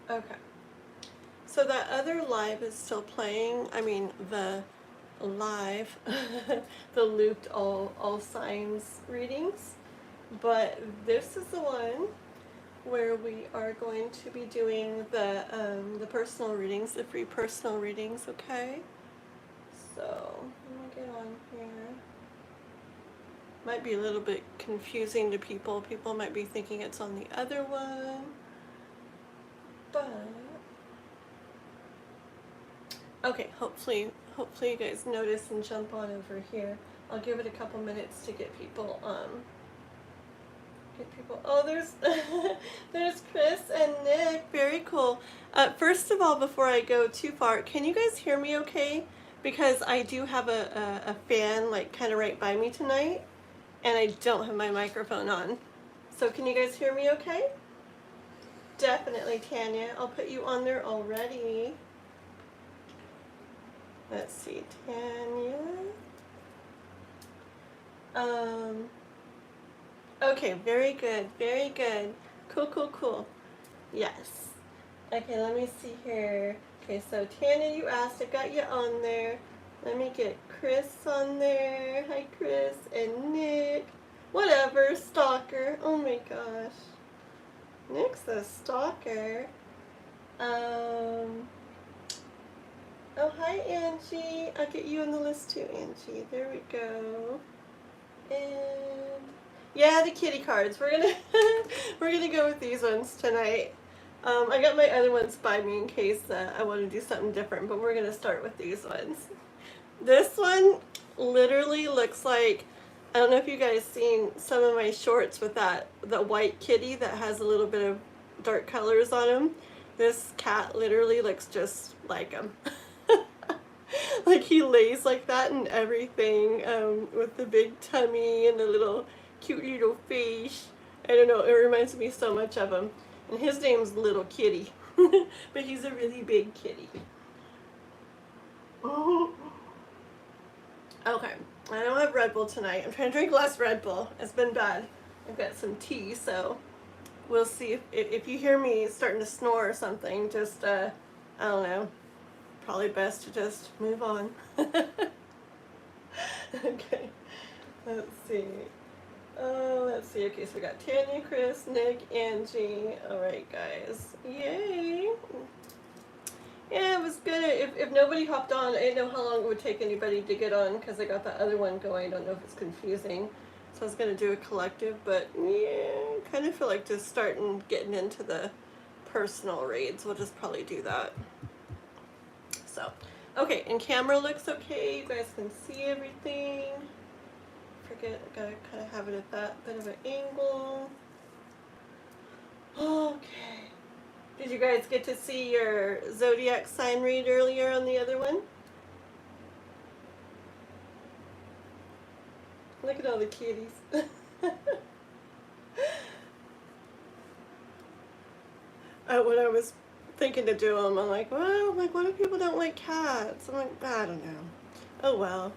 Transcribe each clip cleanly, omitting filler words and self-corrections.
Okay. So that other live is still playing. I mean, the live, the looped all signs readings. But this is the one where we are going to be doing the personal readings, the free personal readings. Okay. So let me get on here. Might be a little bit confusing to people. People might be thinking it's on the other one, but okay. Hopefully you guys notice and jump on over here. I'll give it a couple minutes to get people Oh, there's there's Chris and Nick. Very cool. First of all, before I go too far, can you guys hear me okay? Because I do have a fan like kind of right by me tonight, and I don't have my microphone on. So can you guys hear me okay? Definitely, Tanya. I'll put you on there already. Let's see, Tanya. Okay, very good, very good. Cool. Yes. Okay, let me see here. Okay, so Tanya, you asked, I got you on there. Let me get Chris on there. Hi, Chris and Nick. Whatever, stalker. Oh my gosh. Nick's a stalker. Oh, hi, Angie. I'll get you on the list too, Angie. There we go. And yeah, the kitty cards. We're gonna we're gonna go with these ones tonight. I got my other ones by me in case I want to do something different, but we're gonna start with these ones. This one literally looks like, I don't know if you guys seen some of my shorts with the white kitty that has a little bit of dark colors on him. This cat literally looks just like him. Like he lays like that and everything, with the big tummy and the little cute little face. I don't know, it reminds me so much of him. And his name's Little Kitty. But he's a really big kitty. Okay, I don't have Red Bull tonight. I'm trying to drink less Red Bull. It's been bad. I've got some tea, so we'll see if you hear me starting to snore or something, just, I don't know. Probably best to just move on. Okay, let's see. Let's see. Okay, so we got Tanya, Chris, Nick, Angie. All right, guys. Yay. Yeah, it was good. If nobody hopped on, I didn't know how long it would take anybody to get on because I got the other one going. I don't know if it's confusing. So I was going to do a collective, but yeah, kind of feel like just starting getting into the personal reads. We'll just probably do that. So, okay, and camera looks okay. You guys can see everything. Forget, I gotta kind of have it at that bit of an angle. Okay. Did you guys get to see your Zodiac sign read earlier on the other one? Look at all the kitties. When I was thinking to do them, I'm like, well, like, what if people don't like cats? I'm like, I don't know. Oh well.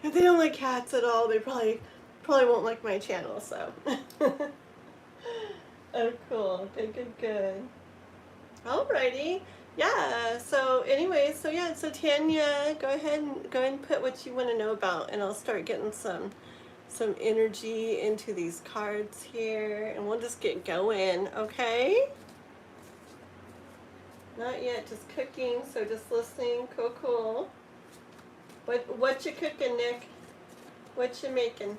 If they don't like cats at all, they probably won't like my channel. So. Oh, cool. Good. Alrighty. Yeah. So anyway, so yeah. So Tanya, go ahead and put what you want to know about, and I'll start getting some energy into these cards here, and we'll just get going. Okay. Not yet. Just cooking. So just listening. Cool. What you cooking, Nick? What you making?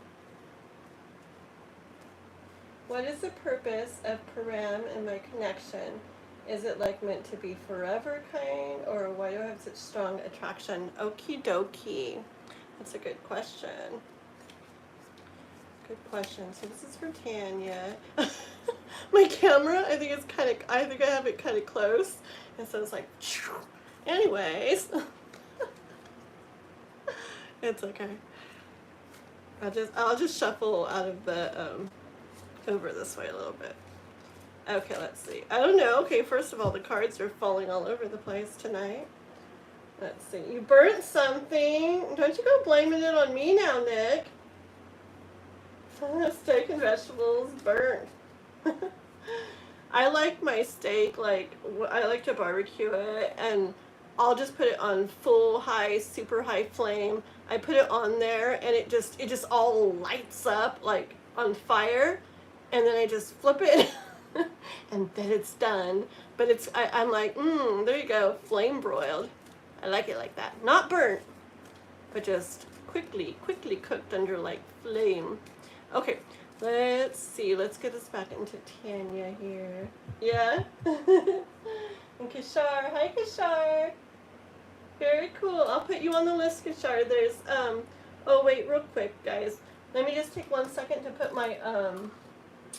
What is the purpose of Param and my connection? Is it like meant to be forever kind, or why do I have such strong attraction? Okie dokie. That's a good question. Good question. So this is for Tanya. My camera, I think I have it kind of close, and so it's like, anyways. It's okay. I'll just shuffle out of the over this way a little bit. Okay, let's see. I don't know. Okay, first of all, the cards are falling all over the place tonight. Let's see. You burnt something. Don't you go blaming it on me now, Nick. Steak and vegetables burnt. I like my steak, like, I like to barbecue it, and I'll just put it on full high, super high flame. I put it on there, and it just all lights up, like, on fire, and then I just flip it, and then it's done. But I'm like, there you go, flame broiled. I like it like that. Not burnt, but just quickly cooked under, like, flame. Okay, let's see. Let's get us back into Tanya here. Yeah? And Kishar. Hi, Kishar. Very cool. I'll put you on the list, Kishar. There's, oh, wait, real quick, guys. Let me just take 1 second to put my,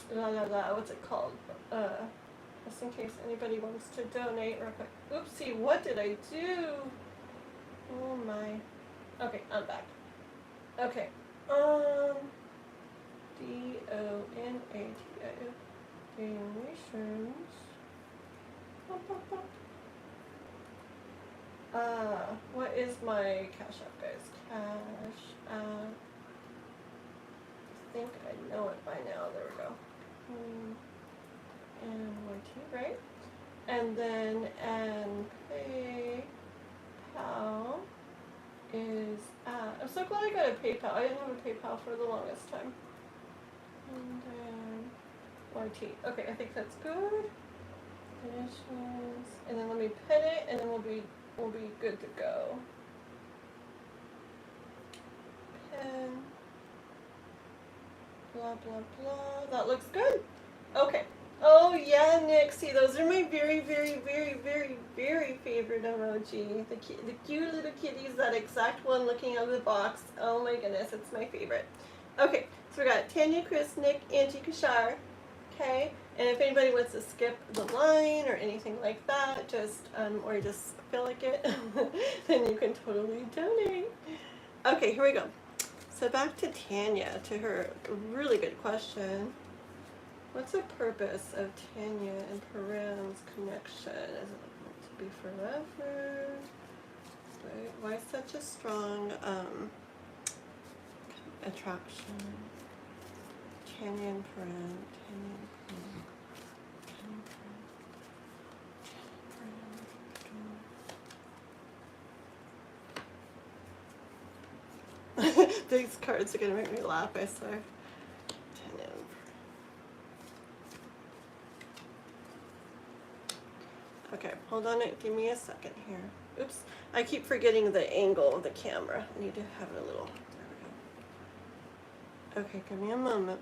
what's it called? Just in case anybody wants to donate real quick. Oopsie, what did I do? Oh, my. Okay, I'm back. Okay. DONATIO. Donations. What is my Cash App, guys? Cash App. I think I know it by now. There we go. And YT, right? And then PayPal is at. I'm so glad I got a PayPal. I didn't have a PayPal for the longest time. And then YT. Okay, I think that's good. Donations. And then let me pin it, and then we'll be good to go. Pin. Blah blah blah. That looks good. Okay. Oh yeah, Nick. See, those are my very favorite emoji. The cute little kitties. That exact one looking out of the box. Oh my goodness, it's my favorite. Okay, so we got Tanya, Chris, Nick, Angie, Kashar. Okay, and if anybody wants to skip the line or anything like that, just or you just feel like it, then you can totally donate. Okay, here we go. So back to Tanya, to her really good question. What's the purpose of Tanya and Param's connection? Is it meant to be forever? Why such a strong attraction? Tanya and Param, Tanya and Param, Tanya and Param. These cards are gonna make me laugh, I swear. Tanya and Param. Okay, hold on it. Give me a second here. Oops, I keep forgetting the angle of the camera. I need to have it a little. There we go. Okay, give me a moment.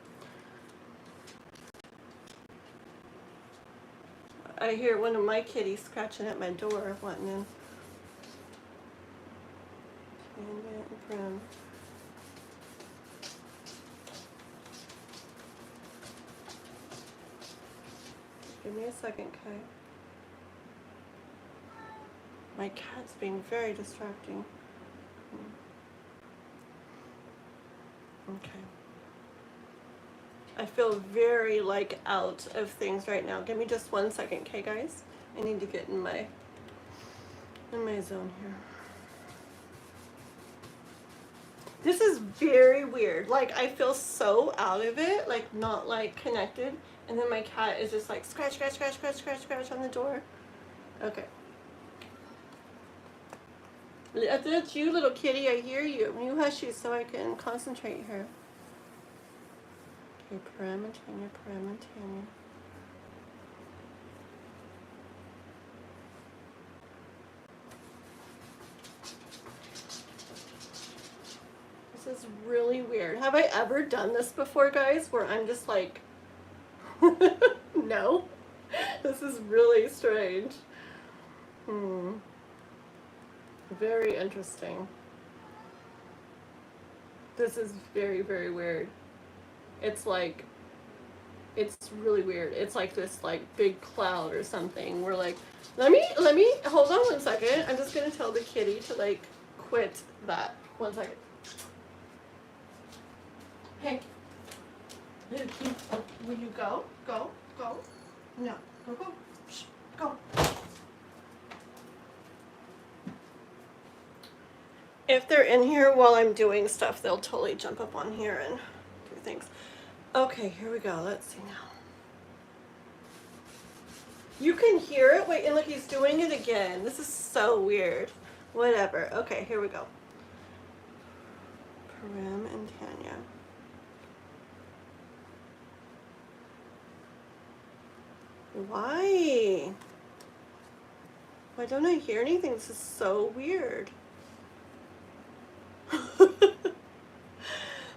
I hear one of my kitties scratching at my door, wanting in. Give me a second, Kai. My cat's being very distracting. Okay. I feel very like out of things right now. Give me just 1 second, okay, guys? I need to get in my zone here. This is very weird. Like, I feel so out of it, like not like connected. And then my cat is just like scratch on the door. Okay. That's you, little kitty. I hear you. You hush you so I can concentrate here. Okay, Param and Tanya. This is really weird. Have I ever done this before, guys? Where I'm just like, no. This is really strange. Very interesting. This is very weird. It's like, it's really weird. It's like this like big cloud or something. We're like, let me hold on 1 second. I'm just gonna tell the kitty to like quit that. 1 second. Hey, little kitty, will you go? Go. No, go. Shh, go. If they're in here while I'm doing stuff, they'll totally jump up on here and do things. Okay, here we go. Let's see now. You can hear it? Wait, and look, he's doing it again. This is so weird. Whatever. Okay, here we go. Param and Tanya. Why? Why don't I hear anything? This is so weird.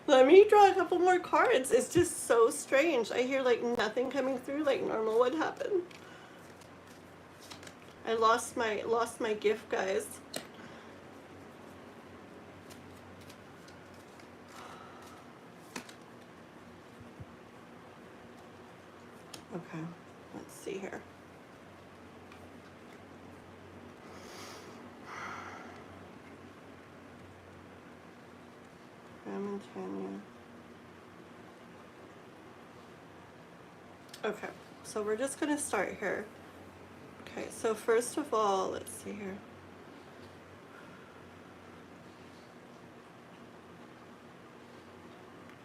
Let me draw a couple more cards. It's just so strange. I hear like nothing coming through like normal would happen. I lost my gift, guys. Okay, let's see here. Ram and Tanya. Okay, so we're just gonna start here. Okay, so first of all, let's see here.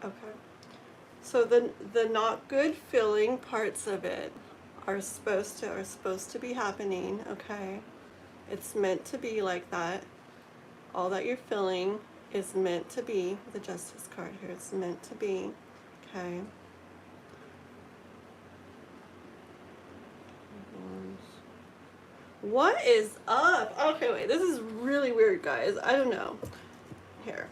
Okay, so the not good feeling parts of it are supposed to be happening. Okay, it's meant to be like that. All that you're feeling is meant to be. The Justice card here, it's meant to be. Okay. What is up? Okay, wait, this is really weird, guys. I don't know. Here.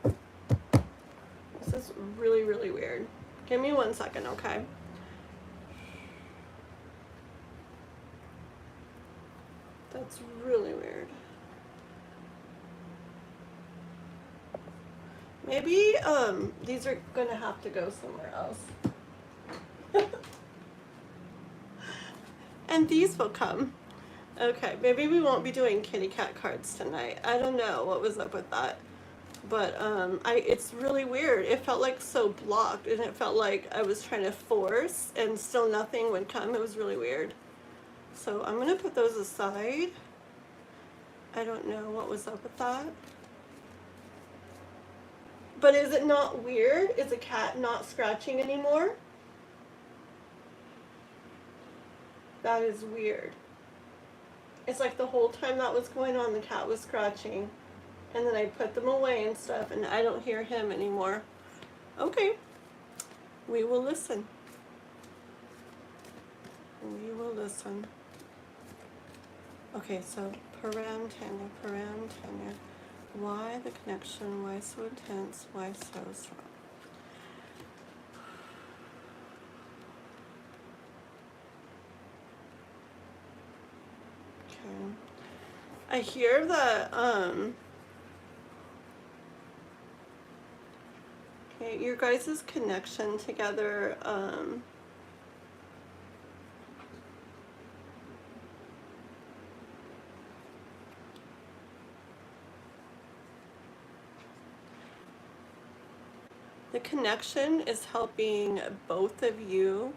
This is really, really weird. Give me 1 second, okay? That's really weird. Maybe these are gonna have to go somewhere else. And these will come. Okay, maybe we won't be doing kitty cat cards tonight. I don't know what was up with that. But it's really weird. It felt like so blocked, and it felt like I was trying to force and still nothing would come. It was really weird. So I'm gonna put those aside. I don't know what was up with that. But is it not weird? Is a cat not scratching anymore? That is weird. It's like the whole time that was going on, the cat was scratching. And then I put them away and stuff, and I don't hear him anymore. Okay. We will listen. We will listen. Okay, so Param, Tanya. Why the connection? Why so intense? Why so strong? Okay. I hear that, okay, your guys' connection together, the connection is helping both of you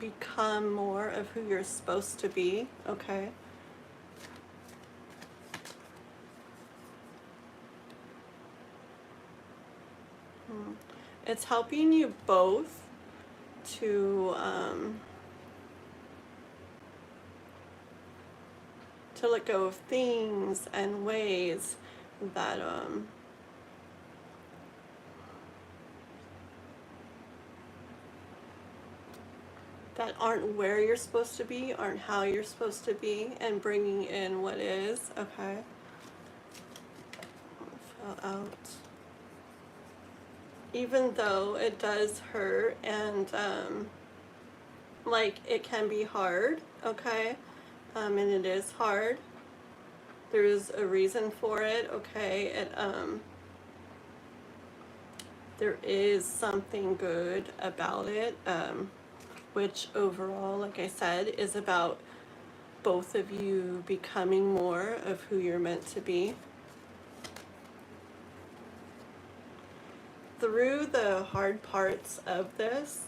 become more of who you're supposed to be, okay? It's helping you both to let go of things and ways that that aren't where you're supposed to be, aren't how you're supposed to be, and bringing in what is, okay? Fill out. Even though it does hurt and like it can be hard, okay? And it is hard. There's a reason for it, okay? There is something good about it, which overall, like I said, is about both of you becoming more of who you're meant to be. Through the hard parts of this,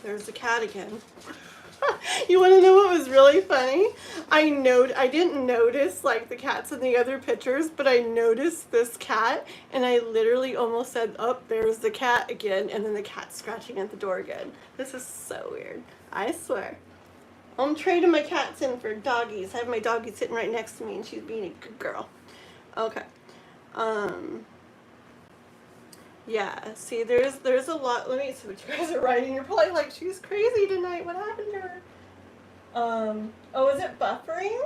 there's a cat again. You want to know what was really funny? I didn't notice like the cats in the other pictures, but I noticed this cat, and I literally almost said, "Oh, there's the cat again," and then the cat's scratching at the door again. This is so weird. I swear. I'm trading my cats in for doggies. I have my doggie sitting right next to me, and she's being a good girl. Okay. Yeah, see, there's a lot. Let me see what you guys are writing. You're probably like, she's crazy tonight. What happened to her? Oh, is it buffering?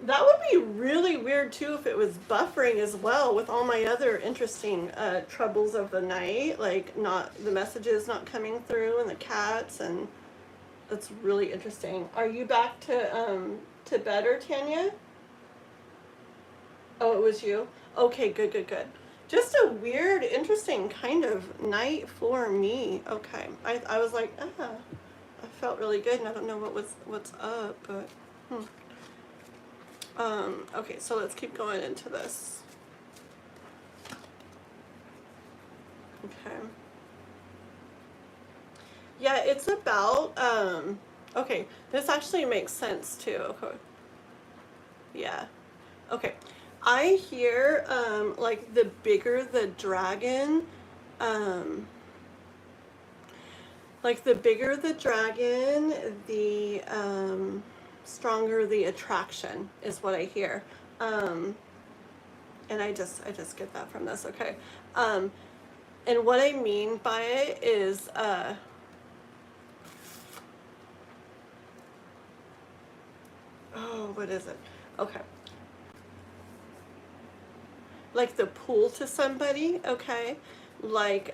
That would be really weird too if it was buffering as well with all my other interesting troubles of the night, like not the messages not coming through and the cats, and that's really interesting. Are you back to better, Tanya? Oh, it was you? Okay, good, good, good. Just a weird, interesting kind of night for me. Okay. I was like, I felt really good, and I don't know what's up, but okay, so let's keep going into this. Okay. Yeah, it's about okay, this actually makes sense too. Okay. Yeah. Okay. I hear like the bigger the dragon, um like the bigger the dragon, the stronger the attraction is what I hear. And I just get that from this, okay? And what I mean by it is oh, what is it? Okay. Like the pull to somebody, okay? Like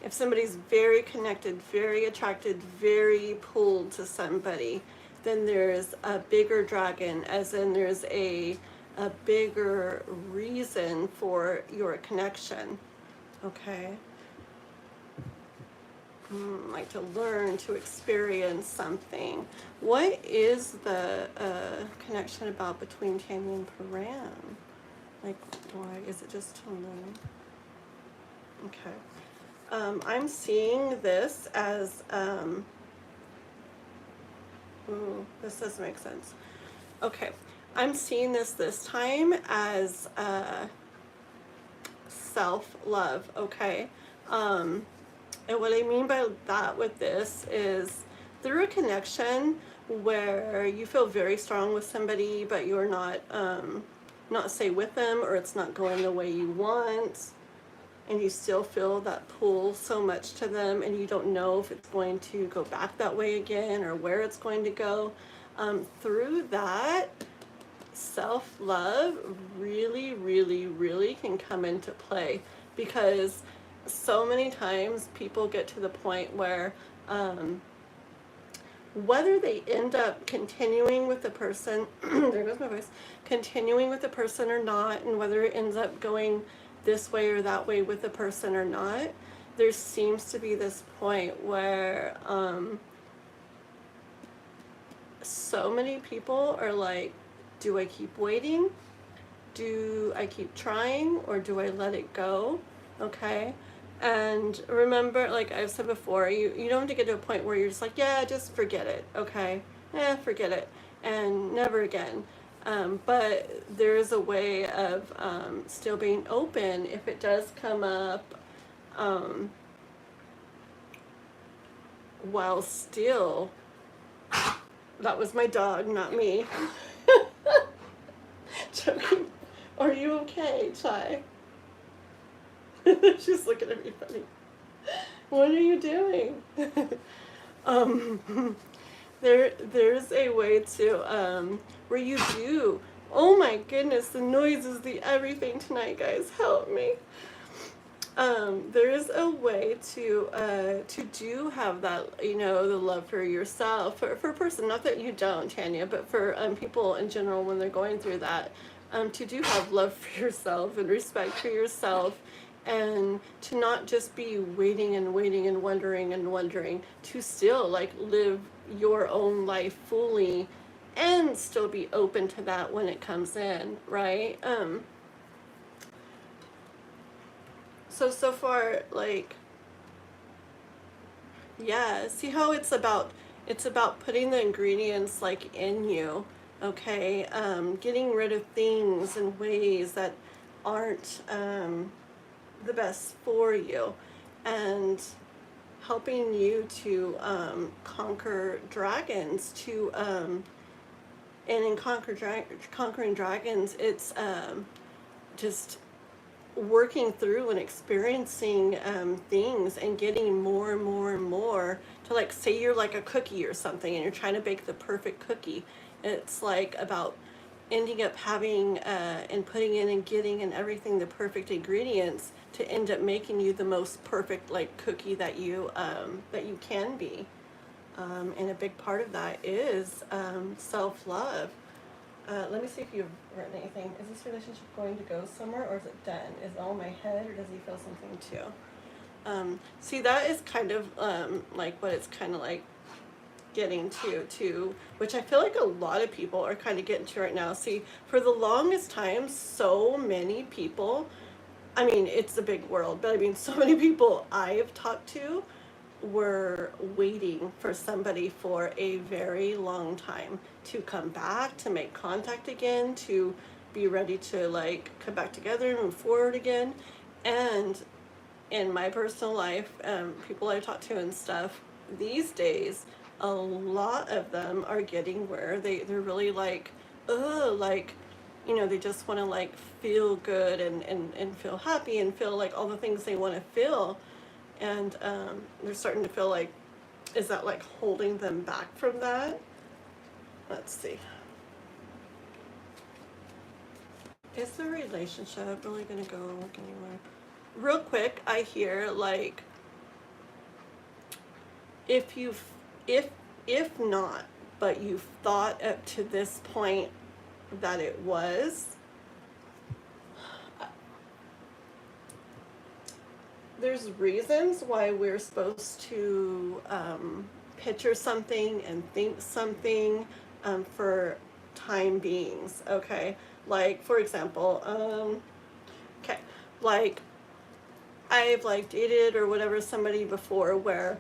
if somebody's very connected, very attracted, very pulled to somebody, then there's a bigger dragon, as in there's a bigger reason for your connection, okay? Like to learn, to experience something. What is the connection about between Tanya and Paran? Like, why is it just to learn? Okay. I'm seeing this as, ooh, this doesn't make sense. Okay. I'm seeing this time as self-love, okay? And what I mean by that with this is through a connection where you feel very strong with somebody, but you're not say with them, or it's not going the way you want, and you still feel that pull so much to them, and you don't know if it's going to go back that way again or where it's going to go. Through that, self-love really, really, really can come into play, because so many times people get to the point where whether they end up continuing with the person, there goes my voice, continuing with the person or not, and whether it ends up going this way or that way with the person or not, there seems to be this point where so many people are like, do I keep waiting? Do I keep trying, or do I let it go? Okay. And remember, like I've said before, you don't have to get to a point where you're just like, yeah, just forget it, okay? Forget it, and never again. But there is a way of still being open if it does come up, while still, that was my dog, not me. Joking. Are you okay, Chai? She's looking at me funny. What are you doing? There's a way to where you do. Oh my goodness, the noises, the everything tonight, guys. Help me. There is a way to do have that, you know, the love for yourself, for a person. Not that you don't, Tanya, but for people in general when they're going through that, to do have love for yourself and respect for yourself. And to not just be waiting and waiting and wondering, to still like live your own life fully and still be open to that when it comes in, right? So far, like, Yeah, see how it's about putting the ingredients like in you, okay? Getting rid of things and ways that aren't the best for you, and helping you to conquer dragons. To and in conquering dragons, it's just working through and experiencing things and getting more and more and more to, like, say you're like a cookie or something and you're trying to bake the perfect cookie. It's like about ending up having and putting in and getting and everything the perfect ingredients to end up making you the most perfect like cookie that you can be. And a big part of that is self-love. Let me see if you've written anything. Is this relationship going to go somewhere, or is it done? Is it all in my head, or does he feel something too? See, that is kind of like what it's kind of like getting to, which I feel like a lot of people are kind of getting to right now. See, for the longest time, so many people, I mean, it's a big world, but I mean, so many people I have talked to were waiting for somebody for a very long time to come back, to make contact again, to be ready to like come back together and move forward again. And in my personal life, people I talk to and stuff, these days, a lot of them are getting where they're really like, oh, like, they just want to like feel good and feel happy and feel like all the things they want to feel. And they're starting to feel like, is that like holding them back from that? Let's see. Is the relationship really going to go anywhere? Real quick, I hear like, if you've, if not, but you've thought up to this point that it was, there's reasons why we're supposed to picture something and think something for time beings, okay? Like, for example, okay, like, I've like dated or whatever somebody before where,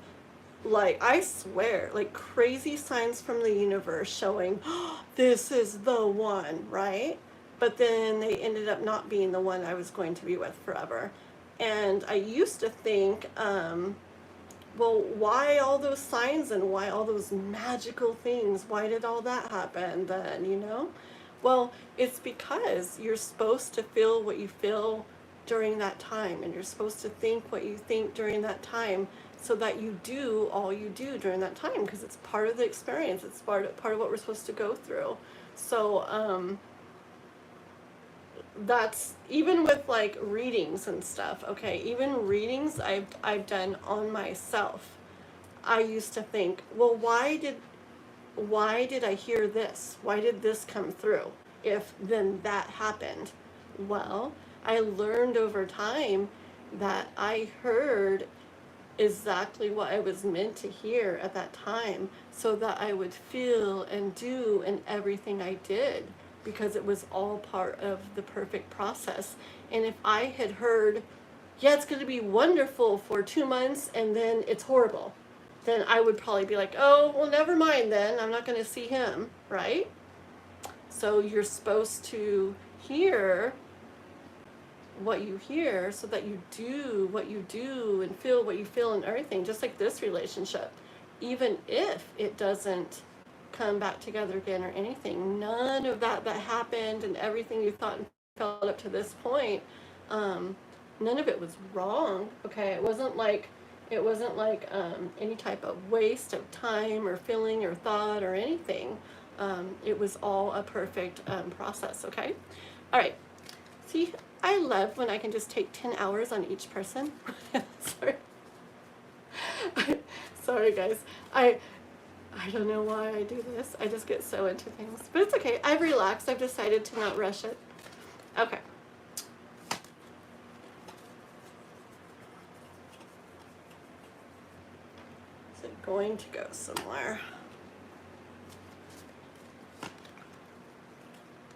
like, I swear, like, crazy signs from the universe showing, oh, this is the one, right? But then they ended up not being the one I was going to be with forever. And I used to think, well, why all those signs and why all those magical things? Why did all that happen then? Well, it's because you're supposed to feel what you feel during that time, and you're supposed to think what you think during that time, so that you do all you do during that time, because it's part of the experience. It's part of what we're supposed to go through. So that's even with like readings and stuff. Okay, even readings I've done on myself. I used to think, well, why did I hear this? Why did this come through? If then that happened. Well, I learned over time that I heard exactly what I was meant to hear at that time, so that I would feel and do and everything I did, because it was all part of the perfect process. And if I had heard, yeah, it's going to be wonderful for 2 months and then it's horrible, then I would probably be like, oh, well, never mind then. I'm not going to see him, right? So you're supposed to hear what you hear, so that you do what you do and feel what you feel and everything, just like this relationship. Even if it doesn't come back together again or anything, none of that happened and everything you thought and felt up to this point, none of it was wrong. Okay, it wasn't like any type of waste of time or feeling or thought or anything. It was all a perfect process. Okay, all right. See, I love when I can just take 10 hours on each person. Sorry. Sorry, guys. I don't know why I do this. I just get so into things. But it's okay. I've relaxed. I've decided to not rush it. Okay. Is it going to go somewhere?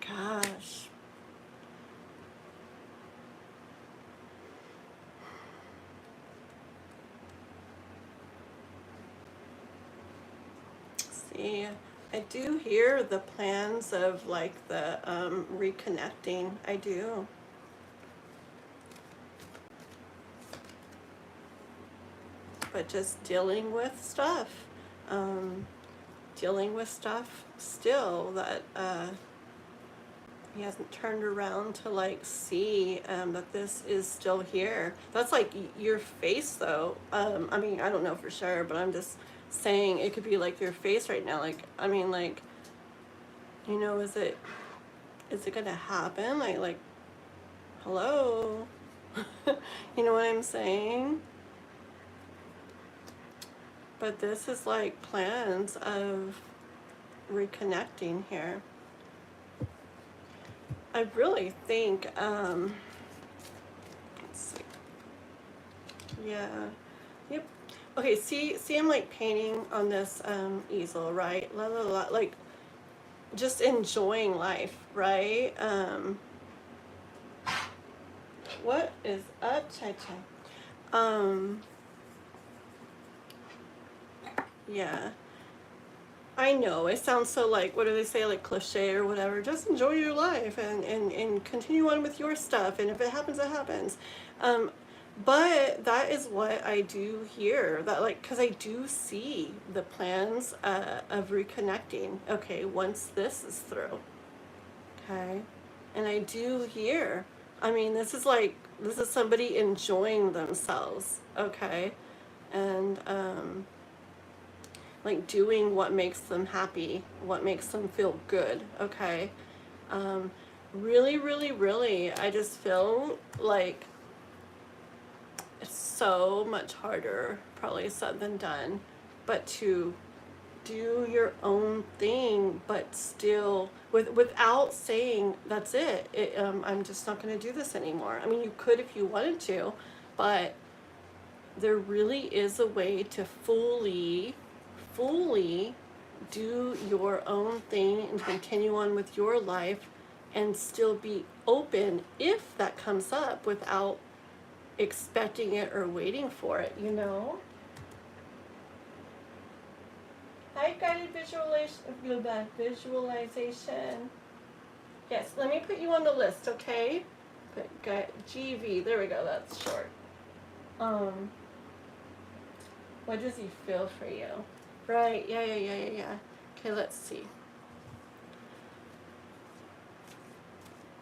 Gosh. see. I do hear the plans of like the reconnecting. I do. But just dealing with stuff. Dealing with stuff still that he hasn't turned around to like see that this is still here. That's like your face though. I mean, I don't know for sure, but I'm just saying it could be like your face right now. Like, I mean, like, you know, is it gonna happen? Like hello? You know what I'm saying? But this is like plans of reconnecting here. I really think, let's see. Yeah. Yep. Okay, see I'm like painting on this easel, right? La la la, like just enjoying life, right? What is up, Chai Chai? Yeah. I know it sounds so like, what do they say, like cliche or whatever. Just enjoy your life and continue on with your stuff, and if it happens, it happens. But that is what I do here. That like, because I do see the plans of reconnecting. Okay, once this is through. Okay, and I do hear. I mean, this is somebody enjoying themselves. Okay, and like doing what makes them happy, what makes them feel good, okay? Really, really, really, I just feel like it's so much harder, probably said than done, but to do your own thing, but still, without saying, that's it, I'm just not gonna do this anymore. I mean, you could if you wanted to, but there really is a way to fully do your own thing and continue on with your life and still be open if that comes up without expecting it or waiting for it, you know? Hi, guided visualization. Yes, let me put you on the list, okay? But GV, there we go, that's short. What does he feel for you? Right, yeah. Okay, let's see.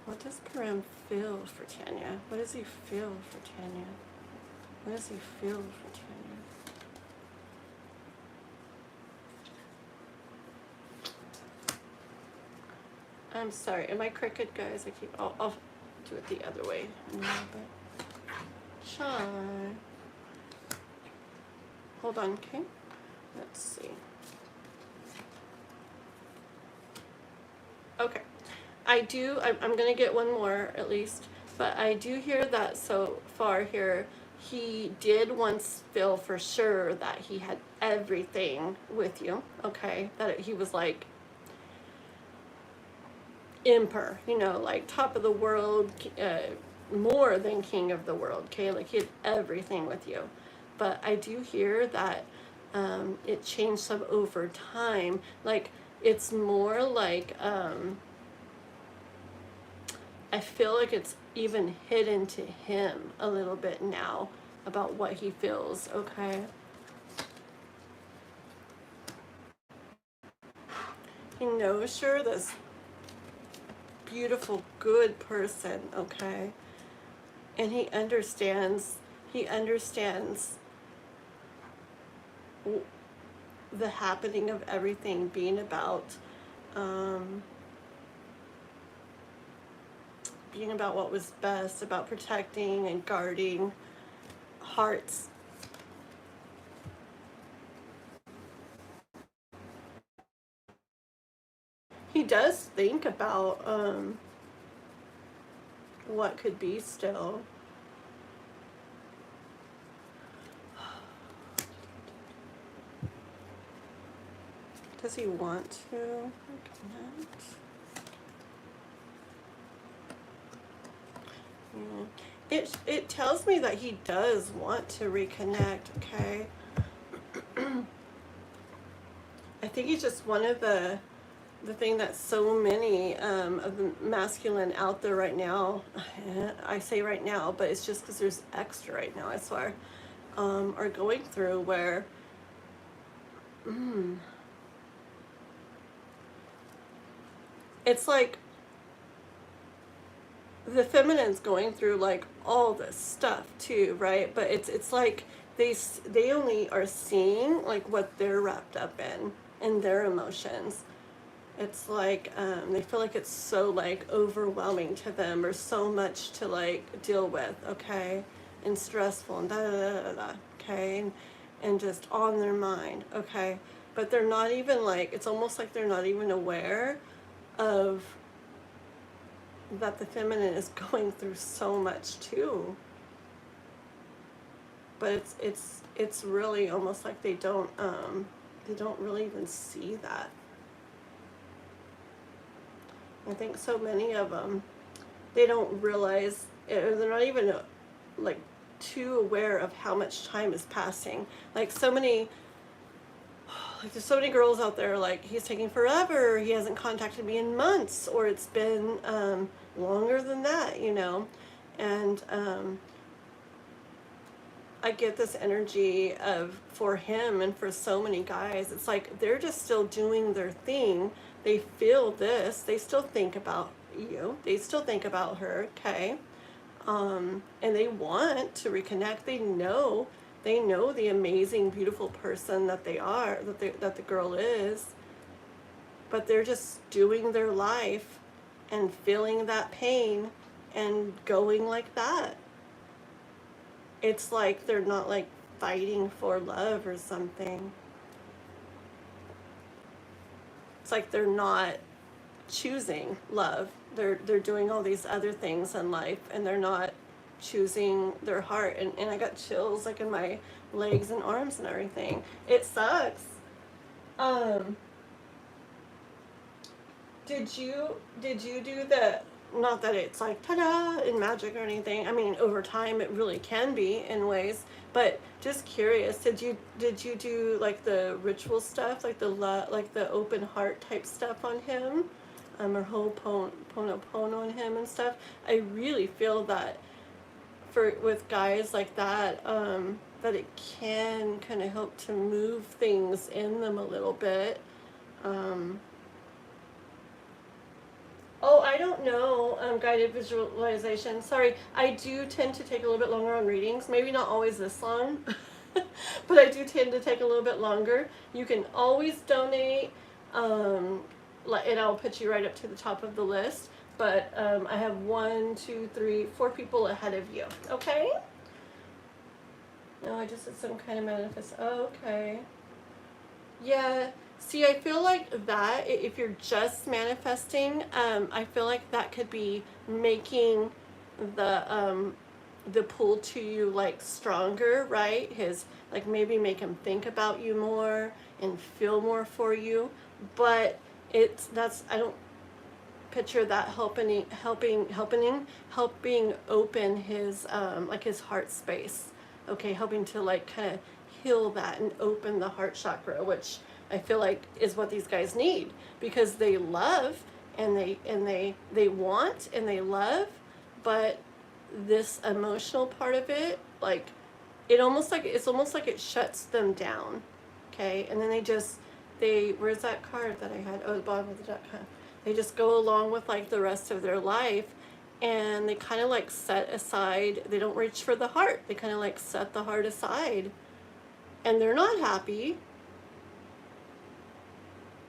What does Karam feel for Tanya? What does he feel for Tanya? What does he feel for Tanya? I'm sorry, am I crooked, guys? I'll do it the other way a little bit. Shy. Hold on, okay? Let's see. Okay. I'm going to get one more at least, but I do hear that so far here, he did once feel for sure that he had everything with you, okay? That he was like emperor, you know, like top of the world, more than king of the world, okay? Like he had everything with you. But I do hear that it changed some over time. Like it's more like, I feel like it's even hidden to him a little bit now about what he feels, okay? He knows you're this beautiful, good person, okay? And he understands the happening of everything being about what was best, about protecting and guarding hearts. He does think about what could be still. Does he want to reconnect? Yeah. It tells me that he does want to reconnect, okay? I think he's just one of the thing that so many of the masculine out there right now, I say right now, but it's just because there's extra right now, I swear, are going through where it's like the feminine's going through like all this stuff too, right? But it's like they only are seeing like what they're wrapped up in their emotions. It's like they feel like it's so like overwhelming to them, or so much to like deal with, okay, and stressful and da da da da da, okay, and just on their mind, okay, but they're not even like, it's almost like they're not even aware of that the feminine is going through so much too. But it's really almost like they don't really even see that. I think so many of them, they don't realize, or they're not even like too aware of how much time is passing. Like so many, like there's so many girls out there, like he's taking forever, he hasn't contacted me in months, or it's been longer than that, you know. And I get this energy of, for him and for so many guys, it's like they're just still doing their thing. They feel this, they still think about you, they still think about her, okay, and they want to reconnect. They know the amazing, beautiful person that they are, that the girl is, but they're just doing their life and feeling that pain and going like that. It's like they're not like fighting for love or something. It's like they're not choosing love. They're doing all these other things in life, and they're not choosing their heart. And I got chills like in my legs and arms and everything. It sucks. Did you do the, not that it's like ta-da in magic or anything. I mean, over time it really can be in ways, but just curious, did you do like the ritual stuff, like the open heart type stuff on him, or ho'oponopono on him and stuff? I really feel that with guys like that, that it can kind of help to move things in them a little bit. Oh, I don't know, guided visualization. Sorry, I do tend to take a little bit longer on readings. Maybe not always this long, but I do tend to take a little bit longer. You can always donate, and I'll put you right up to the top of the list. But I have 1, 2, 3, 4 people ahead of you. Okay? No, I just did some kind of manifest. Oh, okay. Yeah. See, I feel like that, if you're just manifesting, I feel like that could be making the pull to you like stronger, right? His, like, maybe make him think about you more and feel more for you. But I don't picture that helping open his like his heart space. Okay, helping to like kind of heal that and open the heart chakra, which I feel like is what these guys need, because they love and they want and they love, but this emotional part of it, like it's almost like it shuts them down. Okay, and then where's that card that I had? Oh, the bottom of the deck. They just go along with like the rest of their life, and they kind of like set aside, they don't reach for the heart, they kind of like set the heart aside, and they're not happy.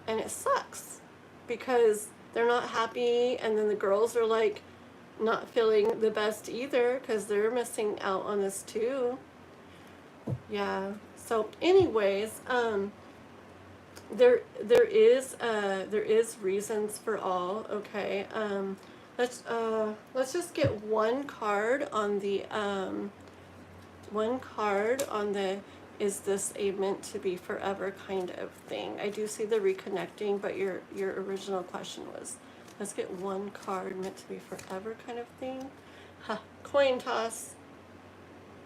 And it sucks because they're not happy, and then the girls are like not feeling the best either because they're missing out on this too. Yeah. So anyways, there is reasons for all. Okay. Let's just get one card on the is this a meant to be forever kind of thing? I do see the reconnecting, but your original question was, let's get one card, meant to be forever kind of thing. Huh, coin toss.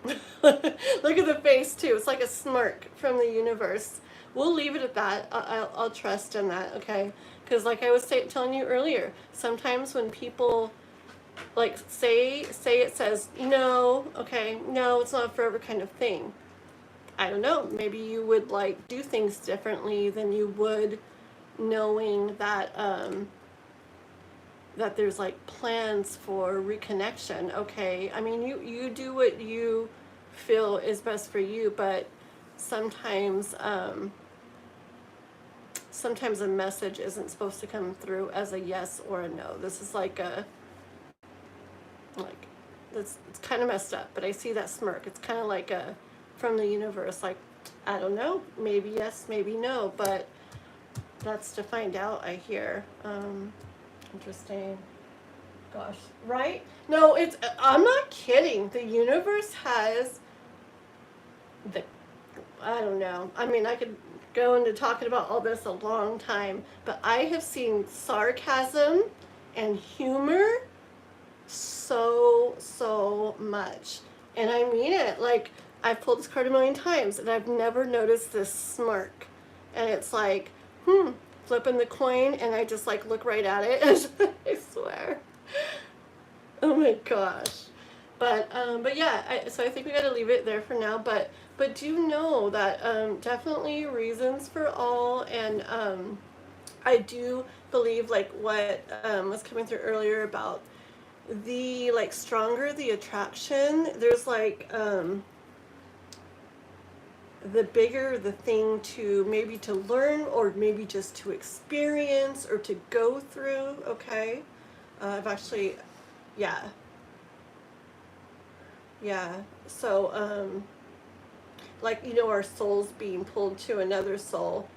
Look at the face too. It's like a smirk from the universe. we'll leave it at that. I'll trust in that, okay? Because like I was telling you earlier, sometimes when people like say it says no, okay, no, it's not a forever kind of thing. I don't know, maybe you would like do things differently than you would knowing that that there's like plans for reconnection, okay? I mean, you do what you feel is best for you, but sometimes sometimes a message isn't supposed to come through as a yes or a no. This is like it's kind of messed up, but I see that smirk. It's kind of like a from the universe, like, I don't know, maybe yes, maybe no, but that's to find out, I hear. Interesting. Gosh, right? No, I'm not kidding. The universe has the, I don't know. I mean, I could go into talking about all this a long time, but I have seen sarcasm and humor so much. And I mean it. Like, I've pulled this card a million times and I've never noticed this smirk. And it's like, flipping the coin, and I just like look right at it. I swear. Oh my gosh. But yeah, so I think we got to leave it there for now. But do know that definitely reasons for all, and I do believe like what was coming through earlier about the like stronger the attraction. There's like the bigger the thing to maybe to learn or maybe just to experience or to go through, okay? I've actually, yeah. So, like, you know, our souls being pulled to another soul,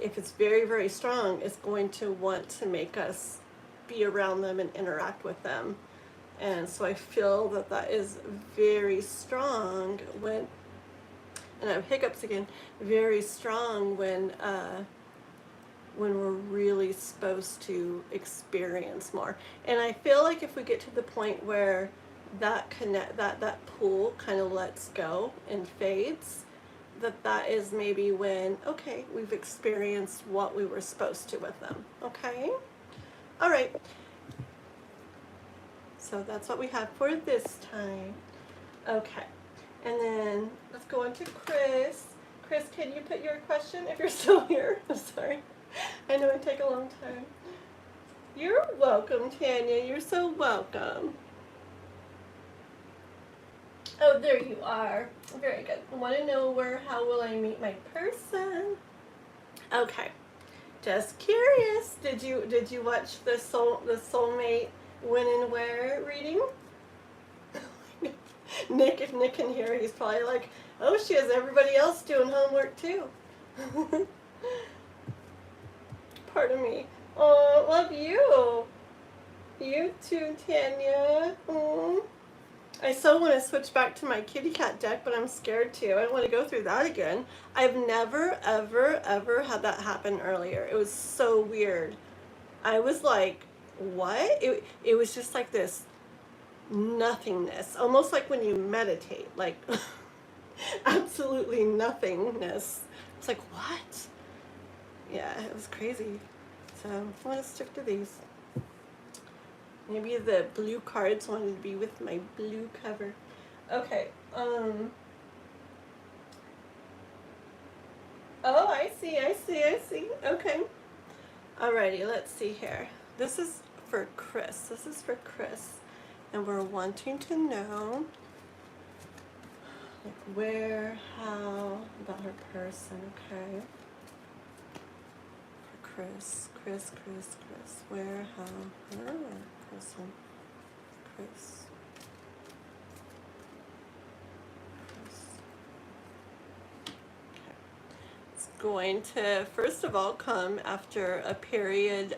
if it's very, very strong, it's going to want to make us be around them and interact with them. And so I feel that that is very strong when, and I have hiccups again, very strong when we're really supposed to experience more. And I feel like if we get to the point where that pull kind of lets go and fades, that is maybe when, okay, we've experienced what we were supposed to with them. Okay? All right. So that's what we have for this time. Okay. And then let's go on to Chris. Chris, can you put your question if you're still here? I'm sorry. I know it take a long time. You're welcome, Tanya. You're so welcome. Oh, there you are. Very good. I want to know how will I meet my person? Okay. Just curious. Did you watch the soulmate when and where reading? Nick, if Nick can hear, he's probably like, oh, she has everybody else doing homework too. Pardon me. Oh, love you. You too, Tanya. I so want to switch back to my kitty cat deck, but I'm scared to. I don't want to go through that again. I've never, ever had that happen earlier. It was so weird. I was like, what? It was just like this nothingness, almost like when you meditate, like absolutely nothingness. It's like, what? Yeah, it was crazy. So I'm going to stick to these. Maybe the blue cards wanted to be with my blue cover. Okay. Oh, I see. Okay. Alrighty, let's see here. This is for Chris. And we're wanting to know like where, how, about her person, okay? For Chris. Where, how, her person. Chris. Okay. It's going to, first of all, come after a period,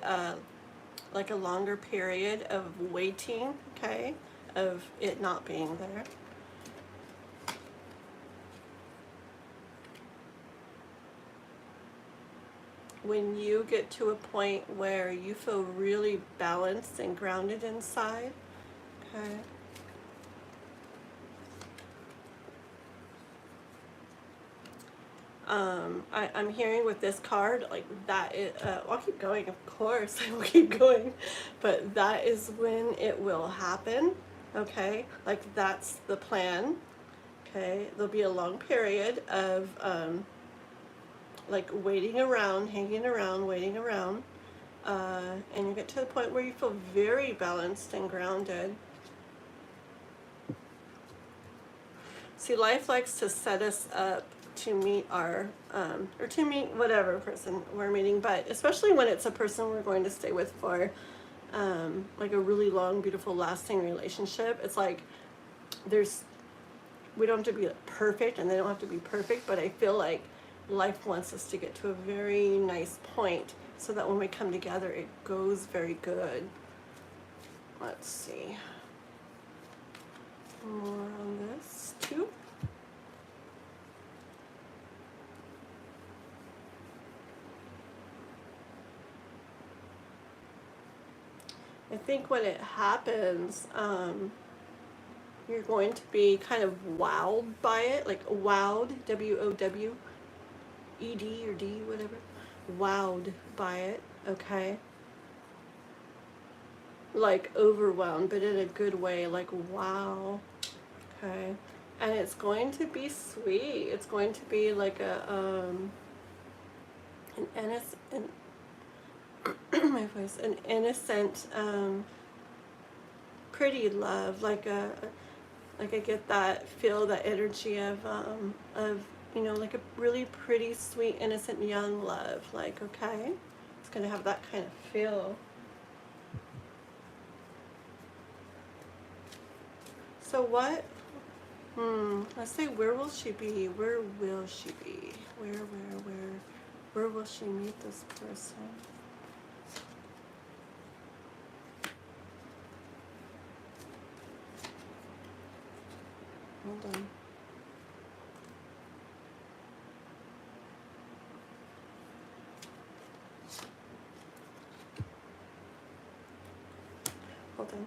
like a longer period of waiting, okay, of it not being there. When you get to a point where you feel really balanced and grounded inside, okay. I'm hearing with this card, like that is, I'll keep going, of course, I will keep going, but that is when it will happen, okay? Like that's the plan, okay? There'll be a long period of, like waiting around, hanging around, waiting around, and you get to the point where you feel very balanced and grounded. See, life likes to set us up to meet our, or to meet whatever person we're meeting, but especially when it's a person we're going to stay with for, like a really long, beautiful, lasting relationship. It's like we don't have to be perfect and they don't have to be perfect, but I feel like life wants us to get to a very nice point so that when we come together, it goes very good. Let's see. More on this too. I think when it happens, you're going to be kind of wowed by it, like wowed, W-O-W-E-D or D, whatever, wowed by it, okay? Like overwhelmed, but in a good way, like wow, okay? And it's going to be sweet. It's going to be like a, an innocent, my voice, an innocent, pretty love, like I get that, feel that energy of you know, like a really pretty, sweet, innocent, young love, like, okay? It's gonna have that kind of feel. So what, let's say, where will she be? Where will she be? Where will she meet this person? Hold on. Hold on.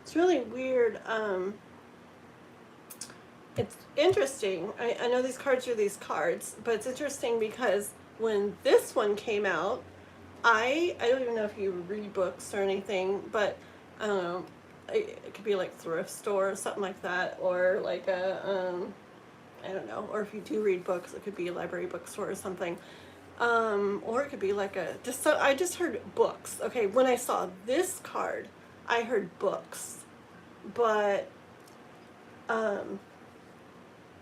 It's really weird. It's interesting. I know these cards are these cards, but it's interesting because when this one came out, I don't even know if you read books or anything, but I don't know. It could be like thrift store or something like that, or like a I don't know, or if you do read books, it could be a library bookstore or something, or it could be like a I just heard books. Okay, when I saw this card, I heard books, but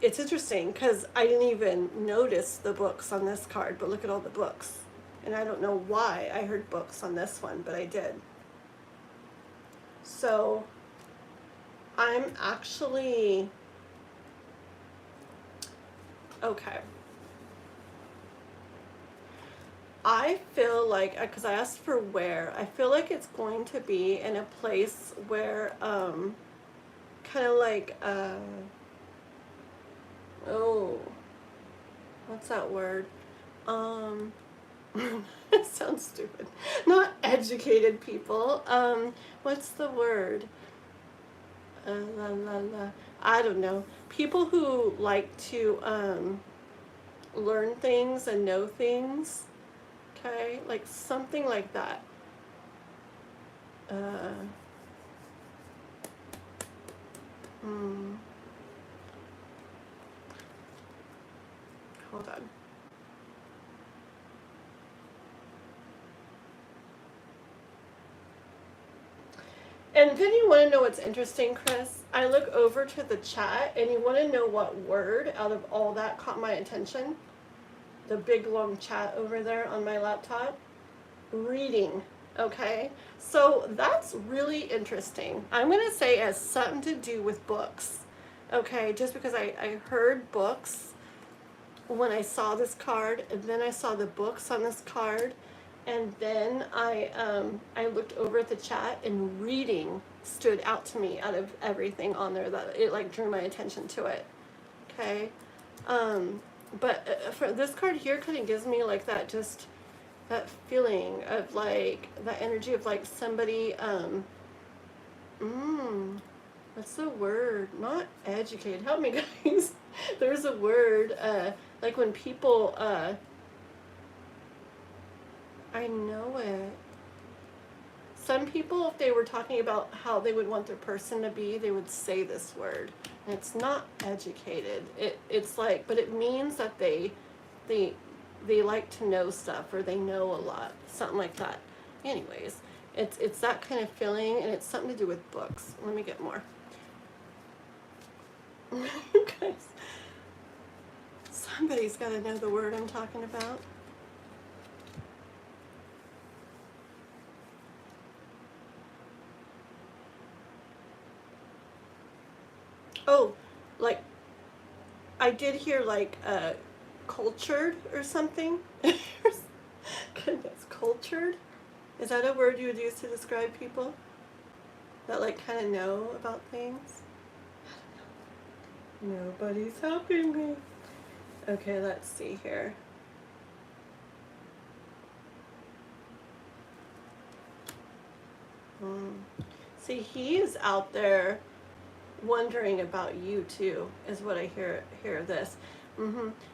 it's interesting because I didn't even notice the books on this card, but look at all the books, and I don't know why I heard books on this one, but I did. So I'm actually, okay. I feel like, because I asked for where, I feel like it's going to be in a place where, kind of like, oh, what's that word? It sounds stupid. Not educated people. What's the word? I don't know. People who like to learn things and know things. Okay, like something like that. Hold on. And then you want to know what's interesting, Chris? I look over to the chat, and you want to know what word out of all that caught my attention? The big long chat over there on my laptop. Reading. Okay, so that's really interesting. I'm going to say it has something to do with books. Okay, just because I heard books when I saw this card, and then I saw the books on this card, and then I looked over at the chat, and reading stood out to me out of everything on there, that it like drew my attention to it. Okay, but for this card here, kind of gives me like that, just that feeling of like that energy of like somebody What's the word? Not educated. Help me, guys. There's a word, like when people, I know it. Some people, if they were talking about how they would want their person to be, they would say this word. And it's not educated. It's like, but it means that they, they like to know stuff, or they know a lot, something like that. Anyways, it's that kind of feeling, and it's something to do with books. Let me get more. You guys, somebody's got to know the word I'm talking about. Oh, like, I did hear like cultured or something. Goodness, cultured? Is that a word you would use to describe people that like kind of know about things? Nobody's helping me. Okay, let's see here. See, he's out there wondering about you too, is what I hear this.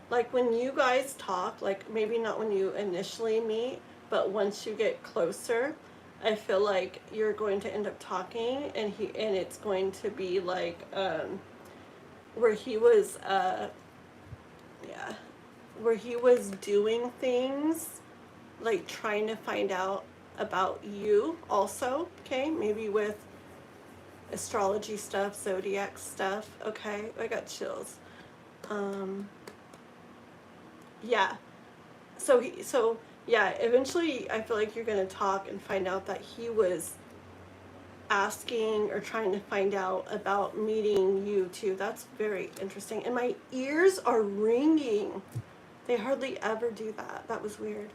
Like when you guys talk, like maybe not when you initially meet, but once you get closer, I feel like you're going to end up talking, and it's going to be like where he was yeah, where he was doing things, like trying to find out about you also, okay? Maybe with astrology stuff, zodiac stuff, okay? I got chills. Yeah. So yeah, eventually I feel like you're going to talk and find out that he was asking or trying to find out about meeting you too. That's very interesting. And my ears are ringing. They hardly ever do that. That was weird.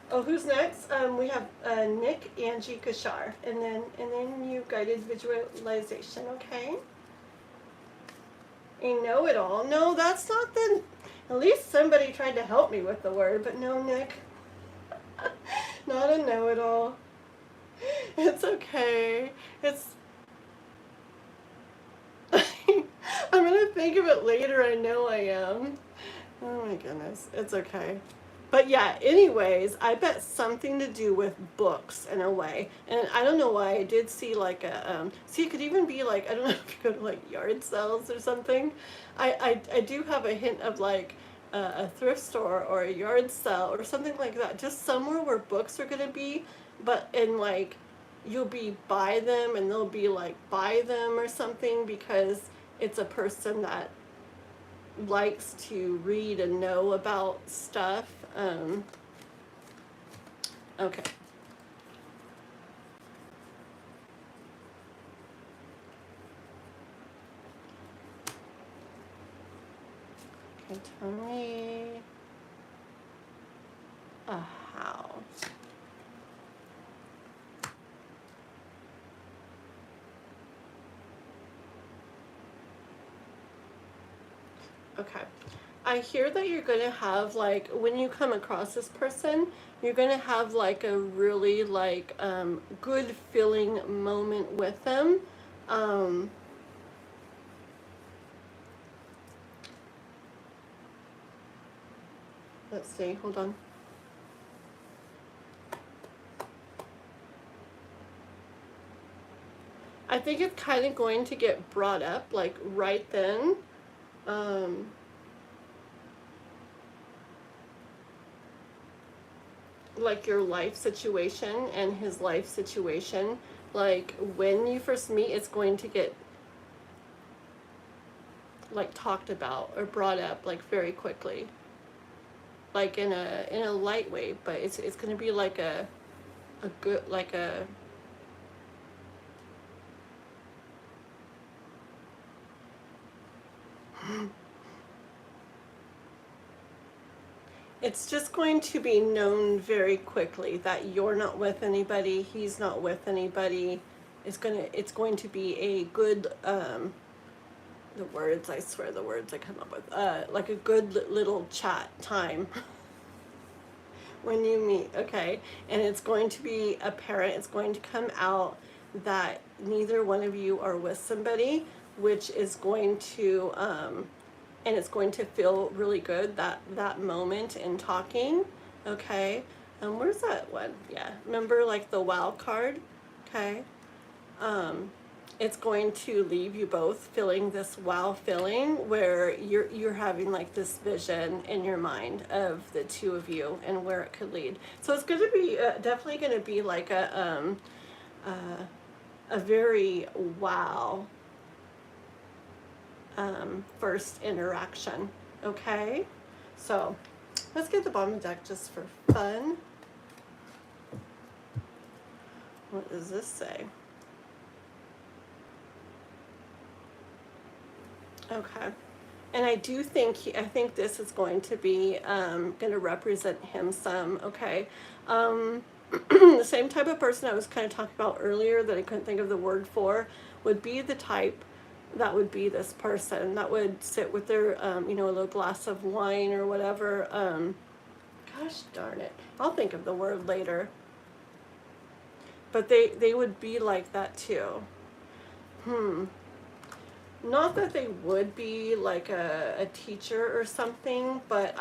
Oh, who's next? We have Nick, Angie, Kashar, and then you guided visualization. Okay. A know-it-all. No, that's not the. At least somebody tried to help me with the word, but no, Nick. Not a know-it-all. It's okay. It's. I'm gonna think of it later. I know I am. Oh my goodness. It's okay. But yeah, anyways, I bet something to do with books in a way. And I don't know why I did see like a, see, it could even be like, I don't know if you go to like yard sales or something. I do have a hint of like a thrift store or a yard sale or something like that. Just somewhere where books are going to be, but in like, you'll be by them and they'll be like by them or something, because it's a person that likes to read and know about stuff. Okay. Okay, tell me a house. Okay. I hear that you're going to have, like, when you come across this person, you're going to have, like, a really, like, good feeling moment with them. Let's see. Hold on. I think it's kind of going to get brought up, like, right then. Like your life situation and his life situation, like when you first meet, it's going to get like talked about or brought up like very quickly, like in a light way, but it's going to be like a good, like a it's just going to be known very quickly that you're not with anybody, he's not with anybody. It's going to be a good the words, I swear the words I come up with, like a good little chat time when you meet, okay? And it's going to be apparent, it's going to come out that neither one of you are with somebody, which is going to, and it's going to feel really good, that moment in talking, okay? Where's that one? Yeah, remember like the wow card, okay? It's going to leave you both feeling this wow feeling where you're having like this vision in your mind of the two of you and where it could lead. So it's going to be definitely going to be like a very wow first interaction. Okay, so let's get the bottom of the deck just for fun. What does this say? Okay. And I do think I think this is going to be going to represent him some. Okay. The same type of person I was kind of talking about earlier that I couldn't think of the word for would be the type that would be this person that would sit with their you know, a little glass of wine or whatever. Gosh darn it, I'll think of the word later. But they would be like that too. Not that they would be like a teacher or something, but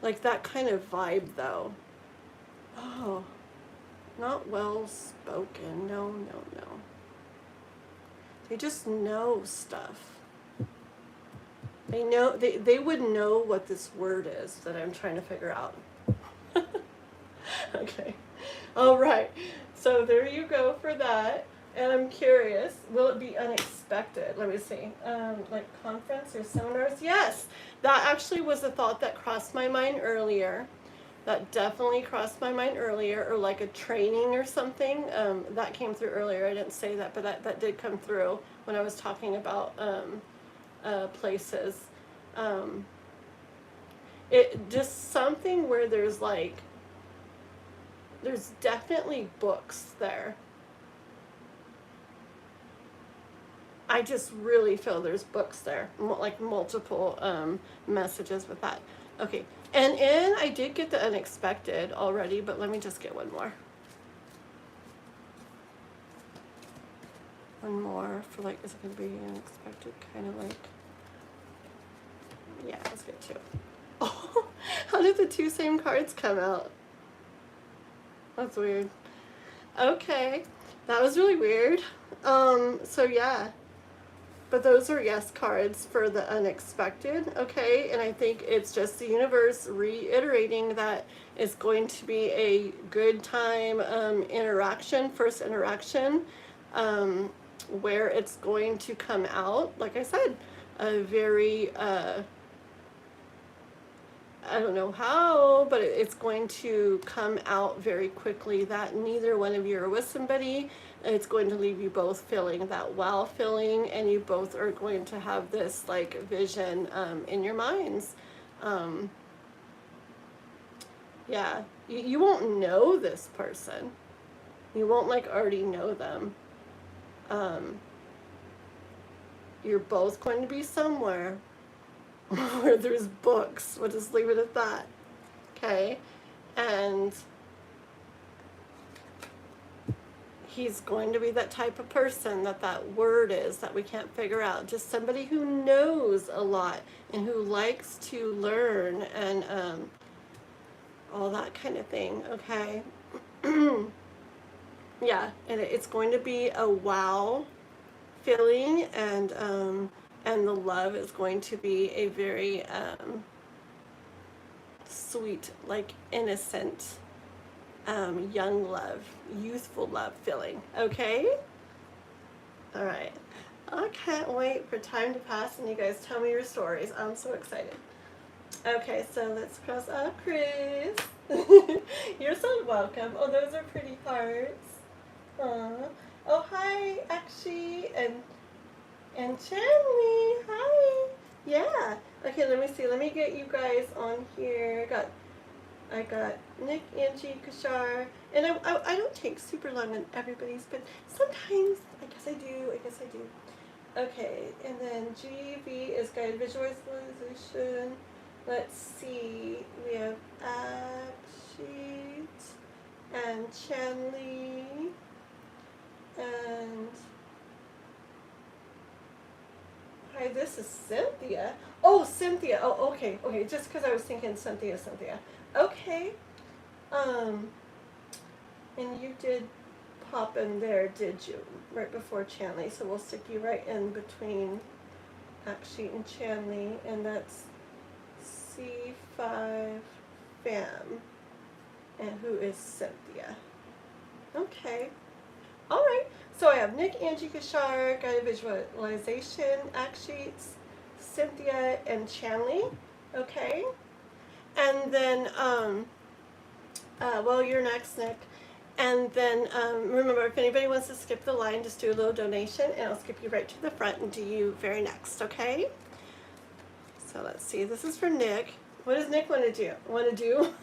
like that kind of vibe though. Oh, not well spoken. No, no, no. They just know stuff. They know, they would know what this word is that I'm trying to figure out. Okay. All right. So there you go for that. And I'm curious, will it be unexpected? Let me see. Like conference or seminars? Yes. That actually was a thought that crossed my mind earlier. That definitely crossed my mind earlier. Or like a training or something. That came through earlier. I didn't say that, but that did come through when I was talking about places. It just something where there's like, there's definitely books there. I just really feel there's books there, like multiple messages with that. Okay, and I did get the unexpected already, but let me just get one more. One more for like, is it going to be unexpected? Kind of like, yeah, let's get two. Oh, how did the two same cards come out? That's weird. Okay, that was really weird. So yeah. But those are yes cards for the unexpected, okay? And I think it's just the universe reiterating that it's going to be a good time interaction, first interaction, where it's going to come out, like I said, a very, I don't know how, but it's going to come out very quickly that neither one of you are with somebody. It's going to leave you both feeling that wow feeling, and you both are going to have this like vision in your minds. Yeah, you won't know this person. You won't like already know them. You're both going to be somewhere where there's books. We'll just leave it at that. Okay? And he's going to be that type of person that word is that we can't figure out. Just somebody who knows a lot and who likes to learn and all that kind of thing. Okay? Yeah, and it's going to be a wow feeling, and the love is going to be a very sweet, like innocent, young love, youthful love feeling. Okay? All right. I can't wait for time to pass and you guys tell me your stories. I'm so excited. Okay, so let's cross out Chris. You're so welcome. Oh, those are pretty hearts. Aww. Oh, hi, Akshi and Chanley. Hi. Yeah. Okay, let me see. Let me get you guys on here. I got Nick, Angie, Kashar, and I don't take super long on everybody's, but sometimes I guess I do. Okay, and then GV is guided visualization. Let's see. We have Akshi and Chanley. And hi, this is Cynthia. Oh, Cynthia. Oh, okay. Okay, just because I was thinking Cynthia. Okay. Um, and you did pop in there, did you? Right before Chanley. So we'll stick you right in between Akshay and Chanley, and that's C5 Fam. And who is Cynthia? Okay. All right. So I have Nick, Angie, Kashar, guided visualization, act sheets, Cynthia, and Chanley. Okay. And then, well, you're next, Nick. And then remember, if anybody wants to skip the line, just do a little donation, and I'll skip you right to the front and do you very next. Okay. So let's see. This is for Nick. What does Nick want to do? Want to do?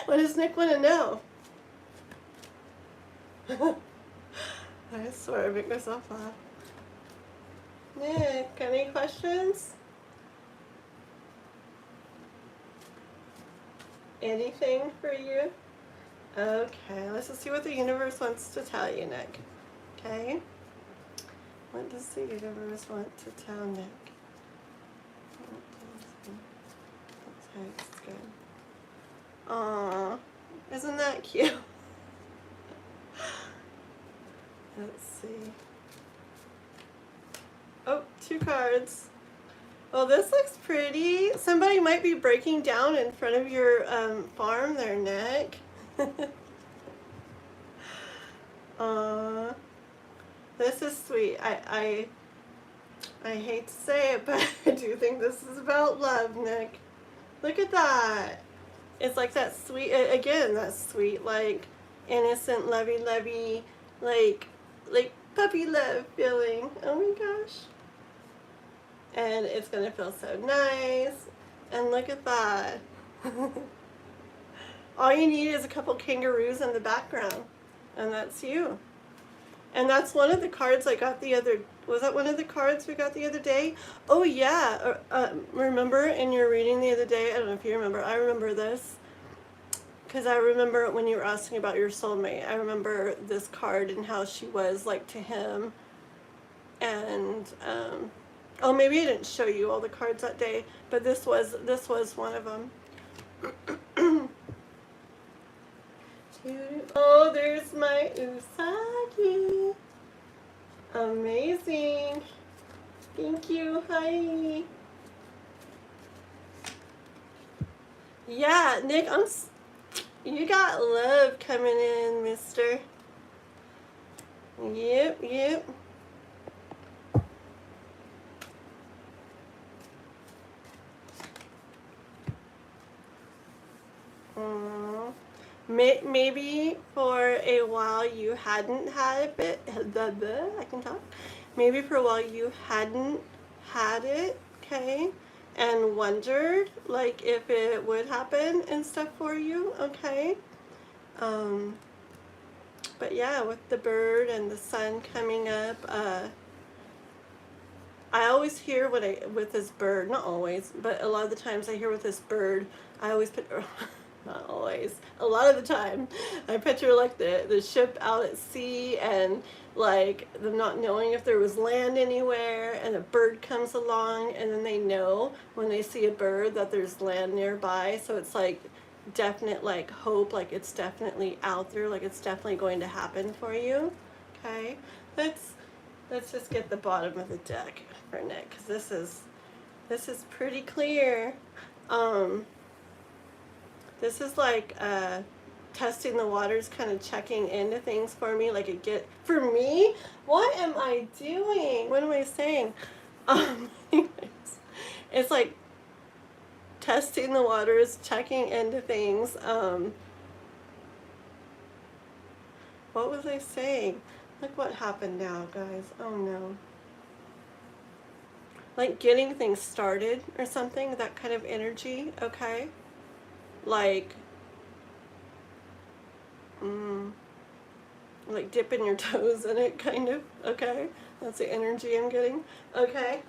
What does Nick want to know? I swear I make myself laugh. Nick, any questions? Anything for you? Okay, let's just see what the universe wants to tell you, Nick. Okay? What does the universe want to tell Nick? That's good. Aww, isn't that cute? Let's see. Oh, 2 cards. Oh, this looks pretty. Somebody might be breaking down in front of your farm there, Nick. This is sweet. I hate to say it, but I do think this is about love, Nick. Look at that. It's like that sweet, again, that sweet, like, innocent, lovey-lovey, like puppy love feeling. Oh my gosh. And it's going to feel so nice. And look at that. All you need is a couple kangaroos in the background. And that's you. And that's one of the cards I got the other, was that one of the cards we got the other day? Oh yeah, remember in your reading the other day, I don't know if you remember, I remember this. Because I remember when you were asking about your soulmate, I remember this card and how she was like to him. And, oh, maybe I didn't show you all the cards that day, but this was one of them. Oh, there's my Usagi. Amazing. Thank you. Hi. Yeah, Nick, you got love coming in, mister. Yep. Maybe for a while you hadn't had a bit, I can talk. Maybe for a while you hadn't had it, okay? And wondered, like, if it would happen and stuff for you, okay? But yeah, with the bird and the sun coming up, I always hear with this bird, not always, but a lot of the times I hear with this bird, I always put, not always, a lot of the time, I picture like the ship out at sea and like them not knowing if there was land anywhere, and a bird comes along and then they know when they see a bird that there's land nearby, so it's like definite like hope, like it's definitely out there, like it's definitely going to happen for you, okay? Let's just get the bottom of the deck for Nick, because this is pretty clear. This is like testing the waters, kind of checking into things for me, like for me, what am I doing? What am I saying? Anyways, it's like testing the waters, checking into things. What was I saying? Look what happened now, guys. Oh no. Like getting things started or something, that kind of energy, okay? Like dipping your toes in it, kind of, okay? That's the energy I'm getting, okay?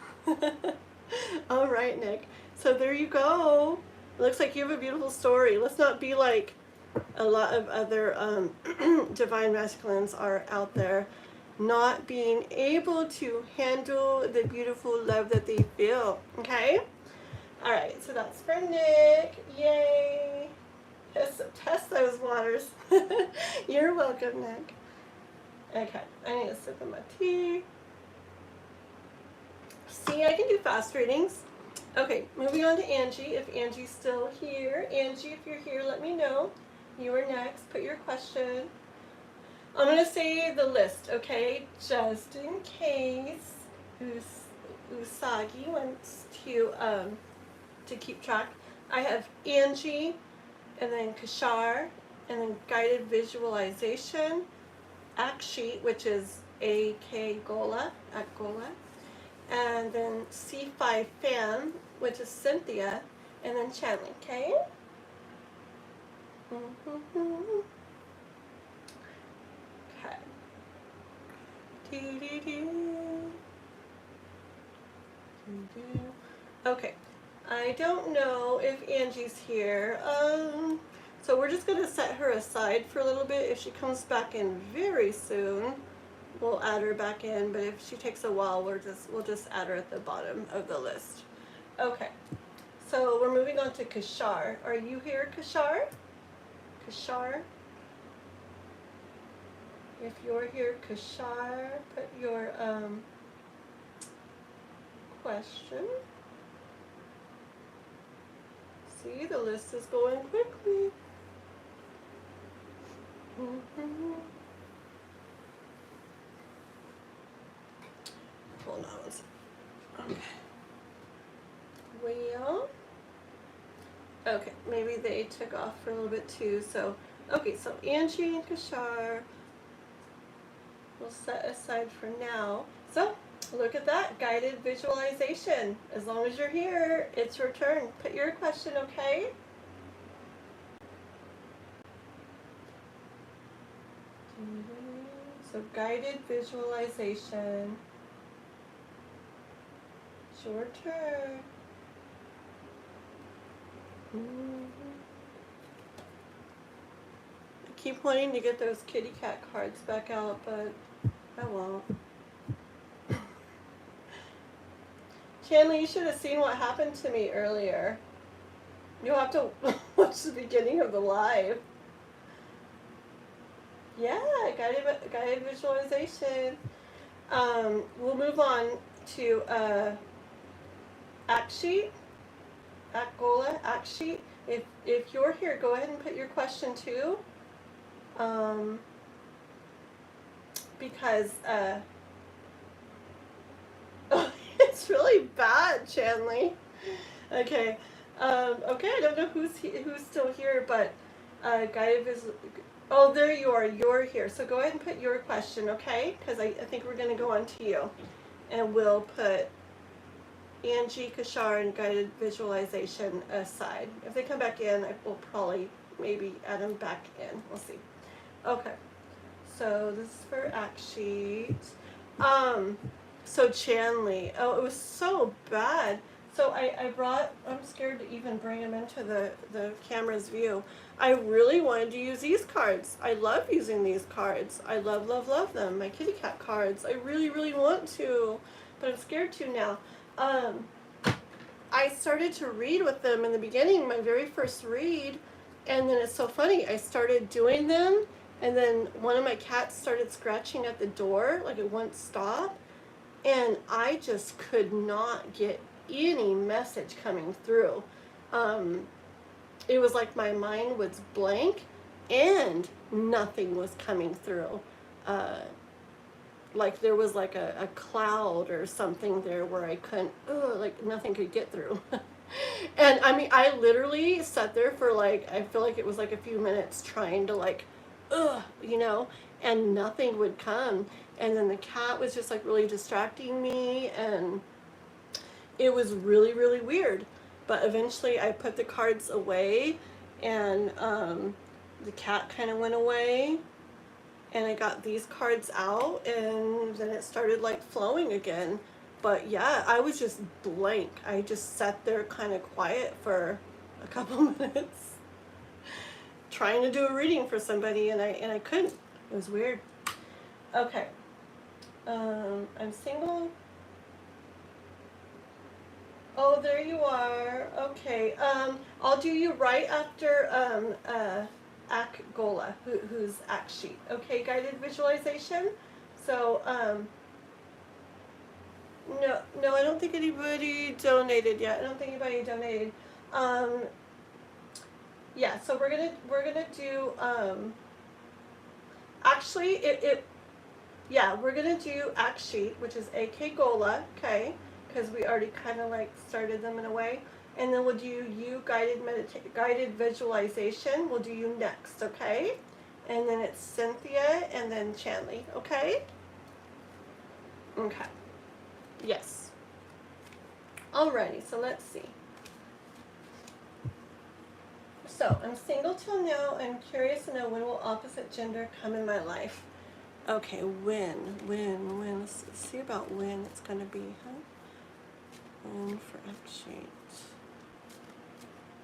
All right, Nick. So there you go. It looks like you have a beautiful story. Let's not be like a lot of other divine masculines are out there not being able to handle the beautiful love that they feel. Okay? All right, so that's for Nick. Yay! Test those waters. You're welcome, Nick. Okay, I need a sip of my tea. See, I can do fast readings. Okay, moving on to Angie. If Angie's still here. Angie, if you're here, let me know. You are next. Put your question. I'm going to say the list, okay? Just in case Usagi wants to keep track. I have Angie, and then Kashar, and then guided visualization, Akshi, which is A.K. Gola, Gola, and then C5 Fan, which is Cynthia, and then Chanley, okay? Okay. Okay. I don't know if Angie's here. So we're just going to set her aside for a little bit. If she comes back in very soon, we'll add her back in. But if she takes a while, we'll just add her at the bottom of the list. Okay. So we're moving on to Kashar. Are you here, Kashar? Kashar? If you're here, Kashar, put your question. See, the list is going quickly. Hold on one second. Okay. Well, okay, maybe they took off for a little bit too. So, okay, so Angie and Kashar we'll set aside for now. So, look at that, guided visualization. As long as you're here, it's your turn. Put your question, okay? So, guided visualization. It's your turn. I keep wanting to get those kitty cat cards back out, but I won't. Chanley, you should have seen what happened to me earlier. You'll have to watch the beginning of the live. Yeah, guided visualization. We'll move on to act sheet. Gola, act sheet. If you're here, go ahead and put your question too. Because it's really bad, Chanley. Okay. Okay, I don't know who's still here, but guided oh, there you are. You're here. So go ahead and put your question, okay? Because I think we're going to go on to you. And we'll put Angie, Kashar, and guided visualization aside. If they come back in, I will probably maybe add them back in. We'll see. Okay. So this is for act sheet. So Chanley. Oh, it was so bad. So I'm scared to even bring them into the camera's view. I really wanted to use these cards. I love using these cards. I love, love, love them. My kitty cat cards. I really, really want to, but I'm scared to now. I started to read with them in the beginning, my very first read, and then it's so funny. I started doing them, and then one of my cats started scratching at the door, like it wouldn't stop, and I just could not get any message coming through. It was like my mind was blank and nothing was coming through. Like there was like a cloud or something there where I couldn't, like nothing could get through. And I mean, I literally sat there for like, I feel like it was like a few minutes trying to like, and nothing would come. And then the cat was just like really distracting me, and it was really, really weird. But eventually I put the cards away, and the cat kind of went away, and I got these cards out, and then it started like flowing again. But yeah, I was just blank. I just sat there kind of quiet for a couple minutes. trying to do a reading for somebody, and I couldn't. It was weird. Okay. I'm single. Oh, there you are. Okay. I'll do you right after Gola, who's Act Sheet. Okay, guided visualization. So, no, no, I don't think anybody donated yet. I don't think anybody donated. Um, yeah, so we're gonna do actually yeah, we're gonna do Act Sheet, which is AK Gola, okay, because we already kind of like started them in a way, and then we'll do you guided visualization. We'll do you next, okay, and then it's Cynthia, and then Chanley, okay. Okay. Yes. Alrighty. So let's see. So I'm single till now. I'm curious to know when will opposite gender come in my life. Okay, when? Let's see about when it's going to be, huh? When for action.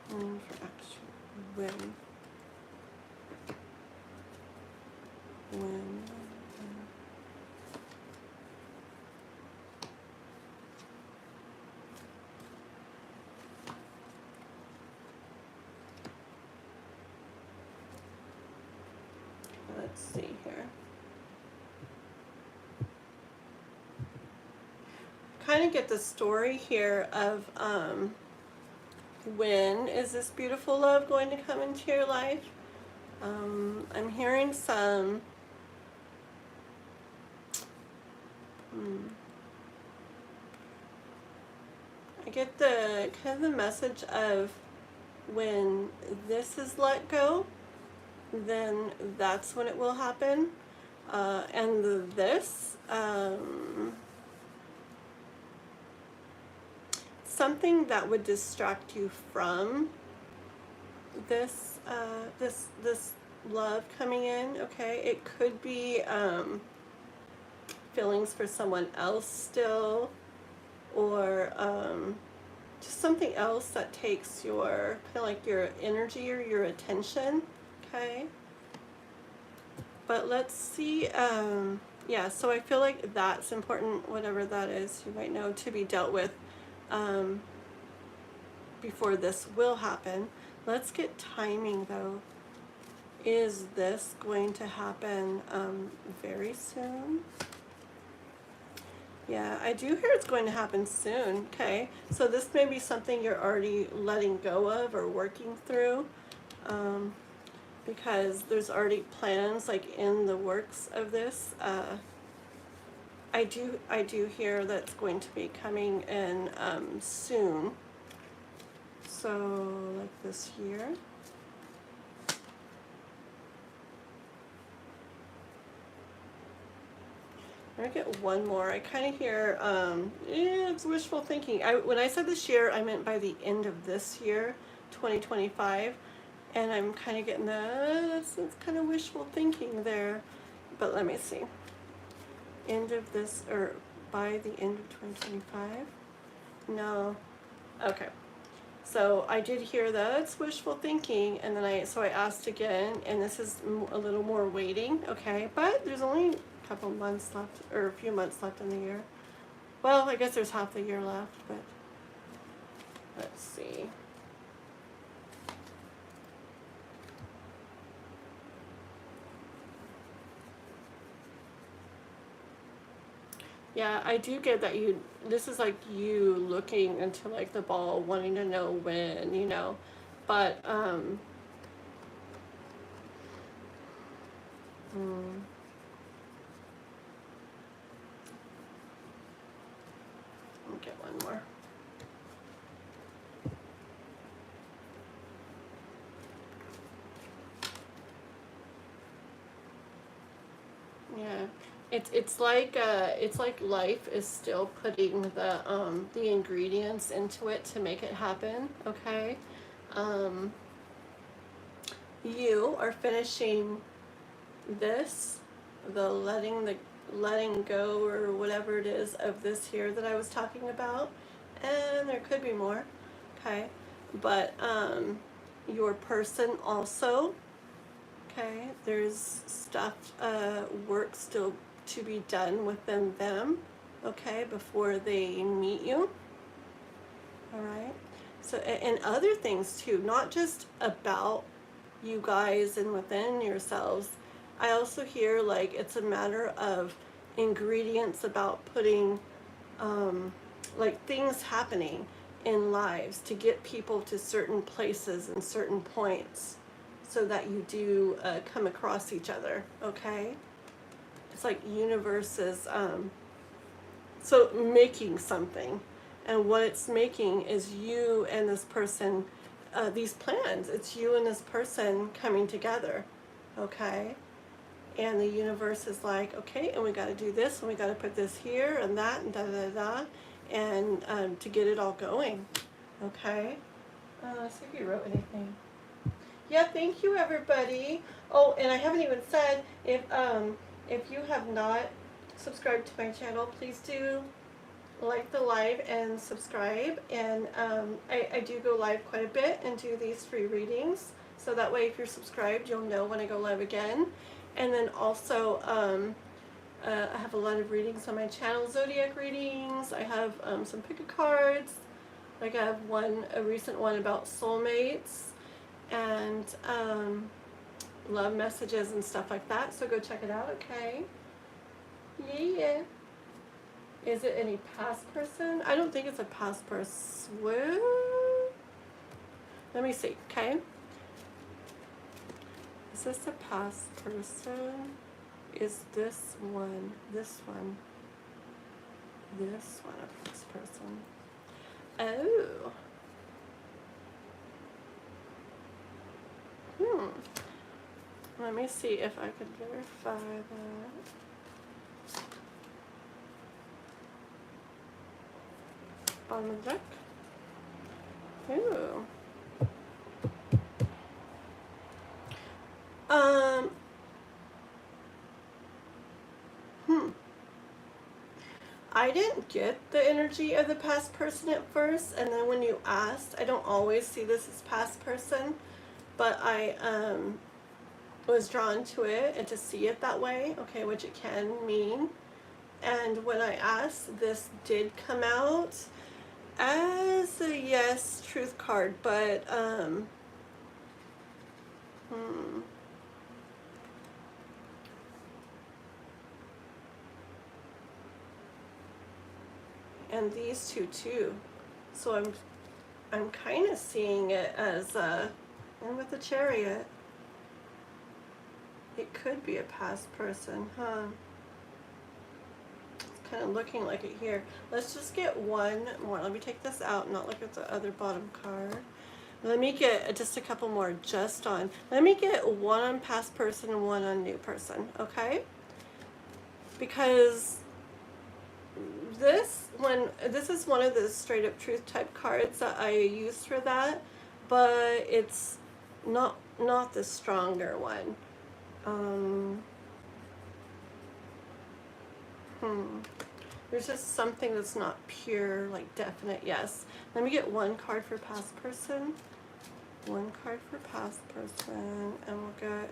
When for action. When? Let's see here. Kind of get the story here of when is this beautiful love going to come into your life? I'm hearing some I get the kind of the message of when this is let go, then that's when it will happen. And this something that would distract you from this this love coming in. Okay, it could be feelings for someone else still, or just something else that takes your kind of like your energy or your attention. Okay, but let's see. Yeah, so I feel like that's important, whatever that is, you might know, to be dealt with before this will happen. Let's get timing though. Is this going to happen very soon? Yeah, I do hear it's going to happen soon. Okay, so this may be something you're already letting go of or working through, because there's already plans like in the works of this. I do hear that's going to be coming in soon. So like this year. I'm gonna get one more. I kind of hear, yeah, it's wishful thinking. When I said this year, I meant by the end of this year, 2025, and I'm kind of getting that's kind of wishful thinking there. But let me see. End of this, or by the end of 2025? No. Okay. So I did hear that it's wishful thinking, and then I asked again, and this is a little more waiting. Okay, but there's only couple months left, or a few months left in the year. Well, I guess there's half the year left, but let's see. Yeah, I do get that this is like you looking into like the ball, wanting to know when, but I'll get one more. Yeah, it's like life is still putting the ingredients into it to make it happen. Okay, you are finishing this, the letting go or whatever it is of this here that I was talking about, and there could be more. Okay, but your person also Okay, there's stuff, work still to be done within them, okay, before they meet you. All right. So, and other things too, not just about you guys and within yourselves. I also hear like it's a matter of ingredients about putting, like things happening in lives to get people to certain places and certain points so that you do come across each other, okay? It's like universe is, so making something, and what it's making is you and this person, these plans. It's you and this person coming together, okay? And the universe is like, okay, and we got to do this, and we got to put this here and that, and da da da, and to get it all going, okay? Let's see if you wrote anything. Yeah, thank you, everybody. Oh, and I haven't even said, if you have not subscribed to my channel, please do like the live and subscribe. And I do go live quite a bit and do these free readings, so that way if you're subscribed you'll know when I go live again. And then also I have a lot of readings on my channel, Zodiac readings. I have some pick cards, like I have a recent one about soulmates and love messages and stuff like that, so go check it out, okay? Yeah. Is it any past person? I don't think it's a past person. Well, let me see, okay? Is this a past person? Is this one a past person? Oh. Let me see if I could verify that. Bottom of the deck. Ooh. I didn't get the energy of the past person at first, and then when you asked, I don't always see this as past person, but I was drawn to it and to see it that way, okay, which it can mean. And when I asked, this did come out as a yes truth card, but and these two too. So I'm kind of seeing it as and with the Chariot, it could be a past person, huh? It's kind of looking like it here. Let's just get one more. Let me take this out and not look at the other bottom card. Let me get just a couple more just on. Let me get one on past person and one on new person, okay? Because this is one of the straight up truth type cards that I use for that, but it's not the stronger one. There's just something that's not pure, like definite yes. Let me get one card for past person, one card for past person, and we'll get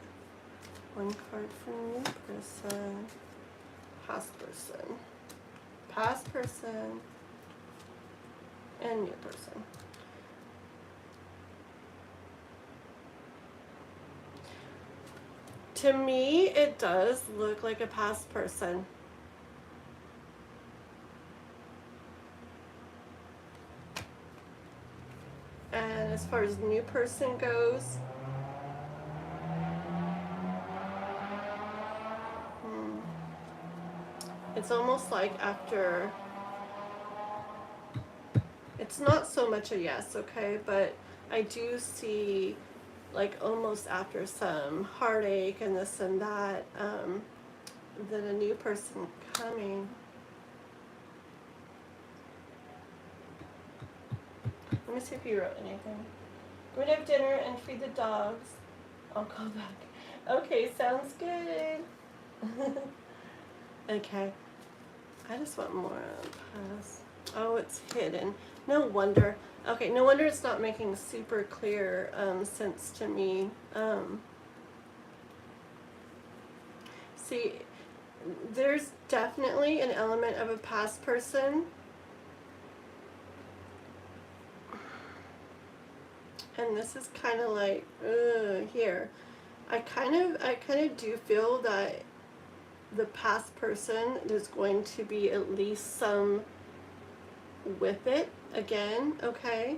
one card for new person, past person, and new person. To me, it does look like a past person. And as far as new person goes, it's almost like after, it's not so much a yes, okay, but I do see like almost after some heartache and this and that, then a new person coming. Let me see if you wrote anything. We're gonna have dinner and feed the dogs. I'll call back. Okay, sounds good. Okay. I just want more pass. Oh, it's hidden. No wonder. Okay, no wonder it's not making super clear sense to me. see, there's definitely an element of a past person. And this is kind of like, here. I kind of do feel that the past person, there's going to be at least some with it again, okay?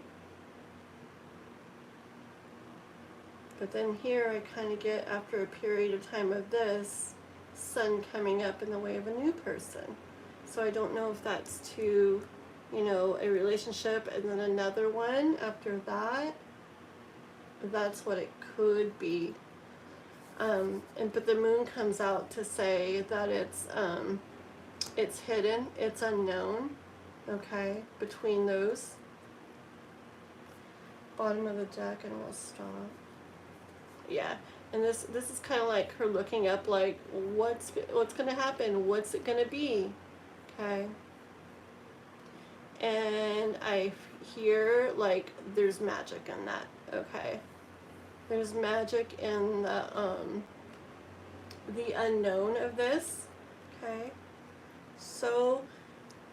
But then here I kind of get, after a period of time of this, sun coming up in the way of a new person. So I don't know if that's to, you know, a relationship and then another one after that. That's what it could be. But the moon comes out to say that it's hidden, it's unknown, okay, between those. Bottom of the deck, and we'll stop. Yeah, and this is kind of like her looking up, like, what's going to happen? What's it going to be? Okay. And I hear, like, there's magic in that, okay? There's magic in the unknown of this, okay? So,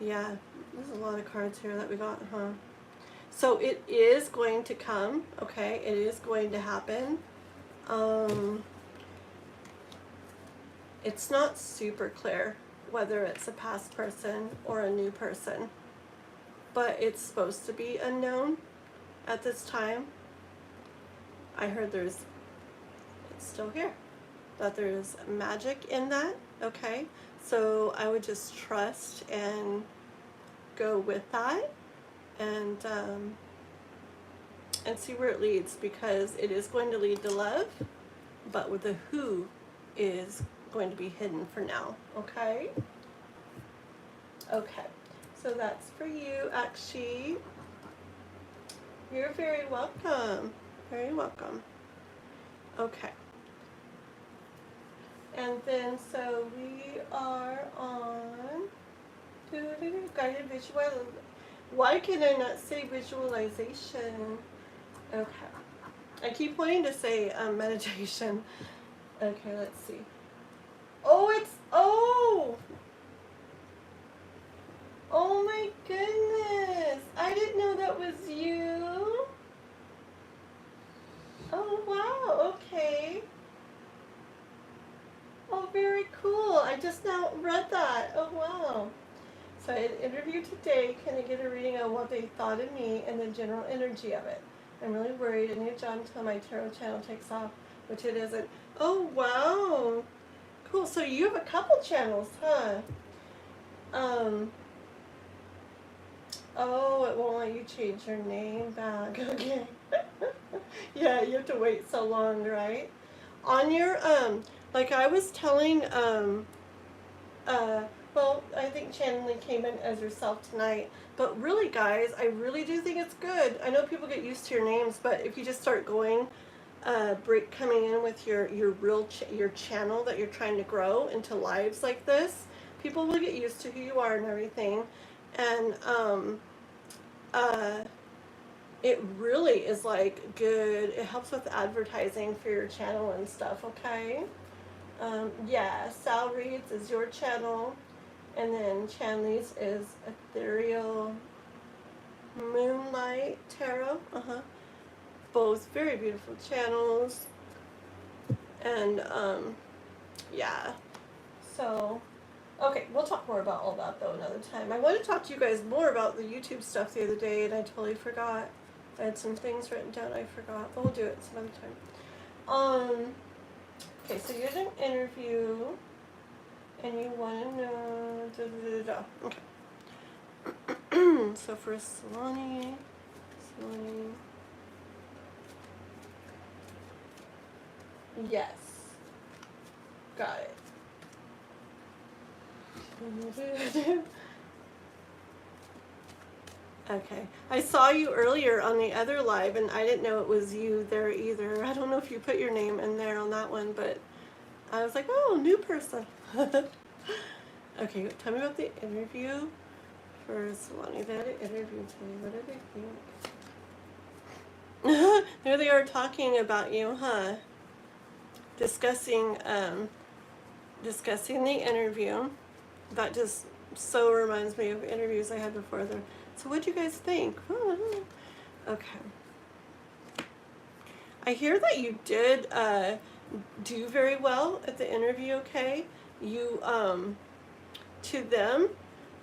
yeah, there's a lot of cards here that we got, huh? So it is going to come, okay? It is going to happen. It's not super clear whether it's a past person or a new person, but it's supposed to be unknown at this time. I heard it's still here, that there's magic in that, okay? So I would just trust and go with that, and see where it leads, because it is going to lead to love, but with the who is going to be hidden for now, okay? Okay, so that's for you, Akshi. You're very welcome. Very welcome. Okay. And then, so we are on guided visual. Why can I not say visualization? Okay. I keep wanting to say meditation. Okay, let's see. Oh my goodness. I didn't know that was you. Oh wow, okay. Oh, very cool. I just now read that. Oh wow. So I had an interview today. Can I get a reading on what they thought of me and the general energy of it? I'm really worried. I need a job until my tarot channel takes off, which it isn't. Oh wow. Cool. So you have a couple channels, huh? Oh, it won't let you change your name back. Okay. Yeah, you have to wait so long, right? On your, like I was telling, well, I think channeling came in as yourself tonight, but really, guys, I really do think it's good. I know people get used to your names, but if you just start going, coming in with your real your channel that you're trying to grow into lives like this, people will get used to who you are and everything, and it really is like good. It helps with advertising for your channel and stuff. Okay. Yeah, Sal Reads is your channel, and then Chanley's is Ethereal Moonlight Tarot. Both very beautiful channels, and yeah. So, okay, we'll talk more about all that though another time. I want to talk to you guys more about the YouTube stuff the other day, and I totally forgot. I had some things written down I forgot, but we'll do it some other time. Okay, so you had an interview, and you want to know, Okay. So for Saloni, yes, got it. Okay, I saw you earlier on the other live, and I didn't know it was you there either. I don't know if you put your name in there on that one, but I was like, oh, new person. Okay, tell me about the interview for Saloni. They had an interview today. What did they think? There they are talking about you, huh? Discussing discussing the interview. That just so reminds me of interviews I had before there. So what do you guys think? Okay. I hear that you did do very well at the interview, okay? You, to them,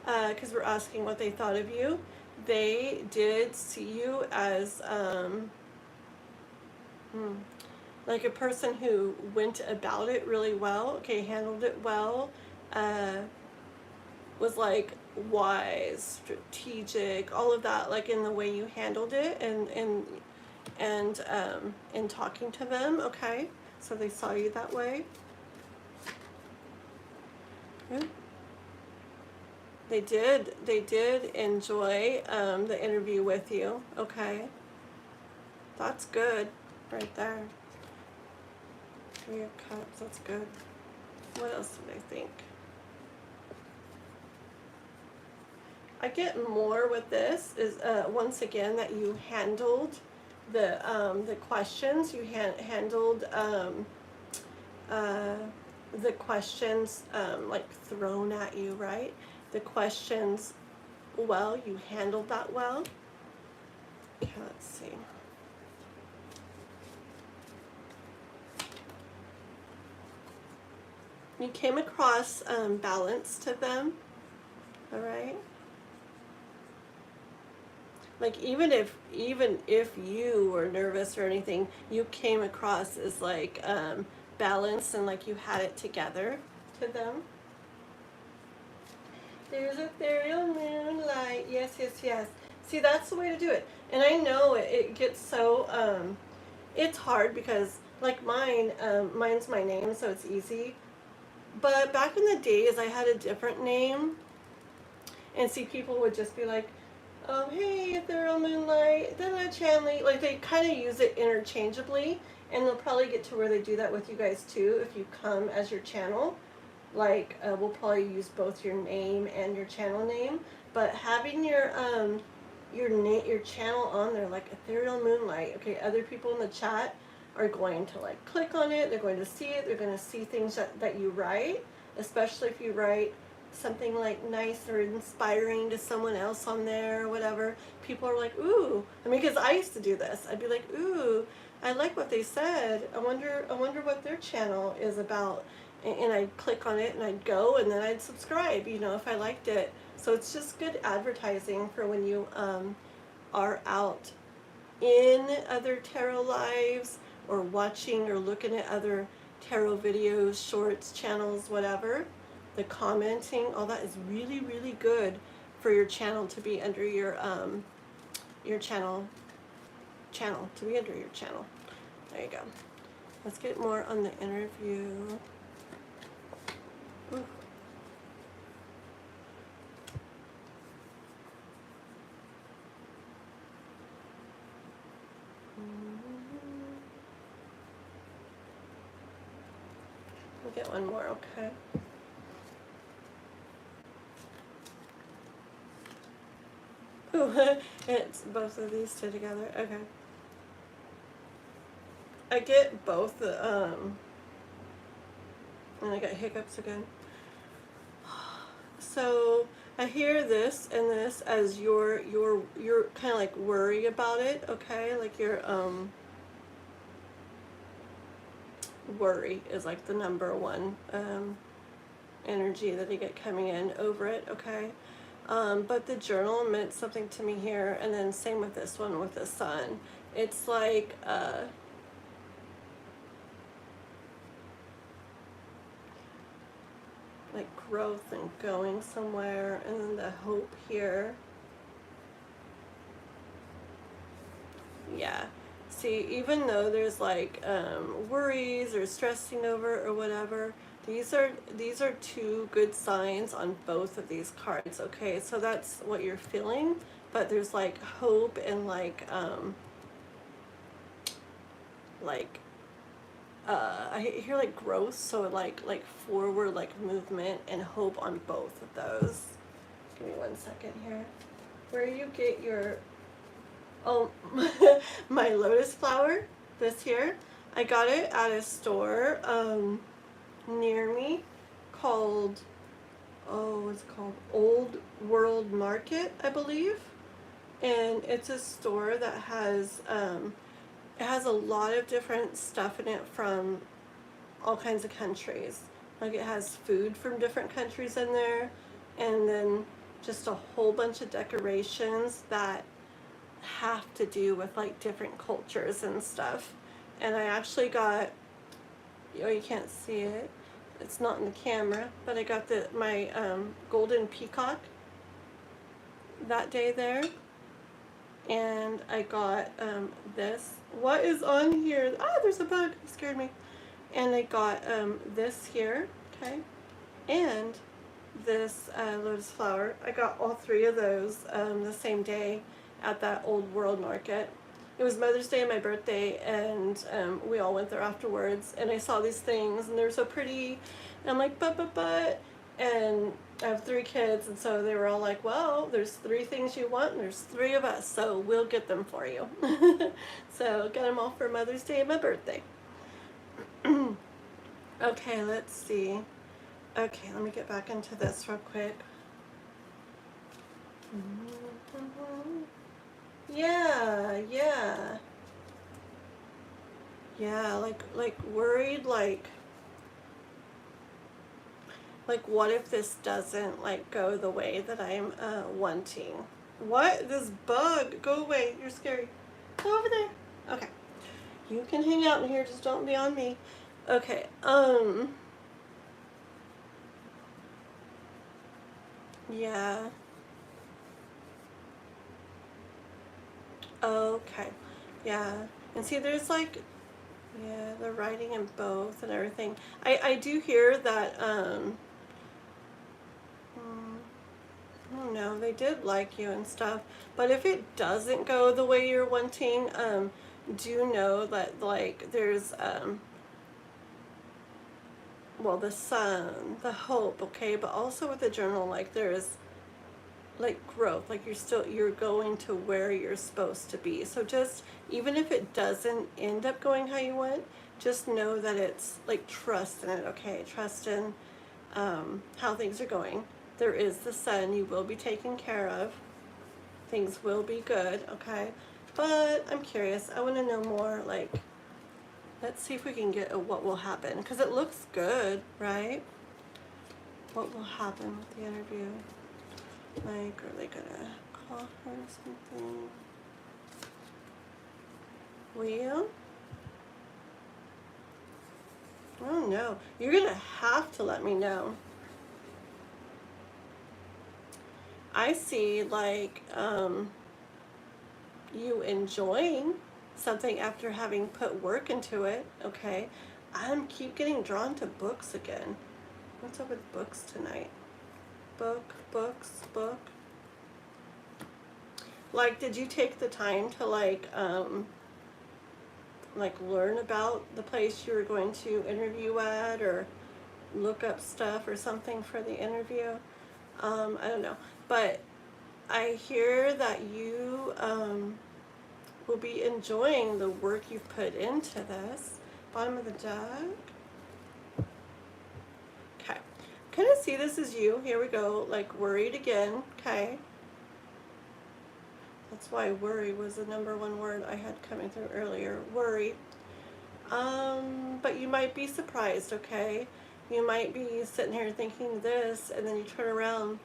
because we're asking what they thought of you, they did see you as like a person who went about it really well, okay, handled it well, was like wise, strategic, all of that, like in the way you handled it and in talking to them, okay? So they saw you that way. Good. They did enjoy the interview with you, okay? That's good right there. 3 of Cups, that's good. What else did I think? I get more with this is once again that you handled the questions. You handled the questions like thrown at you, right? The questions well. You handled that well. Okay, let's see. You came across balance to them, all right? Like even if you were nervous or anything, you came across as like balanced and like you had it together to them. There's ethereal moonlight. Yes, yes, yes. See, that's the way to do it. And I know it gets so it's hard because like mine's my name, so it's easy. But back in the days, I had a different name, and see, people would just be like, hey, ethereal moonlight, da Chanley. Like they kind of use it interchangeably, and they'll probably get to where they do that with you guys too if you come as your channel. Like we'll probably use both your name and your channel name, but having your channel on there, like ethereal moonlight. Okay, other people in the chat are going to like click on it. They're going to see it. They're going to see things that you write, especially if you write something like nice or inspiring to someone else on there or whatever. People are like, ooh. I mean, because I used to do this. I'd be like, ooh, I like what they said. I wonder what their channel is about. And I'd click on it and I'd go and then I'd subscribe, you know, if I liked it. So it's just good advertising for when you are out in other tarot lives or watching or looking at other tarot videos, shorts, channels, whatever. The commenting, all that is really, really good for your channel to be under your channel to be under your channel. There you go. Let's get more on the interview. Ooh. We'll get one more, okay? Ooh, it's both of these two together. Okay. I get both and I got hiccups again. So I hear this and this as you're kind of like worry about it, okay? Like your worry is like the number one energy that I get coming in over it, okay? But the journal meant something to me here, and then same with this one with the sun. It's like growth and going somewhere, and then the hope here. Yeah. See, even though there's like worries or stressing over or whatever, these are two good signs on both of these cards. Okay, so that's what you're feeling, but there's like hope and I hear like growth, so like forward, like movement and hope on both of those. Give me 1 second here. Where you get your my lotus flower, this here, I got it at a store near me, called, oh, it's called Old World Market, I believe. And it's a store that has, it has a lot of different stuff in it from all kinds of countries. Like it has food from different countries in there, and then just a whole bunch of decorations that have to do with like different cultures and stuff. And I actually got, oh, you can't see it, it's not in the camera, but I got my golden peacock that day there. And I got this. What is on here? Oh, there's a bug. It scared me. And I got this here, okay, and this lotus flower. I got all three of those the same day at that Old World Market. It was Mother's Day and my birthday, and we all went there afterwards, and I saw these things, and they're so pretty, and I'm like, but, and I have 3 kids, and so they were all like, well, there's 3 things you want, and there's 3 of us, so we'll get them for you. So got them all for Mother's Day and my birthday. Okay, let's see. Okay, let me get back into this real quick. Yeah, yeah. Yeah, like worried, like what if this doesn't like go the way that I'm wanting? What? This bug? Go away. You're scary. Go over there. Okay. You can hang out in here, just don't be on me. Okay, yeah. Okay. Yeah. And see, there's like, yeah, they're writing in both and everything. I do hear that, I don't know, they did like you and stuff. But if it doesn't go the way you're wanting, do know that, like, there's, well, the sun, the hope, okay? But also with the journal, like, there's, like, growth, like you're going to where you're supposed to be. So just, even if it doesn't end up going how you want, just know that it's like, trust in it, okay? Trust in how things are going. There is the sun. You will be taken care of. Things will be good, okay? But I'm curious. I want to know more. Like, let's see if we can get a what will happen, because it looks good, right? What will happen with the interview? Like, are they gonna call her or something? Well, I don't know. You're gonna have to let me know. I see, like, you enjoying something after having put work into it, okay? I'm keep getting drawn to books again. What's up with books tonight? Books. Like, did you take the time to like learn about the place you were going to interview at, or look up stuff or something for the interview? I don't know, but I hear that you will be enjoying the work you've put into this. Bottom of the deck. Okay. Kind of see this as you. Here we go. Like, worried again. Okay. That's why worry was the #1 word I had coming through earlier. Worry. But you might be surprised, okay? You might be sitting here thinking this, and then you turn around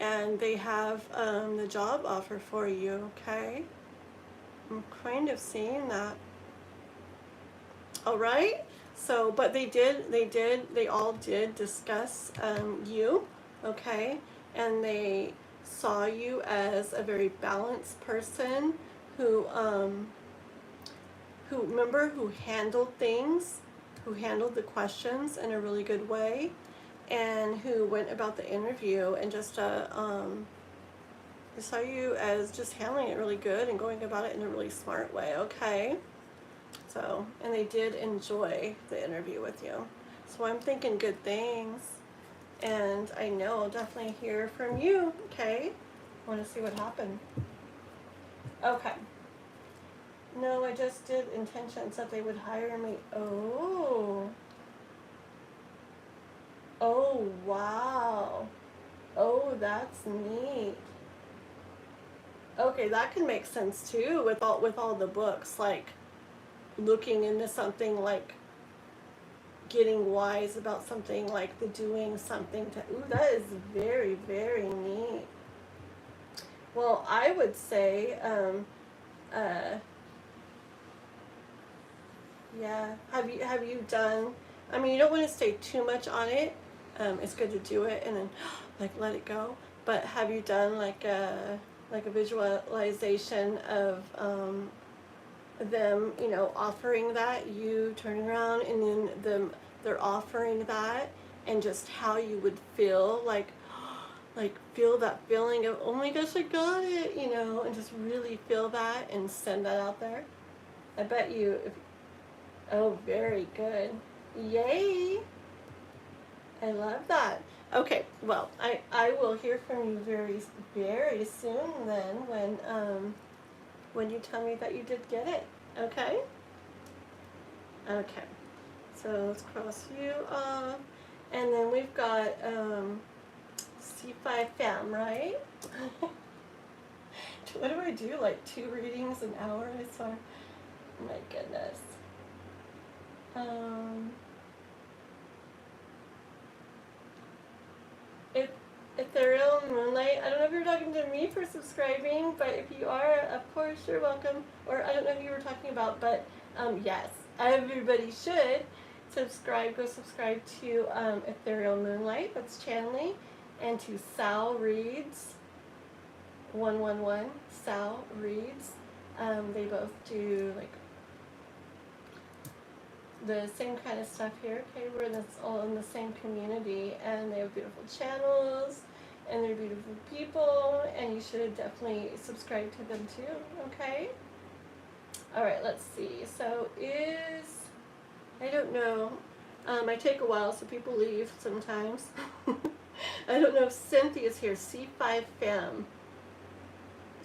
and they have the job offer for you, okay? I'm kind of seeing that. All right. So, but they all did discuss you, okay? And they saw you as a very balanced person who remember, who handled things, who handled the questions in a really good way, and who went about the interview and just they saw you as just handling it really good and going about it in a really smart way, okay? So, and they did enjoy the interview with you. So I'm thinking good things. And I know I'll definitely hear from you, okay? Want to see what happened. Okay. No, I just did intentions that they would hire me. Oh. Oh, wow. Oh, that's neat. Okay, that can make sense too with all the books, like looking into something, like getting wise about something, like the doing something to. Ooh, that is very, very neat. Well, I would say, uh, yeah. Have you done? I mean, you don't want to stay too much on it. It's good to do it and then like let it go. But have you done like a visualization of them, offering that, you turning around and then they're offering that, and just how you would feel, like feel that feeling of, oh my gosh, I got it, and just really feel that and send that out there. I bet you if Oh, very good. Yay! I love that. Okay, well, I will hear from you very, very soon then, when you tell me that you did get it. Okay? Okay. So let's cross you off. And then we've got C5 fam, right? What do I do? Like 2 readings an hour, I swear. My goodness. Um, if Ethereal Moonlight, I don't know if you're talking to me for subscribing, but if you are, of course, you're welcome. Or I don't know who you were talking about, but yes, everybody should subscribe. Go subscribe to Ethereal Moonlight, that's channeling, and to Sal Reads 111. Sal Reads. They both do like the same kind of stuff here. Okay, we're all in the same community, and they have beautiful channels, and they're beautiful people, and you should definitely subscribe to them too. Okay. All right. Let's see. So I don't know. I take a while, so people leave sometimes. I don't know if Cynthia's here. C5 Fam.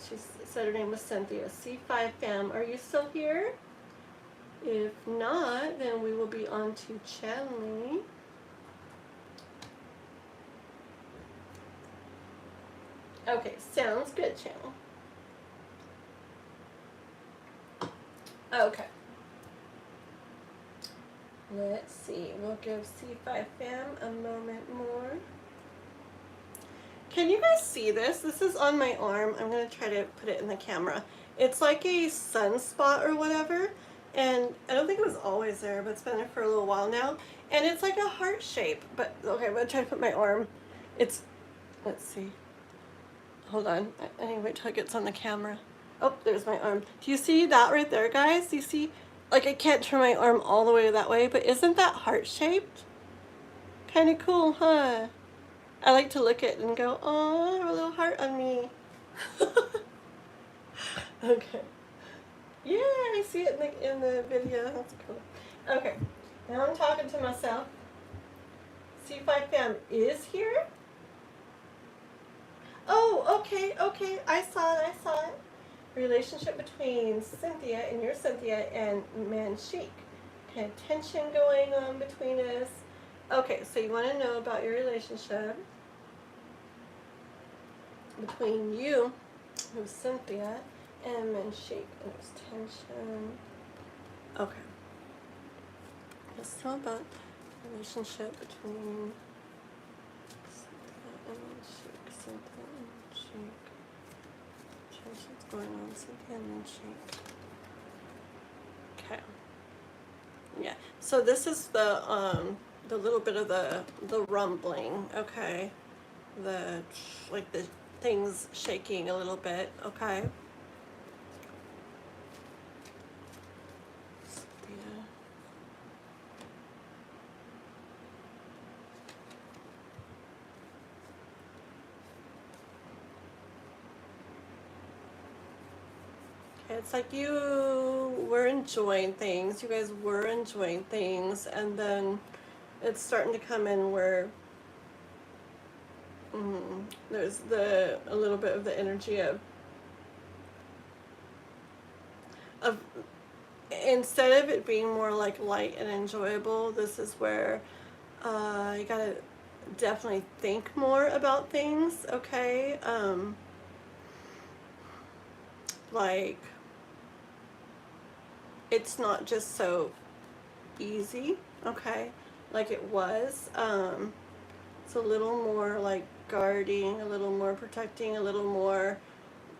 She said her name was Cynthia. C5 Fam. Are you still here? If not, then we will be on to channeling. Okay, sounds good, channel. Okay. Let's see. We'll give C5 Fam a moment more. Can you guys see this? This is on my arm. I'm going to try to put it in the camera. It's like a sunspot or whatever. And I don't think it was always there, but it's been there for a little while now. And it's like a heart shape. But, okay, I'm going to try to put my arm. Let's see. Hold on. I need to wait till it gets on the camera. Oh, there's my arm. Do you see that right there, guys? Do you see? Like, I can't turn my arm all the way that way, but isn't that heart-shaped? Kind of cool, huh? I like to look at it and go, oh, a little heart on me. Okay. Yeah, I see it in the video. That's cool. Okay. Now I'm talking to myself. C5 Fam is here? Oh, okay. I saw it. Relationship between Cynthia and your Cynthia and Manshik. Kind of tension going on between us. Okay, so you want to know about your relationship between you, who's Cynthia, and Manshik. And there's tension. Okay. Let's talk about the relationship between Cynthia and Manshik. Cynthia and Manshik. Tension's going on. Cynthia and Manshik. Okay. Yeah. So this is the little bit of the rumbling. Okay. The things shaking a little bit. Okay. It's like you were enjoying things. You guys were enjoying things, and then it's starting to come in where there's a little bit of the energy of instead of it being more like light and enjoyable. This is where you gotta definitely think more about things, okay? Like, it's not just so easy, okay, like it was. It's a little more like guarding, a little more protecting, a little more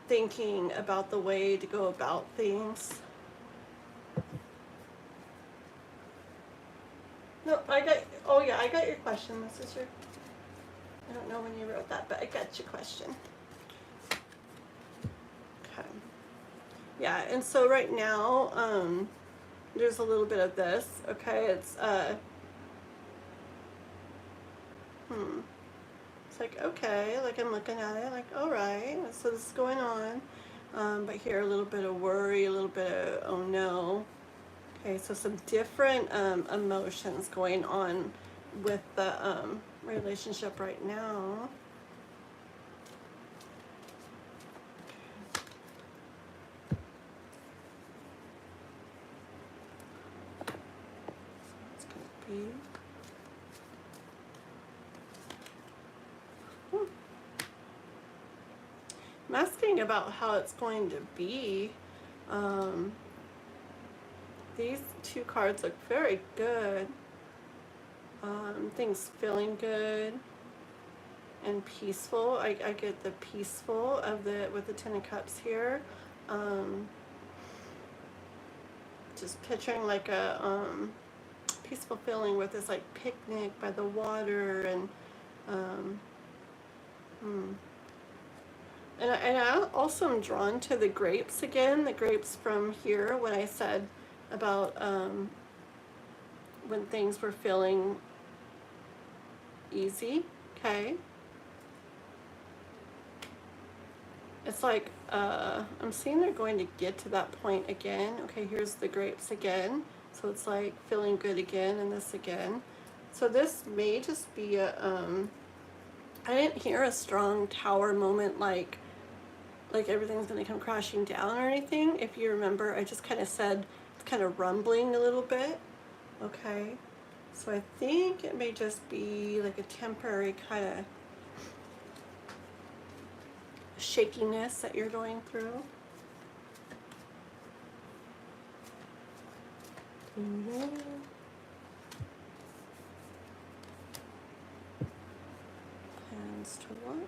thinking about the way to go about things. No, oh yeah, I got your question, my sister. I don't know when you wrote that, but I got your question. Okay. Yeah, and so right now, there's a little bit of this, okay? It's, it's like, okay, like I'm looking at it, like, all right, so this is going on. But here, a little bit of worry, a little bit of, oh no. Okay, so some different emotions going on with the relationship right now. So it's going to be... I'm asking about how it's going to be. These two cards look very good. Things feeling good and peaceful. I get the peaceful of with the Ten of Cups here. Just picturing like a peaceful feeling with this like picnic by the water and And I also am drawn to the grapes again, the grapes from here when I said about when things were feeling easy, okay? It's like, I'm seeing they're going to get to that point again. Okay, here's the grapes again. So it's like feeling good again and this again. So this may just be a, I didn't hear a strong tower moment like everything's going to come crashing down or anything. If you remember, I just kind of said it's kind of rumbling a little bit. Okay, so I think it may just be like a temporary kind of shakiness that you're going through. Plans to what?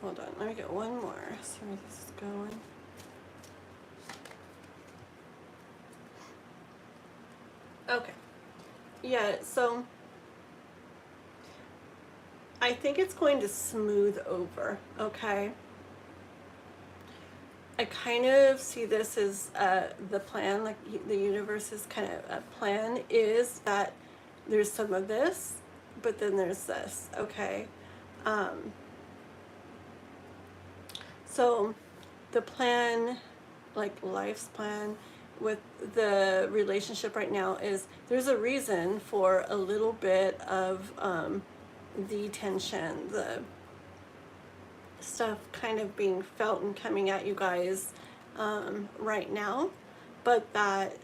Hold on, let me get one more. See where this is going. Okay. Yeah, so I think it's going to smooth over, okay? I kind of see this as the plan, like the universe's kind of plan is that there's some of this, but then there's this, okay? So the plan, like life's plan with the relationship right now is there's a reason for a little bit of the tension, the stuff kind of being felt and coming at you guys right now, but that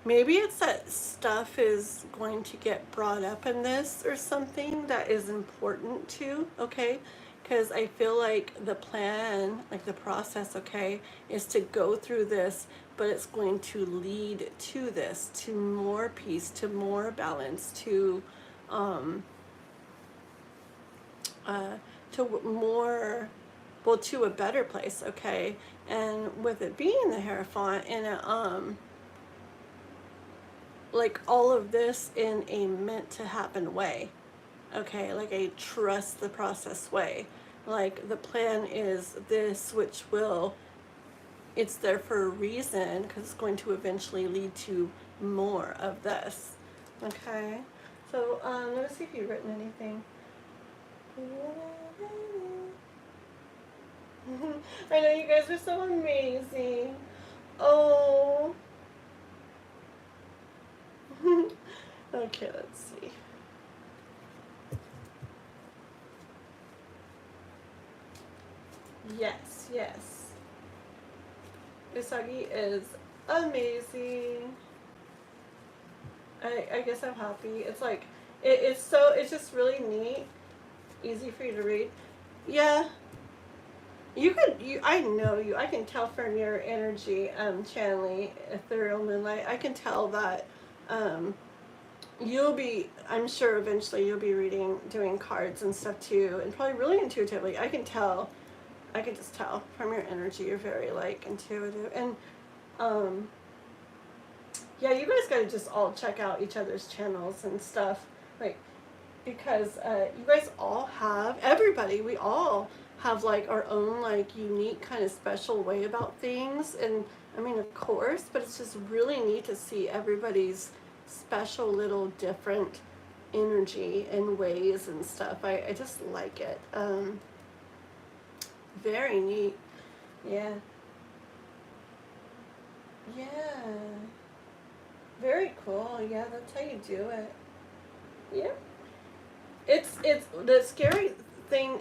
maybe it's that stuff is going to get brought up in this or something that is important too, okay? Because I feel like the plan, like the process, okay, is to go through this, but it's going to lead to this, to more peace, to more balance, to more, well, to a better place, okay? And with it being the Hierophant in a like all of this in a meant to happen way, okay, like a trust the process way, like the plan is this, which will, it's there for a reason because it's going to eventually lead to more of this, okay? So let me see if you've written anything. I know you guys are so amazing. Oh. Okay, let's see. Yes. Usagi is amazing. I guess I'm happy. It's like, it's just really neat, easy for you to read. Yeah, I know you, I can tell from your energy, channeling ethereal moonlight. I can tell that, um, I'm sure eventually you'll be doing cards and stuff too, and probably really intuitively. I can just tell from your energy you're very like intuitive. And um, yeah, you guys gotta just all check out each other's channels and stuff, like, because you guys all have, everybody, we all have like our own like unique kind of special way about things. And I mean, of course, but it's just really neat to see everybody's special little different energy and ways and stuff. I just like it. Very neat. Yeah. Yeah. Very cool. Yeah, that's how you do it. Yeah. It's the scary thing,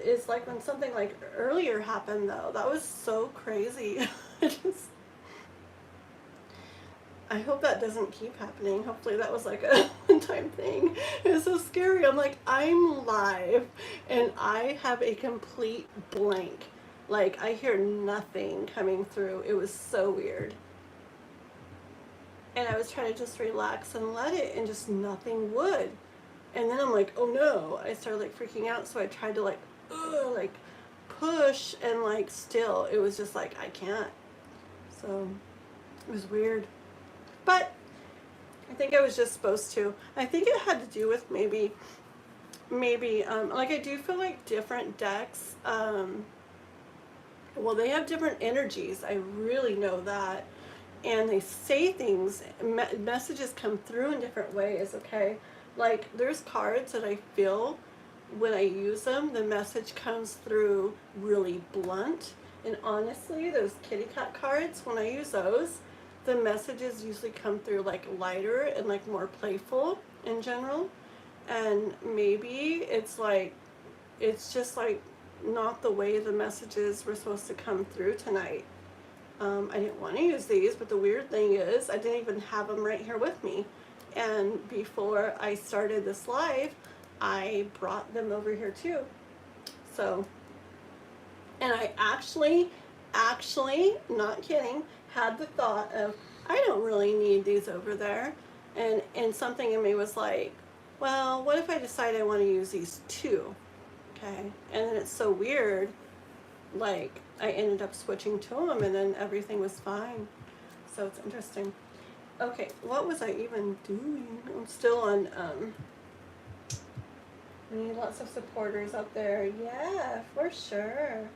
is like when something like earlier happened though. That was so crazy. I hope that doesn't keep happening. Hopefully that was like a one-time thing. It was so scary. I'm like, I'm live and I have a complete blank. Like I hear nothing coming through. It was so weird. And I was trying to just relax and let it, and just nothing would. And then I'm like, oh no. I started like freaking out, so I tried to like, like push, and like still, it was just like, I can't. So it was weird. But I think I was just supposed to. I think it had to do with maybe, like I do feel like different decks, well, they have different energies. I really know that. And they say things, messages come through in different ways, okay? Like, there's cards that I feel when I use them, the message comes through really blunt. And honestly, those kitty cat cards, when I use those, the messages usually come through like lighter and like more playful in general. And maybe it's like, it's just like not the way the messages were supposed to come through tonight. I didn't want to use these, but the weird thing is I didn't even have them right here with me. And before I started this live, I brought them over here too. So, and I actually, not kidding, had the thought of, I don't really need these over there. And something in me was like, well, what if I decide I want to use these too? Okay. And then it's so weird, like, I ended up switching to them, and then everything was fine. So it's interesting. Okay, what was I even doing? I'm still on, we need lots of supporters out there. Yeah, for sure.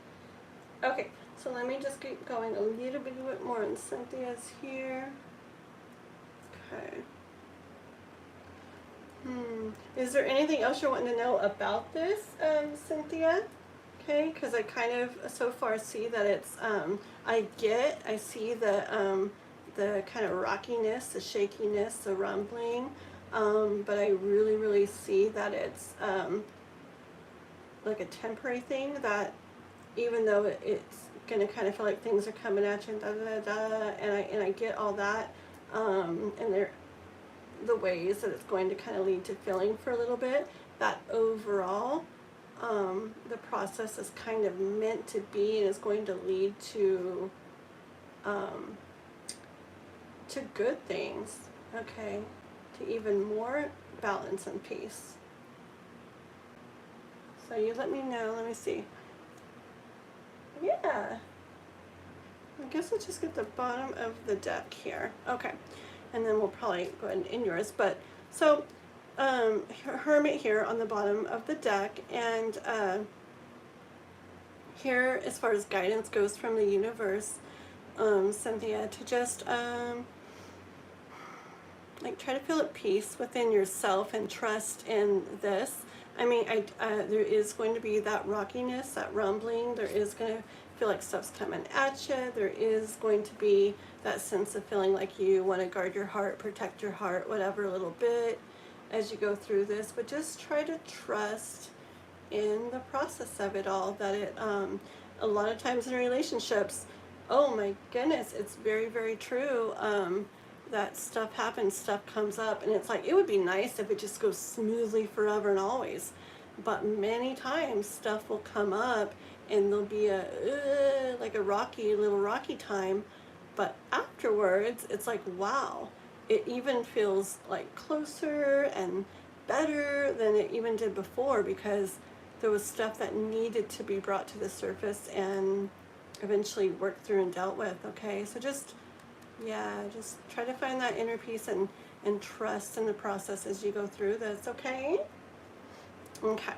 Okay, so let me just keep going a little bit more, and Cynthia's here. Okay. Is there anything else you're wanting to know about this, Cynthia? Okay, because I kind of so far see that it's, I see the kind of rockiness, the shakiness, the rumbling, but I really, really see that it's like a temporary thing, that even though it's going to kind of feel like things are coming at you and da da da, and I get all that, and they're the ways that it's going to kind of lead to feeling for a little bit, that overall the process is kind of meant to be, and is going to lead to good things, okay, to even more balance and peace. So you let me know. Let me see. Yeah, I guess I'll just get the bottom of the deck here. Okay, and then we'll probably go ahead and in yours. But so Hermit here on the bottom of the deck, and here, as far as guidance goes from the universe, Cynthia, to just like try to feel at peace within yourself and trust in this. I mean, there is going to be that rockiness, that rumbling. There is going to feel like stuff's coming at you. There is going to be that sense of feeling like you want to guard your heart, protect your heart, whatever, a little bit as you go through this. But just try to trust in the process of it all, that it, a lot of times in relationships, Oh my goodness, it's very, very true. That stuff happens, stuff comes up, and it's like it would be nice if it just goes smoothly forever and always. But many times stuff will come up and there'll be a like a rocky little rocky time, but afterwards it's like wow, it even feels like closer and better than it even did before because there was stuff that needed to be brought to the surface and eventually worked through and dealt with. Okay, so just yeah, just try to find that inner peace and trust in the process as you go through this. Okay. Okay.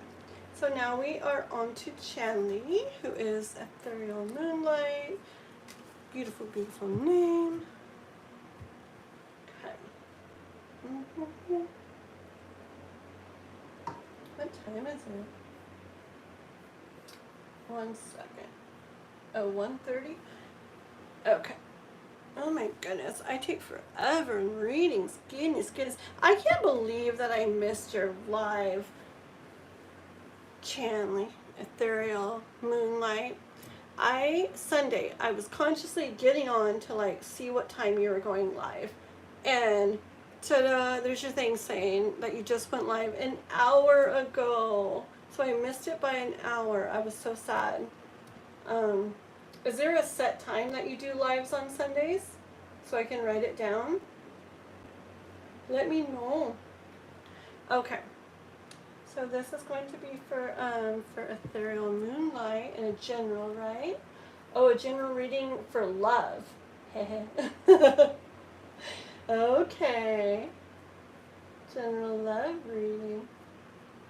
So now we are on to Chanley, who is Ethereal Moonlight. Beautiful, beautiful name. Okay. Mm-hmm. What time is it? 1 second. Oh, 1:30? Okay. Oh my goodness, I take forever in readings. Goodness, goodness. I can't believe that I missed your live, Chanley, Ethereal Moonlight. Sunday, I was consciously getting on to like see what time you were going live. And ta-da, there's your thing saying that you just went live an hour ago. So I missed it by an hour. I was so sad. Is there a set time that you do lives on Sundays? So I can write it down? Let me know. Okay. So this is going to be for Ethereal Moonlight and a general, right? Oh, a general reading for love. Okay. General love reading.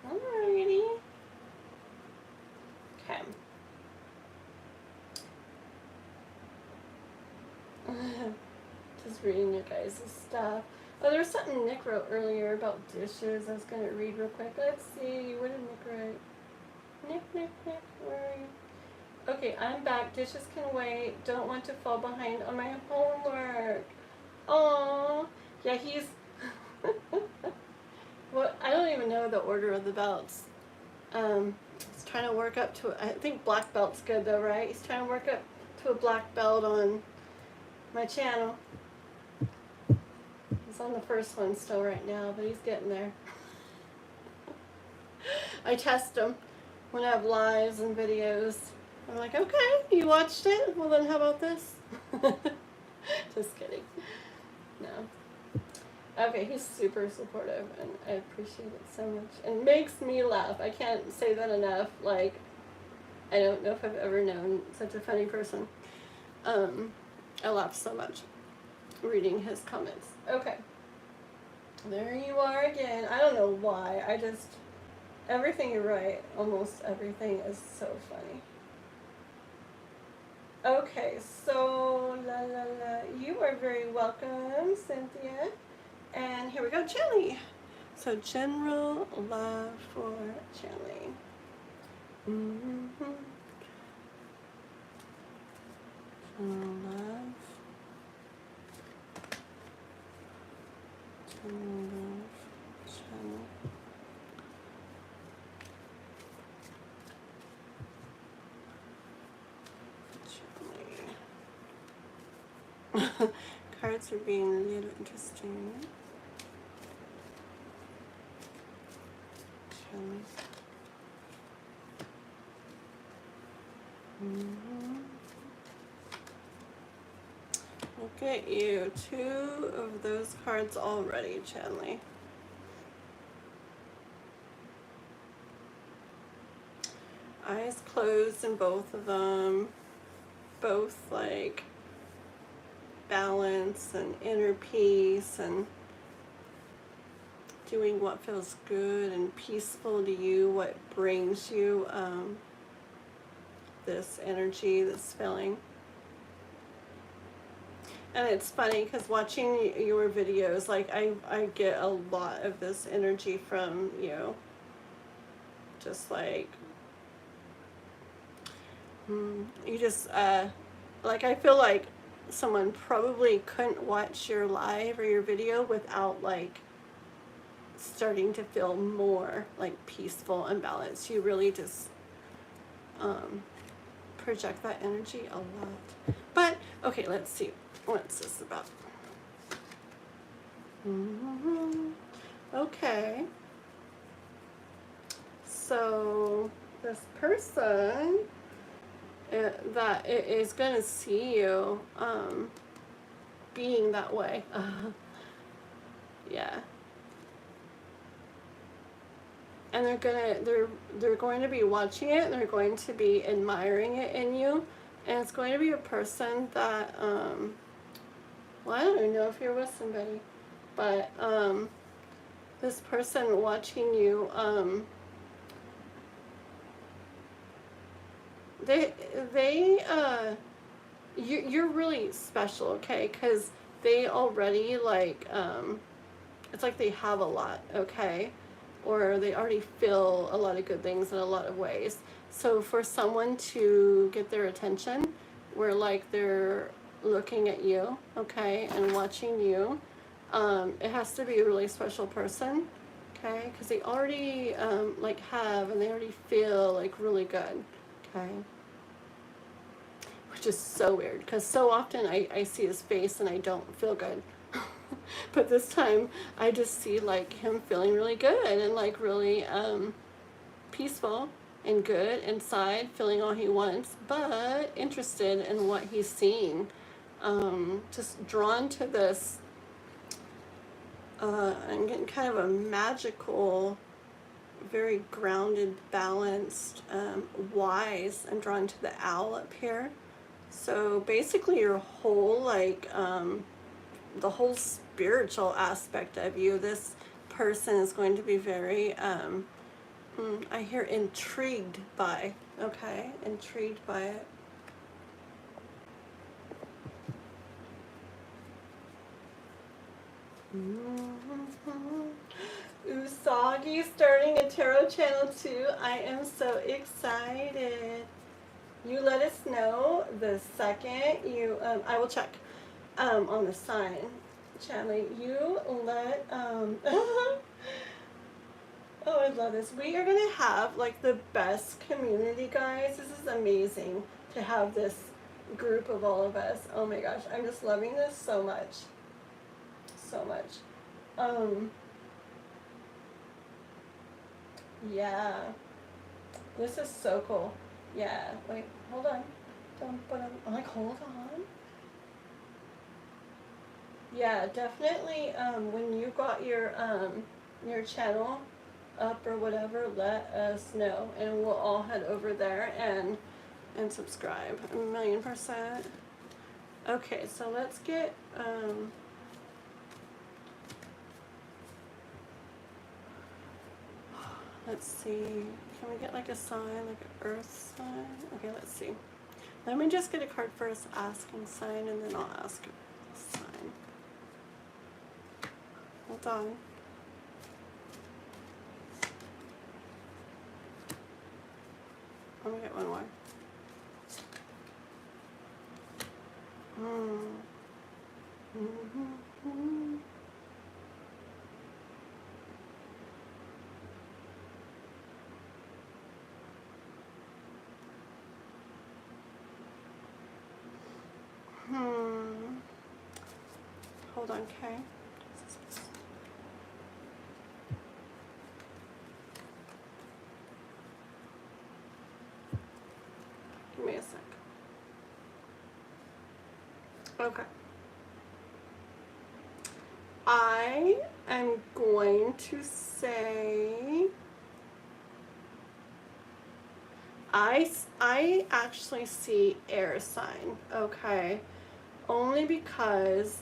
Alrighty. Okay. Just reading your guys' stuff. Oh, there's something Nick wrote earlier about dishes. I was going to read real quick. Let's see. What did Nick write? Nick, where are you? Okay, I'm back. Dishes can wait. Don't want to fall behind on my homework. Aww. Yeah, he's... Well, I don't even know the order of the belts. He's trying to work up to... I think black belt's good though, right? He's trying to work up to a black belt on my channel. He's on the first one still right now, but he's getting there. I test him when I have lives and videos. I'm like, okay, you watched it? Well then how about this? Just kidding. No. Okay, he's super supportive and I appreciate it so much. And makes me laugh. I can't say that enough. Like, I don't know if I've ever known such a funny person. I laugh so much reading his comments. Okay. There you are again. I don't know why. Everything you write, almost everything is so funny. Okay, so you are very welcome, Cynthia. And here we go, Chanley. So general love for Chanley. Mm-hmm. General love. General love. Chanley. Cards are being a little interesting. Look at you, 2 of those cards already, Chanley. Eyes closed in both of them. Both like balance and inner peace and doing what feels good and peaceful to you, what brings you this energy, this feeling. And it's funny because watching your videos, like I get a lot of this energy from you. Just like, you just, like I feel like someone probably couldn't watch your live or your video without like starting to feel more like peaceful and balanced. You really just project that energy a lot. But, okay, let's see. What's this about? Okay. So, this person that is going to see you being that way. Yeah. And they're going to be watching it, and they're going to be admiring it in you. And it's going to be a person that well, I don't even know if you're with somebody, but this person watching you, you're really special, okay? Because they already like it's like they have a lot, okay? Or they already feel a lot of good things in a lot of ways. So for someone to get their attention, where like they're looking at you, okay, and watching you, it has to be a really special person, okay, because they already like have, and they already feel like really good, okay. Which is so weird, because so often I see his face and I don't feel good. But this time I just see like him feeling really good and like really peaceful and good inside, feeling all he wants, but interested in what he's seeing. Just drawn to this, I'm getting kind of a magical, very grounded, balanced, wise. I'm drawn to the owl up here. So basically your whole like the whole spiritual aspect of you, this person is going to be very I hear intrigued by, okay, intrigued by it. Usagi starting a tarot channel too. I am so excited. You let us know the second you I will check on the sign. Channel, you let oh, I love this. We are gonna have like the best community, guys. This is amazing to have this group of all of us. Oh my gosh, I'm just loving this so much. So much. Yeah. This is so cool. Yeah. Wait, hold on. I'm like, hold on. Yeah, definitely. When you got your channel up or whatever, let us know, and we'll all head over there and subscribe 1,000,000%. Okay, so let's get let's see. Can we get like a sign, like an earth sign? Okay, let's see. Let me just get a card first, asking sign, and then I'll ask a sign. Hold on. Let me get one more. Hold on, okay. Give me a sec. Okay. I am going to say I actually see air sign, okay? Only because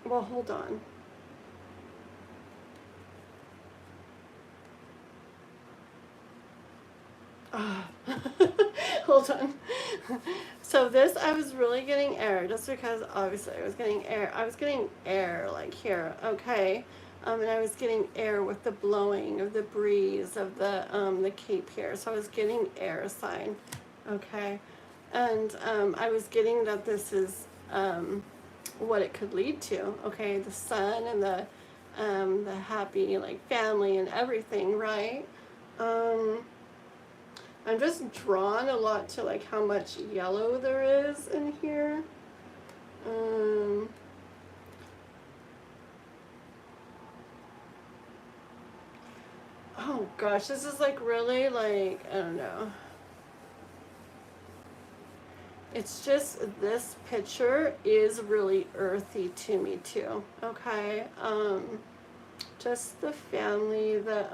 well, hold on. Hold on. So this, I was really getting air, just because obviously I was getting air like here, okay? And I was getting air with the blowing of the breeze of the cape here. So I was getting air sign, okay? And I was getting that this is what it could lead to. Okay, the sun and the happy like family and everything, right? I'm just drawn a lot to like how much yellow there is in here. Oh gosh, this is like really like, I don't know. It's just this picture is really earthy to me too. Okay. Just the family, the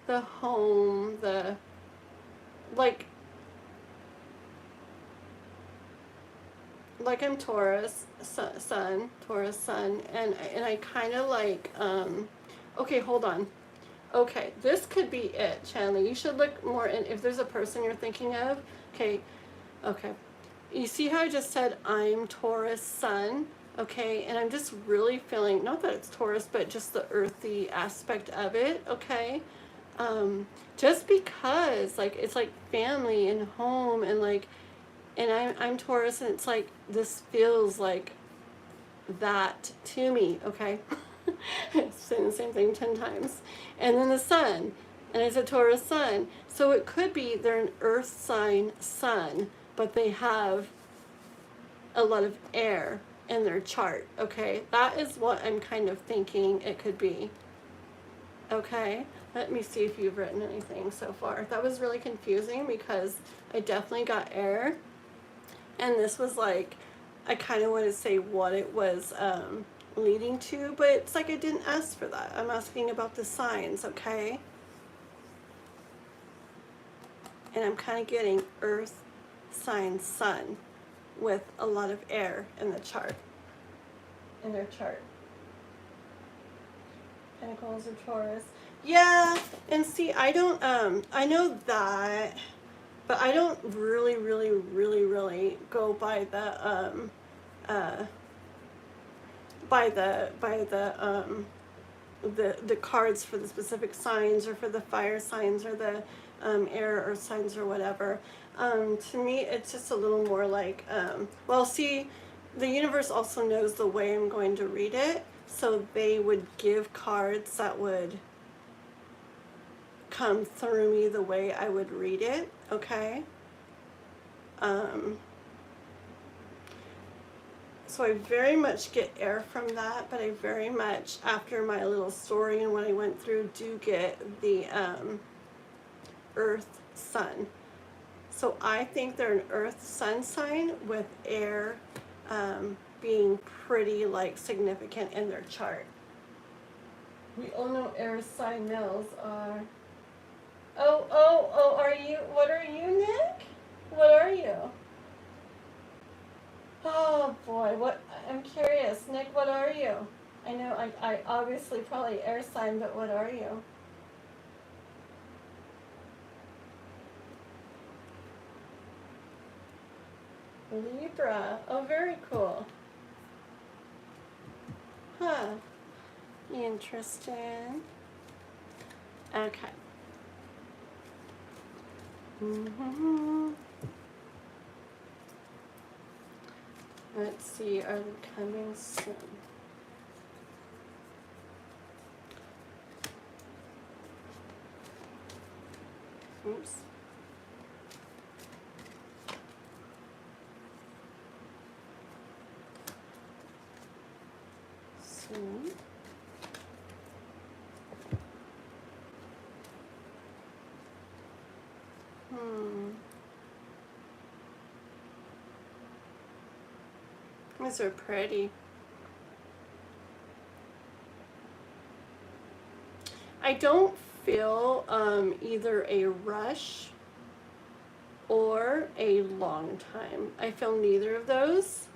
home, the like I'm Taurus Taurus sun, and I kind of like okay, hold on. Okay, this could be it, Chandler. You should look more in if there's a person you're thinking of. Okay, okay. You see how I just said I'm Taurus sun? Okay, and I'm just really feeling, not that it's Taurus, but just the earthy aspect of it, okay? Just because, like, it's like family and home and like, and I'm Taurus and it's like, this feels like that to me, okay? Saying the same thing 10 times. And then the sun, and it's a Taurus sun. So it could be they're an earth sign sun, but they have a lot of air in their chart, okay? That is what I'm kind of thinking it could be. Okay, let me see if you've written anything so far. That was really confusing because I definitely got air, and this was like, I kind of want to say what it was leading to, but it's like I didn't ask for that. I'm asking about the signs, okay? And I'm kind of getting earth sign sun with a lot of air in the chart, in their chart. Pentacles or Taurus. Yeah, and see, I don't, I know that, but I don't really go by the, the cards for the specific signs or for the fire signs or the air or signs or whatever. To me, it's just a little more like, well, see, the universe also knows the way I'm going to read it, so they would give cards that would come through me the way I would read it, okay? So I very much get air from that, but I very much, after my little story and what I went through, do get the earth sun. So I think they're an earth sun sign with air being pretty like significant in their chart. We all know air sign males are. Oh, are you, what are you, Nick? What are you? Oh boy, what, I'm curious. Nick, what are you? I know I obviously probably air sign, but what are you? Libra. Oh, very cool. Huh. Interesting. Okay. Let's see, are they coming soon? Oops. Soon. These are pretty. I don't feel either a rush or a long time. I feel neither of those.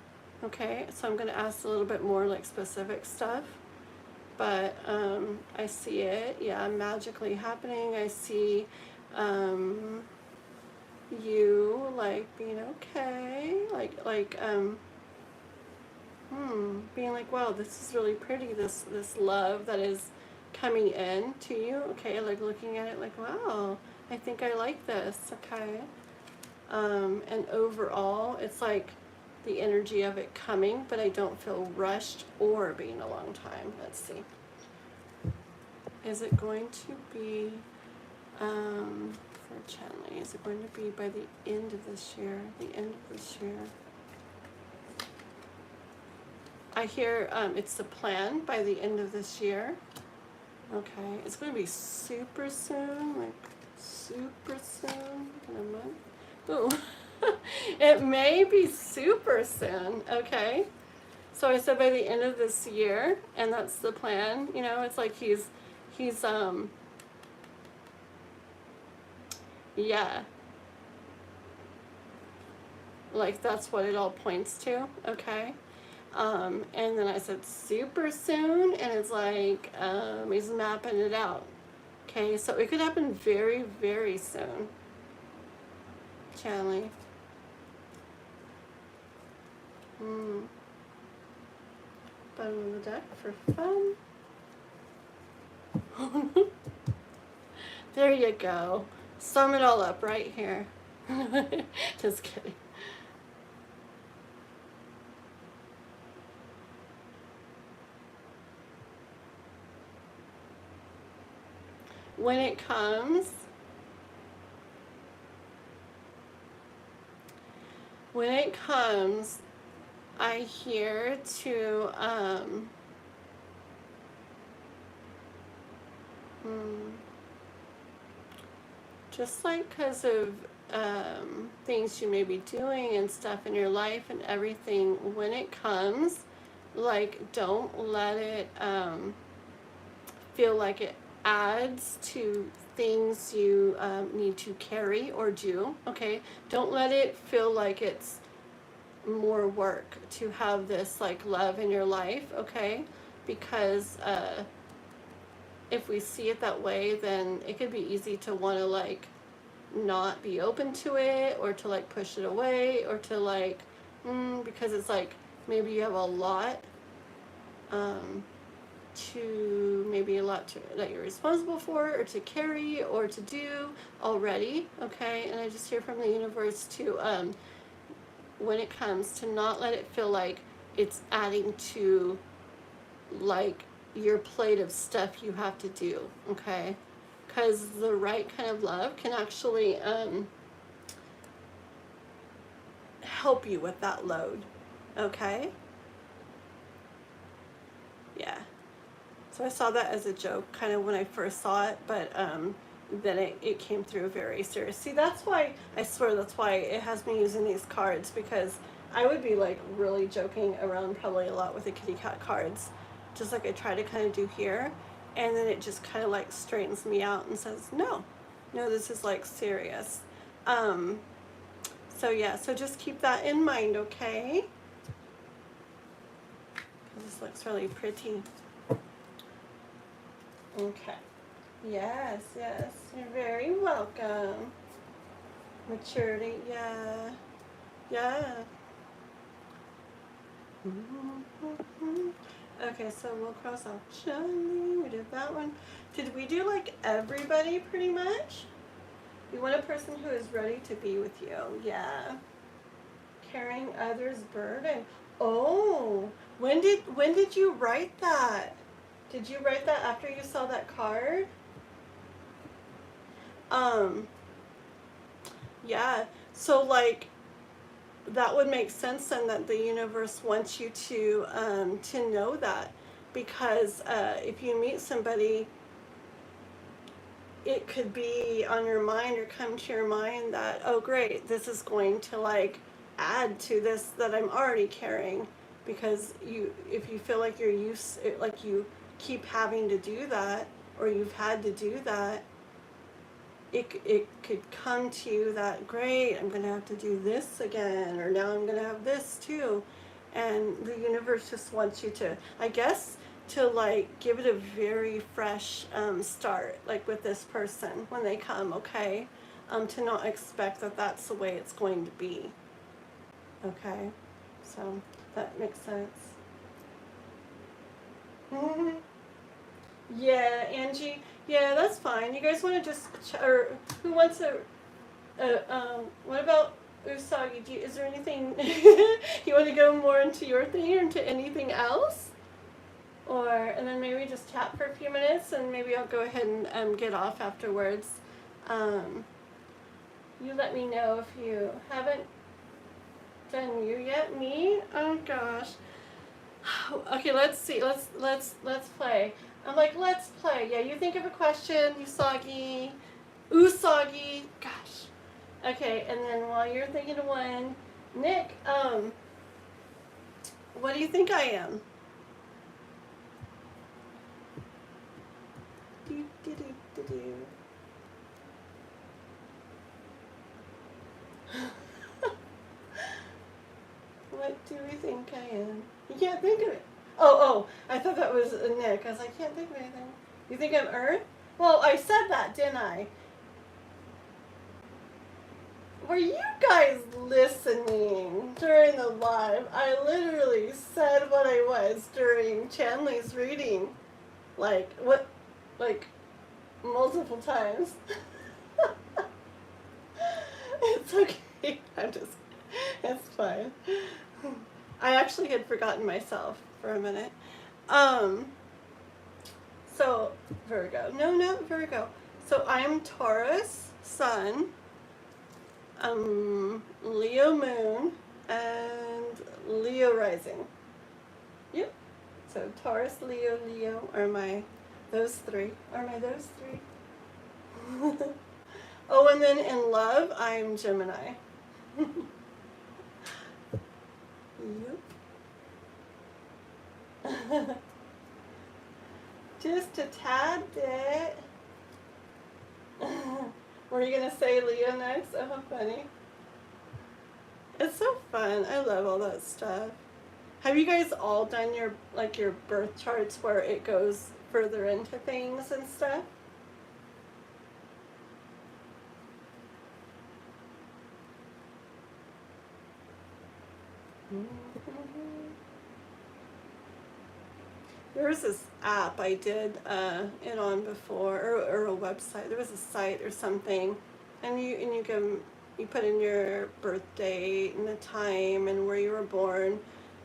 Okay, so I'm going to ask a little bit more like specific stuff. But I see it, yeah, magically happening. I see you like being okay, being like, wow, this is really pretty, this love that is coming in to you, okay, like looking at it like, wow, I think I like this, okay. And overall, it's like the energy of it coming, but I don't feel rushed or being a long time. Let's see. Is it going to be, for channeling, is it going to be by the end of this year? The end of this year. I hear it's the plan by the end of this year. Okay, it's going to be super soon, like super soon in a month. Ooh, it may be super soon, okay? So I said by the end of this year, and that's the plan. You know, it's like he's yeah. Like that's what it all points to, okay? And then I said super soon, and it's like he's mapping it out. Okay, so it could happen very, very soon. Channeling. Bottom of the deck for fun. There you go. Sum it all up right here. Just kidding. When it comes, I hear to just like because of things you may be doing and stuff in your life and everything, when it comes, like don't let it feel like it adds to things you need to carry or do, okay? Don't let it feel like it's more work to have this like love in your life, okay? Because if we see it that way, then it could be easy to want to like not be open to it, or to like push it away, or to like because it's like maybe you have a lot that you're responsible for, or to carry, or to do already, okay? And I just hear from the universe to when it comes to not let it feel like it's adding to like your plate of stuff you have to do, okay? Because the right kind of love can actually help you with that load, okay? Yeah. So I saw that as a joke kind of when I first saw it, but then it came through very serious. See, that's why, I swear that's why it has me using these cards, because I would be like really joking around probably a lot with the kitty cat cards, just like I try to kind of do here, and then it just kind of like straightens me out and says, no, this is like serious. So yeah, so just keep that in mind, okay? This looks really pretty. Okay. Yes, you're very welcome. Maturity, yeah. Okay, so we'll cross off Johnny. We did that one. Did we do like everybody pretty much? You want a person who is ready to be with you. Yeah. Carrying others' burden. Oh, when did you write that? Did you write that after you saw that card? Yeah. So like that would make sense then, that the universe wants you to know that, because if you meet somebody, it could be on your mind or come to your mind that, oh great, this is going to like add to this that I'm already carrying, because if you feel like like you keep having to do that, or you've had to do that, it could come to you that, great, I'm going to have to do this again, or now I'm going to have this too. And the universe just wants you to, I guess, to like give it a very fresh start, like with this person when they come, okay? To not expect that that's the way it's going to be, okay? So that makes sense. Yeah, Angie. Yeah, that's fine. You guys want to just, or who wants what about Usagi, is there anything you want to go more into your thing or into anything else? Or, and then maybe just chat for a few minutes and maybe I'll go ahead and get off afterwards. You let me know if you haven't done you yet. Me? Oh gosh. Okay, let's see. Let's play. I'm like, let's play. Yeah, you think of a question, Usagi. Gosh. Okay, and then while you're thinking of one, Nick, what do you think I am? What do we think I am? You can't think of it. Oh, I thought that was Nick. I was like, I can't think of anything. You think I'm Earth? Well, I said that, didn't I? Were you guys listening during the live? I literally said what I was during Chanley's reading. Like, what? Like, multiple times. It's okay. It's fine. I actually had forgotten myself for a minute. So, Virgo. No, not Virgo. So I'm Taurus, Sun, Leo Moon, and Leo Rising. Yep. So Taurus, Leo are those three. Oh, and then in love, I'm Gemini. Yep. Just a tad bit. Were you gonna say Leo next? Oh, how funny. It's so fun. I love all that stuff. Have you guys all done your birth charts where it goes further into things and stuff? There was this app I did it on before, or a website. There was a site or something, and you put in your birth date and the time and where you were born,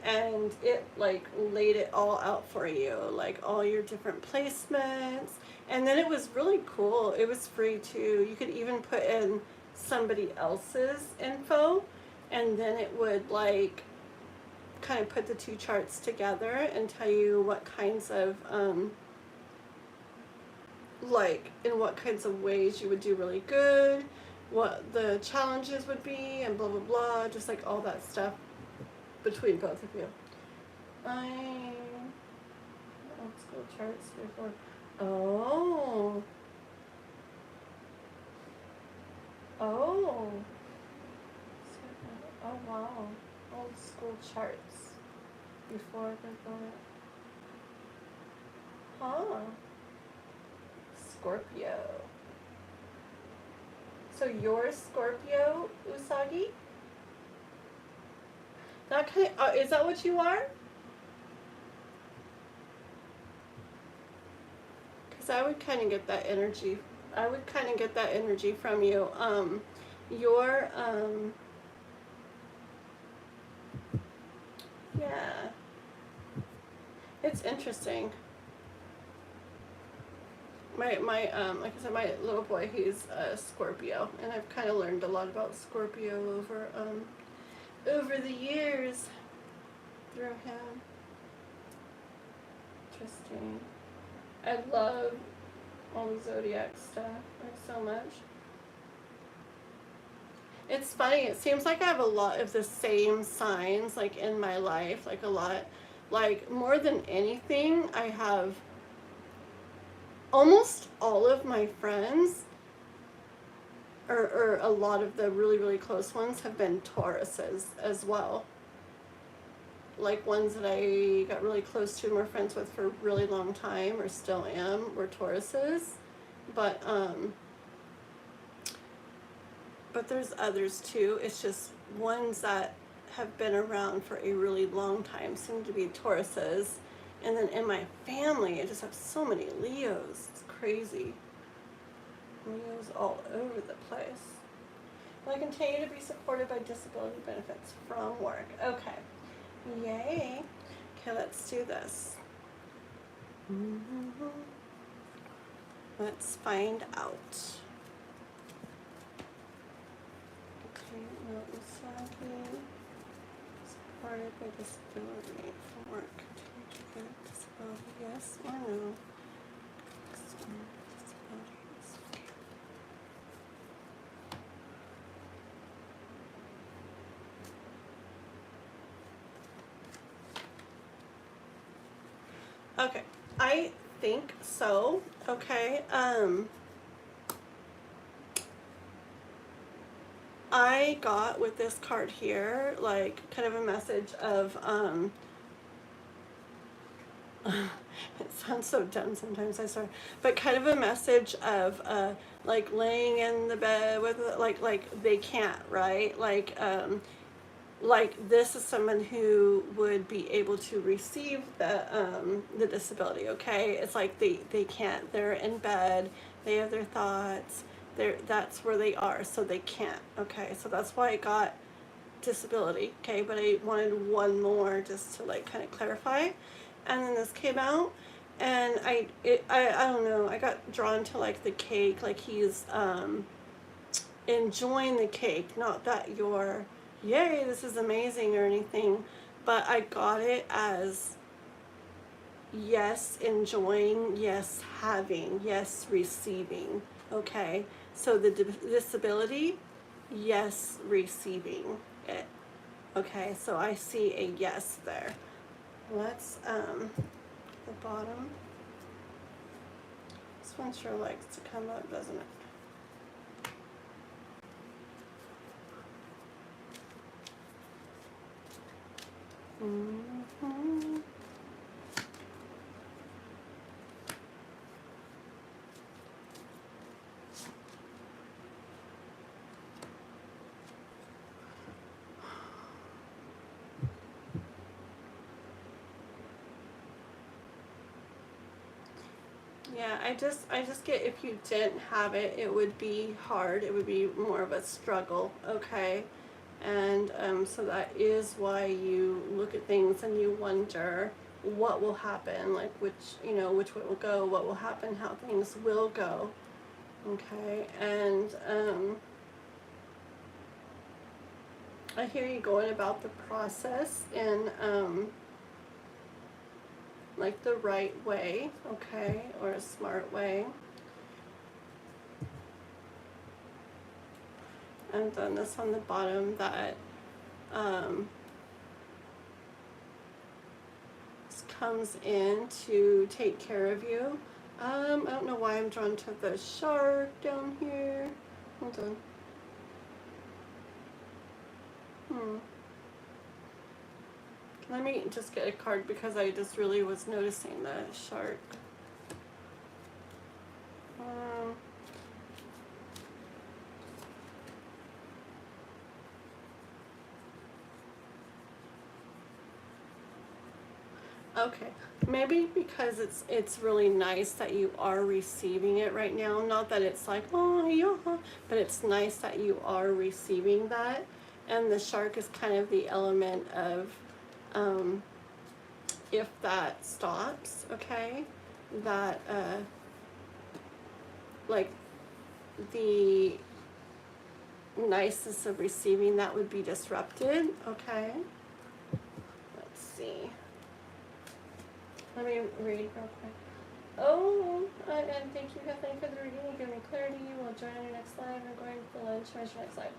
and it like laid it all out for you, like all your different placements. And then it was really cool. It was free too. You could even put in somebody else's info, and then it would like kind of put the two charts together and tell you what kinds of like in what kinds of ways you would do really good, what the challenges would be, and blah blah blah, just like all that stuff between both of you. Old school charts before. Oh wow, old school charts before they're going. Huh. Scorpio. So you're Scorpio, Usagi? That kind of, is that what you are? Because I would kind of get that energy. From you. You're yeah. It's interesting. My like I said, my little boy, he's a Scorpio, and I've kind of learned a lot about Scorpio over the years through him. Interesting. I love all the Zodiac stuff like so much. It's funny, it seems like I have a lot of the same signs like in my life, like a lot, like more than anything. I have almost all of my friends, or a lot of the really, really close ones, have been Tauruses as well. Like ones that I got really close to and were friends with for a really long time, or still am, were Tauruses. But there's others too. It's just ones that have been around for a really long time seem to be Tauruses. And then in my family, I just have so many Leos. It's crazy. Leos all over the place. will continue to be supported by disability benefits from work. Okay. Yay. Okay, let's do this. Let's find out. Okay, Milton Saggy, supported by disability from work. Continue to get disability, yes or no? Disabilities. Okay, I think so. Okay, I got with this card here, like, kind of a message of, it sounds so dumb sometimes, I swear, but kind of a message of, like, laying in the bed with, like they can't, right? Like this is someone who would be able to receive the disability, okay? It's like they can't, they're in bed, they have their thoughts, that's where they are, so they can't, okay? So that's why I got disability, okay? But I wanted one more just to like kind of clarify. And then this came out, and I don't know, I got drawn to like the cake, like he's enjoying the cake, not that you're yay, this is amazing or anything, but I got it as yes, enjoying, yes, having, yes, receiving, okay? So the disability, yes, receiving it, okay? So I see a yes there. Let's, the bottom, this one sure likes to come up, doesn't it? Mm-hmm. Yeah, I just get, if you didn't have it, it would be hard. It would be more of a struggle, okay? And so that is why you look at things and you wonder what will happen, like which way will go, what will happen, how things will go, okay? And I hear you going about the process in like the right way, okay, or a smart way. And then this on the bottom that this comes in to take care of you. I don't know why I'm drawn to the shark down here. Hold on. Let me just get a card because I just really was noticing the shark. Okay, maybe because it's really nice that you are receiving it right now. Not that it's like, oh yeah, but it's nice that you are receiving that. And the shark is kind of the element of if that stops, okay, that like the niceness of receiving that would be disrupted, okay. Let's see. Let me read real quick. Oh, and thank you, Kathleen, for the reading. You give me clarity. We'll join on your next live. I'm going for lunch. Where's your next live?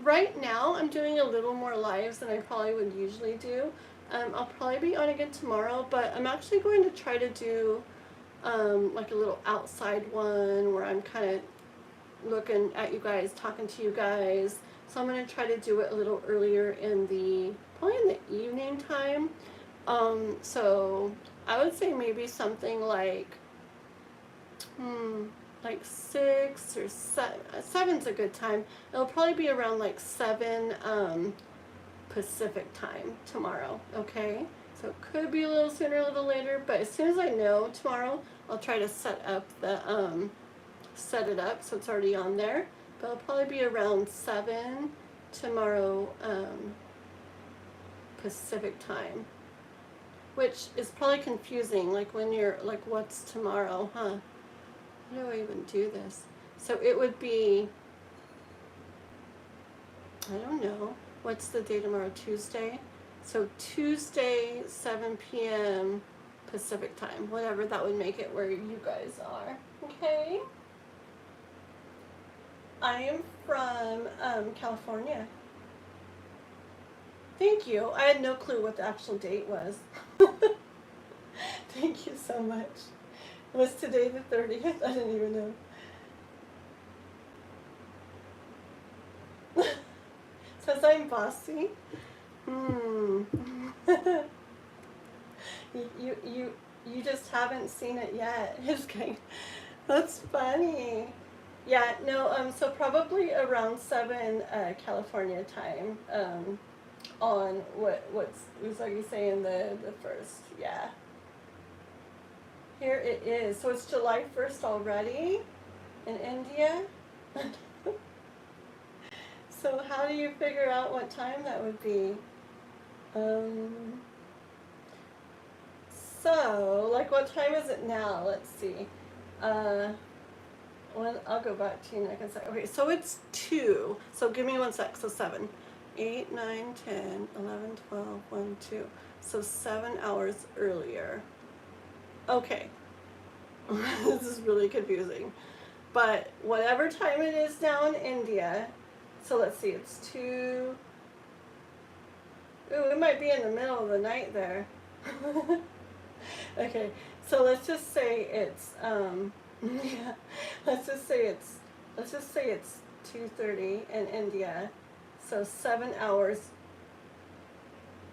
Right now, I'm doing a little more lives than I probably would usually do. I'll probably be on again tomorrow, but I'm actually going to try to do like a little outside one where I'm kind of looking at you guys, talking to you guys. So I'm going to try to do it a little earlier probably in the evening time. So I would say maybe something like 6 or 7. 7's a good time. It'll probably be around like 7 Pacific time tomorrow, okay? So it could be a little sooner, a little later, but as soon as I know tomorrow, I'll try to set it up so it's already on there. But it'll probably be around 7 tomorrow, Pacific time. Which is probably confusing, like when you're, like, what's tomorrow, huh? How do I even do this? So it would be, I don't know, what's the day tomorrow, Tuesday? So Tuesday, 7 p.m. Pacific time, whatever that would make it where you guys are, okay? I am from California. Thank you. I had no clue what the actual date was. Thank you so much. Was today the 30th? I didn't even know. Says I'm bossy. You just haven't seen it yet. Just kidding. That's funny. Yeah, no, so probably around 7 California time. On what's Usagi saying, the first, yeah. Here it is. So it's July 1st already in India. So how do you figure out what time that would be? So, like, what time is it now? Let's see. I'll go back to you in a second. Okay, so it's 2. So give me one sec. So 7, 8, 9, 10, 11, 12, 1, 2. So 7 hours earlier. Okay. This is really confusing. But whatever time it is now in India, so let's see, it's 2. Ooh, it might be in the middle of the night there. Okay, so let's just say it's yeah, let's just say it's 2:30 in India. So 7 hours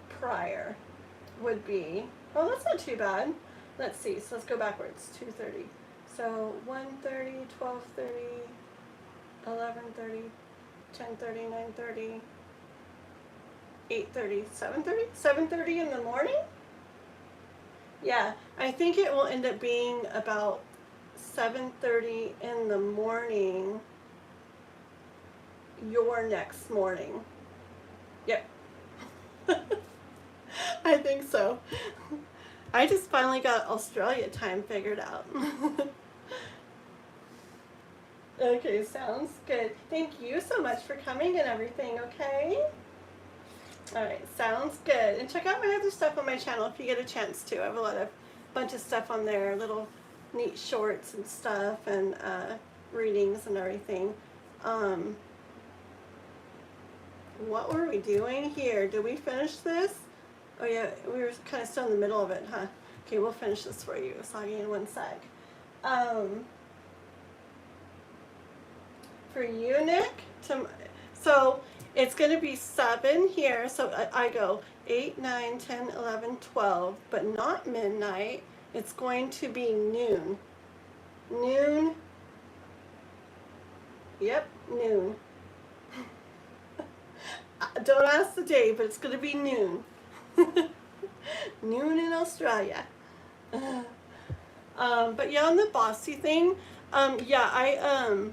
prior would be, oh, that's not too bad. Let's see, so let's go backwards. 2:30. So 1:30, 12:30, 11:30, 10:30, 9:30, 8:30, 7:30? 7:30 in the morning? Yeah, I think it will end up being about 7:30 in the morning your next morning. Yep. I think so. I just finally got Australia time figured out. Okay, sounds good. Thank you so much for coming and everything, okay? Alright, sounds good. And check out my other stuff on my channel if you get a chance to. I have a bunch of stuff on there, little neat shorts and stuff, and readings and everything. What were we doing here? Did we finish this? Oh yeah, we were kind of still in the middle of it, huh? Okay, we'll finish this for you, Usagi, in one sec. For you, Nick, so it's going to be 7 here, so I go 8, 9, 10, 11, 12, but not midnight. It's going to be noon. Noon. Yep, noon. Don't ask the day, but it's going to be noon. Noon in Australia. But yeah, on the bossy thing, yeah,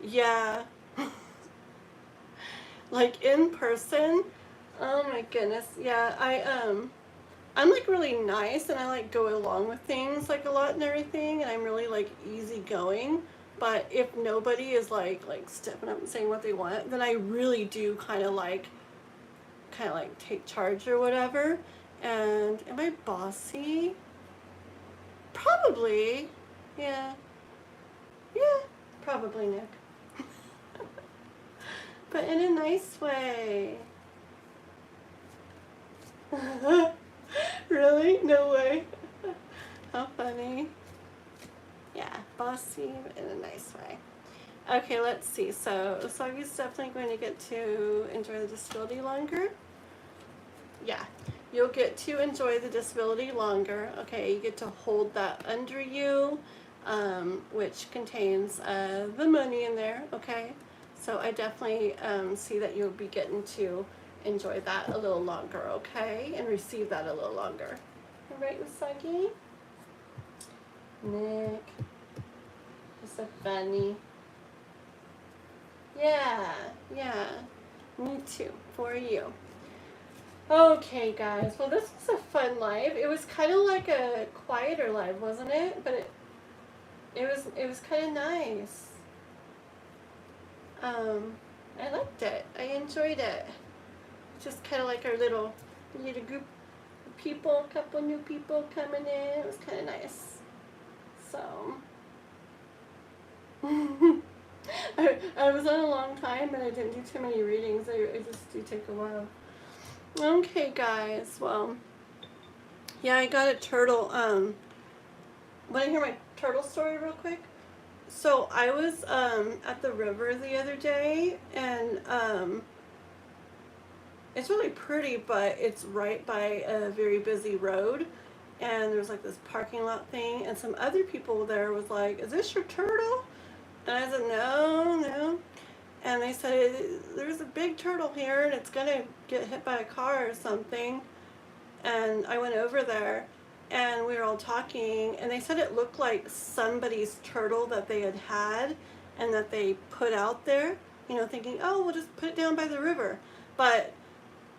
yeah, like in person, oh my goodness, yeah, I'm like really nice, and I like go along with things like a lot and everything, and I'm really like easygoing. But if nobody is like stepping up and saying what they want, then I really do kind of like take charge or whatever. And am I bossy? Probably. Yeah. Yeah, probably, Nick. But in a nice way. Really? No way. How funny. Yeah, bossy but in a nice way. Okay, let's see. So Usagi's definitely going to get to enjoy the disability longer. Yeah, you'll get to enjoy the disability longer. Okay, you get to hold that under you, which contains the money in there. Okay, so I definitely see that you'll be getting to enjoy that a little longer. Okay, and receive that a little longer. All right, Usagi? Nick, you're so funny. Yeah, yeah. Me too. For you. Okay, guys. Well, this was a fun live. It was kind of like a quieter live, wasn't it? But it was kind of nice. Um, I liked it. I enjoyed it. Just kind of like our little group of people, a couple new people coming in. It was kind of nice. So, I was on a long time, and I didn't do too many readings. I just do take a while. Okay, guys. Well, yeah, I got a turtle. Want to hear my turtle story real quick? So I was at the river the other day, and it's really pretty, but it's right by a very busy road, and there's like this parking lot thing, and some other people there was like, "Is this your turtle?" And I said, "No, no." And they said, "There's a big turtle here, and it's gonna get hit by a car or something." And I went over there, and we were all talking, and they said it looked like somebody's turtle that they had had and that they put out there, thinking, "Oh, we'll just put it down by the river." But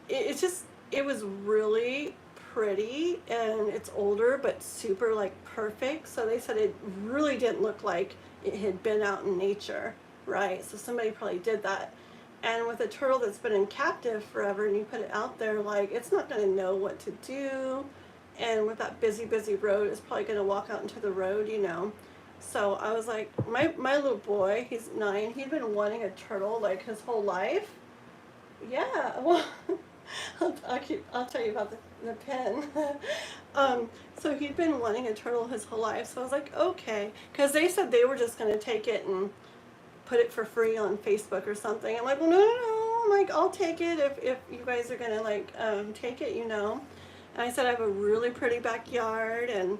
it was really pretty, and it's older but super like perfect. So they said it really didn't look like it had been out in nature, right? So somebody probably did that. And with a turtle that's been in captive forever and you put it out there, like, it's not going to know what to do. And with that busy road, it's probably going to walk out into the road. So I was like, my little boy, he's 9, he'd been wanting a turtle like his whole life. Yeah, well, I'll tell you about the pen. So he'd been wanting a turtle his whole life. So I was like, okay, because they said they were just going to take it and put it for free on Facebook or something. I'm like, well, no. I'm like, I'll take it if you guys are gonna like take it. And I said I have a really pretty backyard, and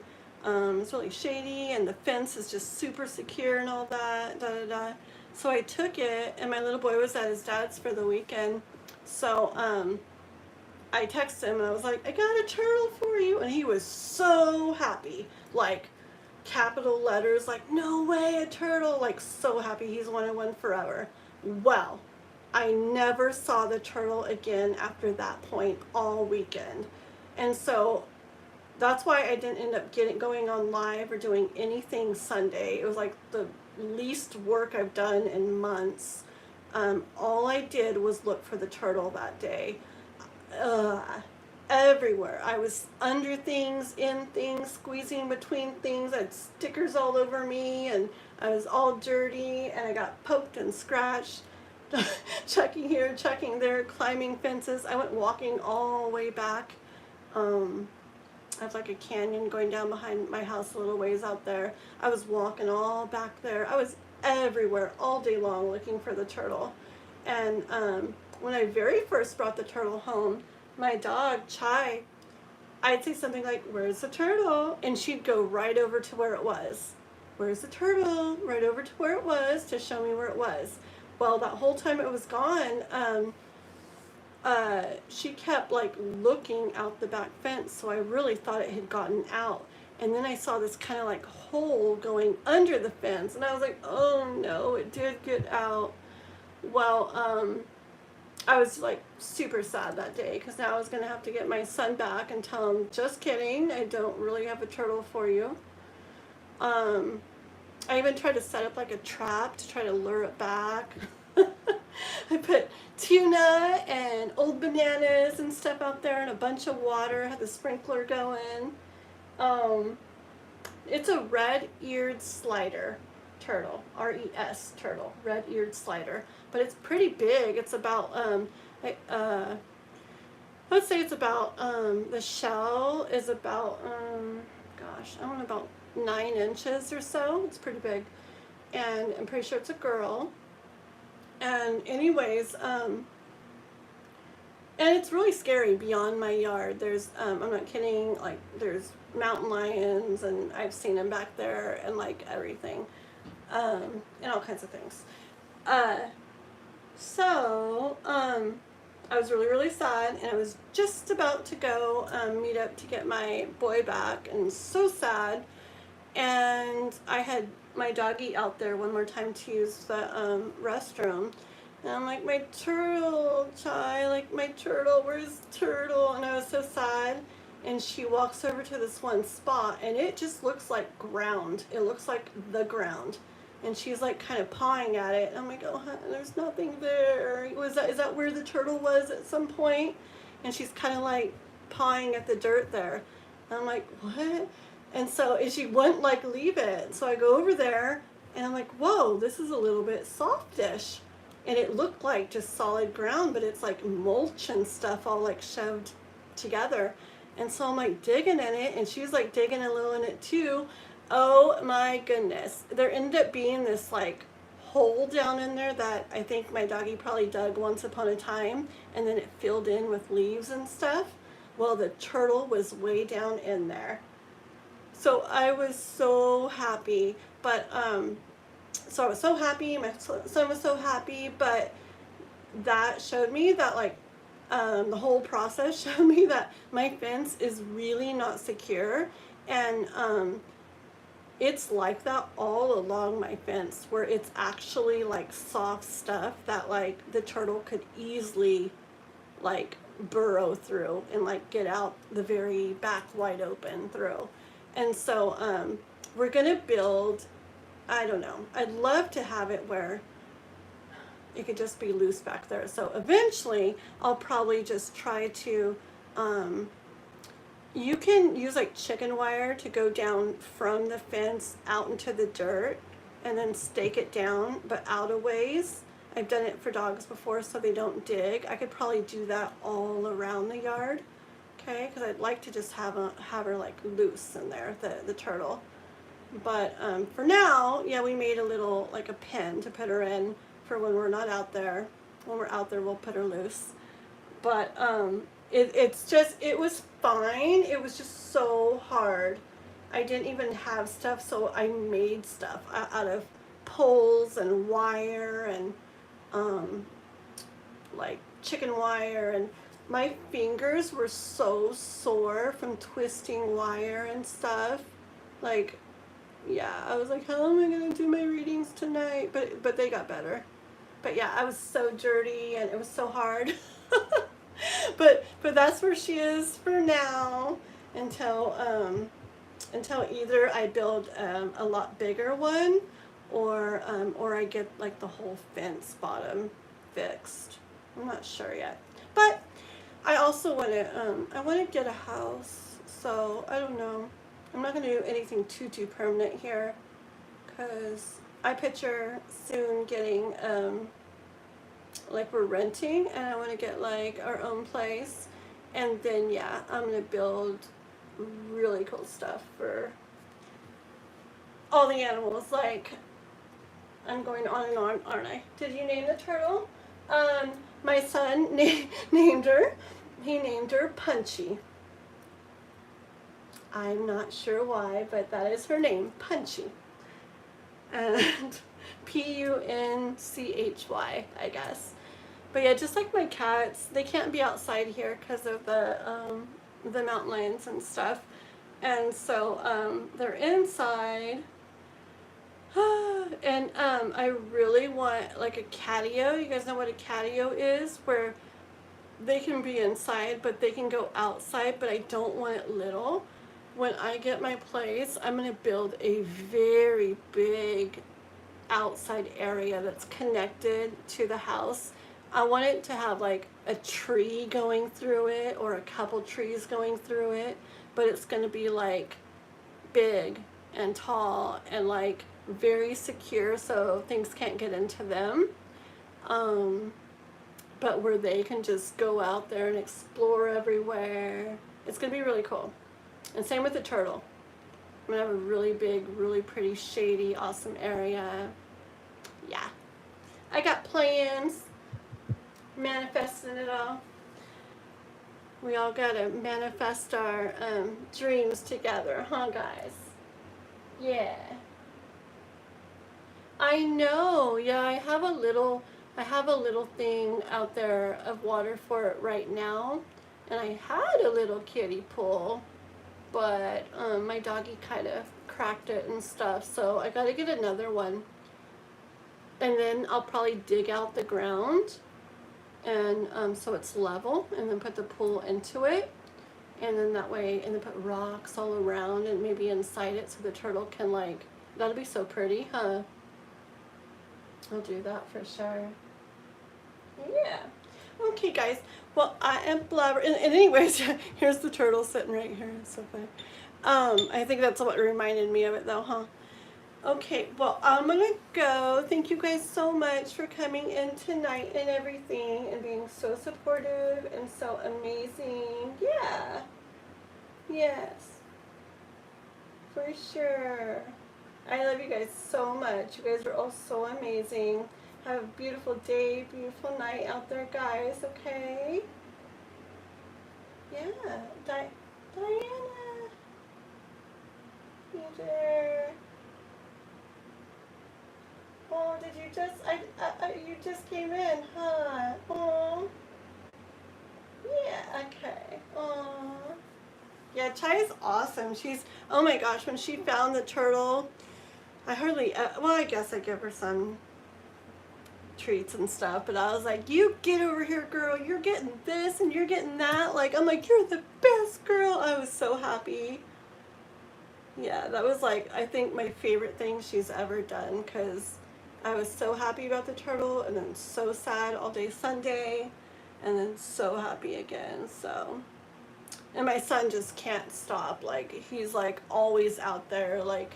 it's really shady, and the fence is just super secure and all that. Da da da. So I took it, and my little boy was at his dad's for the weekend. So I texted him, and I was like, I got a turtle for you, and he was so happy, like capital letters, like, no way, a turtle, like, so happy. He's wanted one forever. Well, I never saw the turtle again after that point all weekend. And so that's why I didn't end up going on live or doing anything Sunday. It was like the least work I've done in months. All I did was look for the turtle that day. Everywhere. I was under things, in things, squeezing between things. I had stickers all over me, and I was all dirty, and I got poked and scratched, checking here, checking there, climbing fences. I went walking all the way back. I have like a canyon going down behind my house a little ways out there. I was walking all back there. I was everywhere all day long looking for the turtle. And when I very first brought the turtle home, my dog, Chai, I'd say something like, "Where's the turtle?" And she'd go right over to where it was. "Where's the turtle?" Right over to where it was to show me where it was. Well, that whole time it was gone, she kept like looking out the back fence, so I really thought it had gotten out. And then I saw this kind of like hole going under the fence, and I was like, oh no, it did get out. Well, I was like super sad that day, because now I was going to have to get my son back and tell him, just kidding, I don't really have a turtle for you. I even tried to set up like a trap to try to lure it back. I put tuna and old bananas and stuff out there, and a bunch of water, had the sprinkler going. It's a red-eared slider turtle, R-E-S turtle, red-eared slider. But it's pretty big. It's about, let's say it's about, the shell is about, gosh, I don't know, about 9 inches or so. It's pretty big. And I'm pretty sure it's a girl. And anyways, and it's really scary beyond my yard. There's, I'm not kidding, like, there's mountain lions, and I've seen them back there, and like everything, and all kinds of things. So I was really, really sad, and I was just about to go meet up to get my boy back, and so sad. and I had my doggy out there one more time to use the restroom. And I'm like, my turtle, Chai, like my turtle, where's turtle? And I was so sad. And she walks over to this one spot, and it just looks like ground. It looks like the ground. And she's like kind of pawing at it. And I'm like, oh, there's nothing there. Is that where the turtle was at some point? And she's kind of like pawing at the dirt there. And I'm like, what? And she wouldn't like leave it. So I go over there, and I'm like, whoa, this is a little bit softish. And it looked like just solid ground, but it's like mulch and stuff all like shoved together. And so I'm like digging in it, and she's like digging a little in it too. Oh my goodness. There ended up being this like hole down in there that I think my doggy probably dug once upon a time, and then it filled in with leaves and stuff. Well, the turtle was way down in there. So I was so happy, but so I was so happy, my son was so happy, but that showed me that like the whole process showed me that my fence is really not secure, and it's like that all along my fence, where it's actually like soft stuff that like the turtle could easily like burrow through and like get out the very back wide open through. And so we're gonna build, I don't know, I'd love to have it where it could just be loose back there. So eventually I'll probably just try to, you can use like chicken wire to go down from the fence out into the dirt and then stake it down, but out a ways. I've done it for dogs before so they don't dig. I could probably do that all around the yard, okay? Because I'd like to just have her like loose in there, the turtle. But for now, yeah, we made a little, like a pen to put her in for when we're not out there. When we're out there, we'll put her loose. But it was fine. It was just so hard. I didn't even have stuff, so I made stuff out of poles and wire and like chicken wire, and my fingers were so sore from twisting wire and stuff. Like, yeah, I was like, how am I gonna do my readings tonight? But they got better. But yeah, I was so dirty and it was so hard. but that's where she is for now until either I build a lot bigger one, or I get like the whole fence bottom fixed. I'm not sure yet. But I also want to get a house, so I don't know. I'm not going to do anything too permanent here, because I picture soon getting, like we're renting, and I want to get like our own place, and then yeah, I'm going to build really cool stuff for all the animals. Like, I'm going on and on, aren't I? Did you name the turtle? My son named her. He named her Punchy. I'm not sure why, but that is her name, Punchy. And Punchy, I guess. But yeah, just like my cats, they can't be outside here because of the mountain lions and stuff. And so they're inside. And I really want like a catio. You guys know what a catio is? Where they can be inside, but they can go outside, but I don't want it little. When I get my place, I'm going to build a very big outside area that's connected to the house. I want it to have like a tree going through it, or a couple trees going through it, but it's going to be like big and tall and like very secure, so things can't get into them. But where they can just go out there and explore everywhere. It's going to be really cool. And same with the turtle. I'm going to have a really big, really pretty, shady, awesome area. Yeah. I got plans. Manifesting it all. We all got to manifest our dreams together, huh, guys? Yeah. I know. Yeah, I have a little thing out there of water for it right now. And I had a little kiddie pool, but my doggy kind of cracked it and stuff, so I gotta get another one. And then I'll probably dig out the ground, and so it's level, and then put the pool into it, and then that way, and then put rocks all around and maybe inside it so the turtle can like, that'll be so pretty, huh? I'll do that for sure. Yeah. Okay, guys. Well, I am blabber. And anyways, here's the turtle sitting right here. It's so funny. I think that's what reminded me of it, though, huh? Okay. Well, I'm gonna go. Thank you guys so much for coming in tonight and everything, and being so supportive and so amazing. Yeah. Yes. For sure. I love you guys so much. You guys are all so amazing. Have a beautiful day, beautiful night out there, guys, okay? Yeah. Diana. You there? Oh, did you just, you just came in, huh? Oh. Yeah, okay. Oh. Yeah, Chai's awesome. She's, oh my gosh, when she found the turtle, I hardly, well, I guess I give her some treats and stuff, but I was like, you get over here, girl, you're getting this and you're getting that. Like, I'm like, you're the best girl. I was so happy. Yeah, that was like, I think my favorite thing she's ever done, because I was so happy about the turtle, and then so sad all day Sunday, and then so happy again. So, and my son just can't stop. Like, he's like always out there, like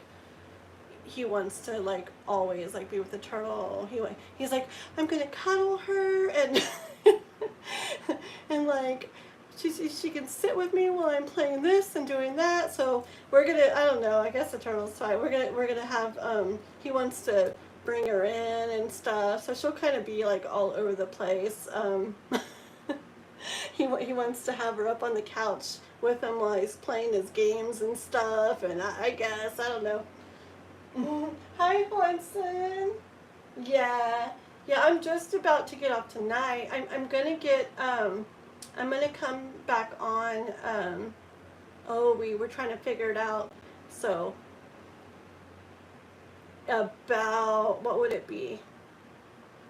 he wants to like always like be with the turtle. He's like, I'm gonna cuddle her, and and like she can sit with me while I'm playing this and doing that. So we're gonna, I don't know, I guess the turtle's fine. We're gonna have he wants to bring her in and stuff, so she'll kind of be like all over the place. He wants to have her up on the couch with him while he's playing his games and stuff, and I guess, I don't know. Hi, Hanson. Yeah, yeah. I'm just about to get off tonight. I'm gonna get I'm gonna come back on. Oh, we were trying to figure it out. So about, what would it be?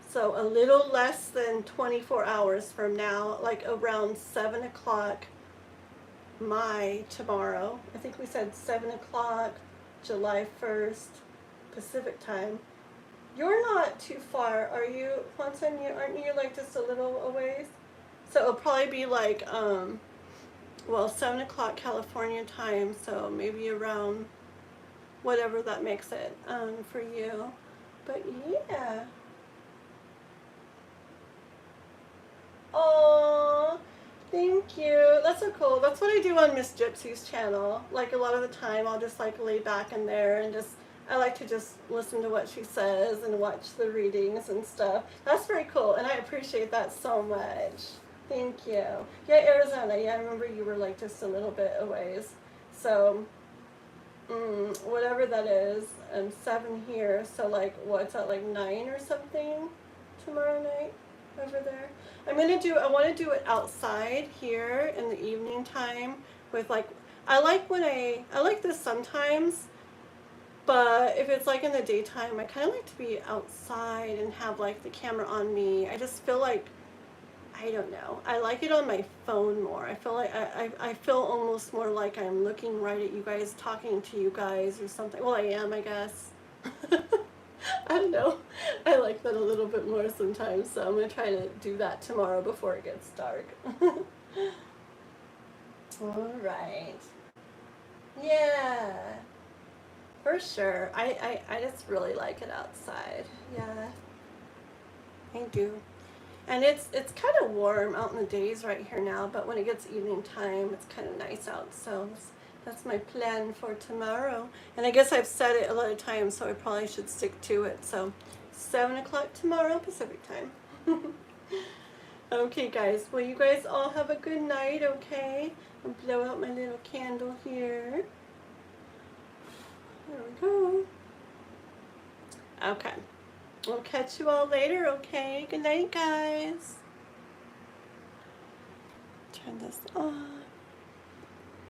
So a little less than 24 hours from now, like around 7 o'clock my tomorrow. I think we said 7 o'clock. July 1st, Pacific time. You're not too far, are you, Hanson? Aren't you like just a little a ways? So it'll probably be like, well, 7 o'clock California time, so maybe around whatever that makes it for you. But yeah. Oh, thank you. That's so cool. That's what I do on Miss Gypsy's channel. Like a lot of the time I'll just like lay back in there and just, I like to just listen to what she says and watch the readings and stuff. That's very cool, and I appreciate that so much. Thank you. Yeah, Arizona. Yeah, I remember you were like just a little bit a ways. So, whatever that is, 7 here. So like, what's that, like 9 or something tomorrow night over there? I want to do it outside here in the evening time with like, I like this sometimes, but if it's like in the daytime, I kind of like to be outside and have like the camera on me. I just feel like, I don't know, I like it on my phone more. I feel like I feel almost more like I'm looking right at you guys, talking to you guys or something. Well, I am, I guess. I don't know. I like that a little bit more sometimes, so I'm going to try to do that tomorrow before it gets dark. All right. Yeah. For sure. I just really like it outside. Yeah. I do. And it's kind of warm out in the days right here now, but when it gets evening time, it's kind of nice out. So that's my plan for tomorrow. And I guess I've said it a lot of times, so I probably should stick to it. So 7 o'clock tomorrow Pacific time. Okay, guys. Well, you guys all have a good night, okay? I'll blow out my little candle here. There we go. Okay. We'll catch you all later, okay? Good night, guys. Turn this on.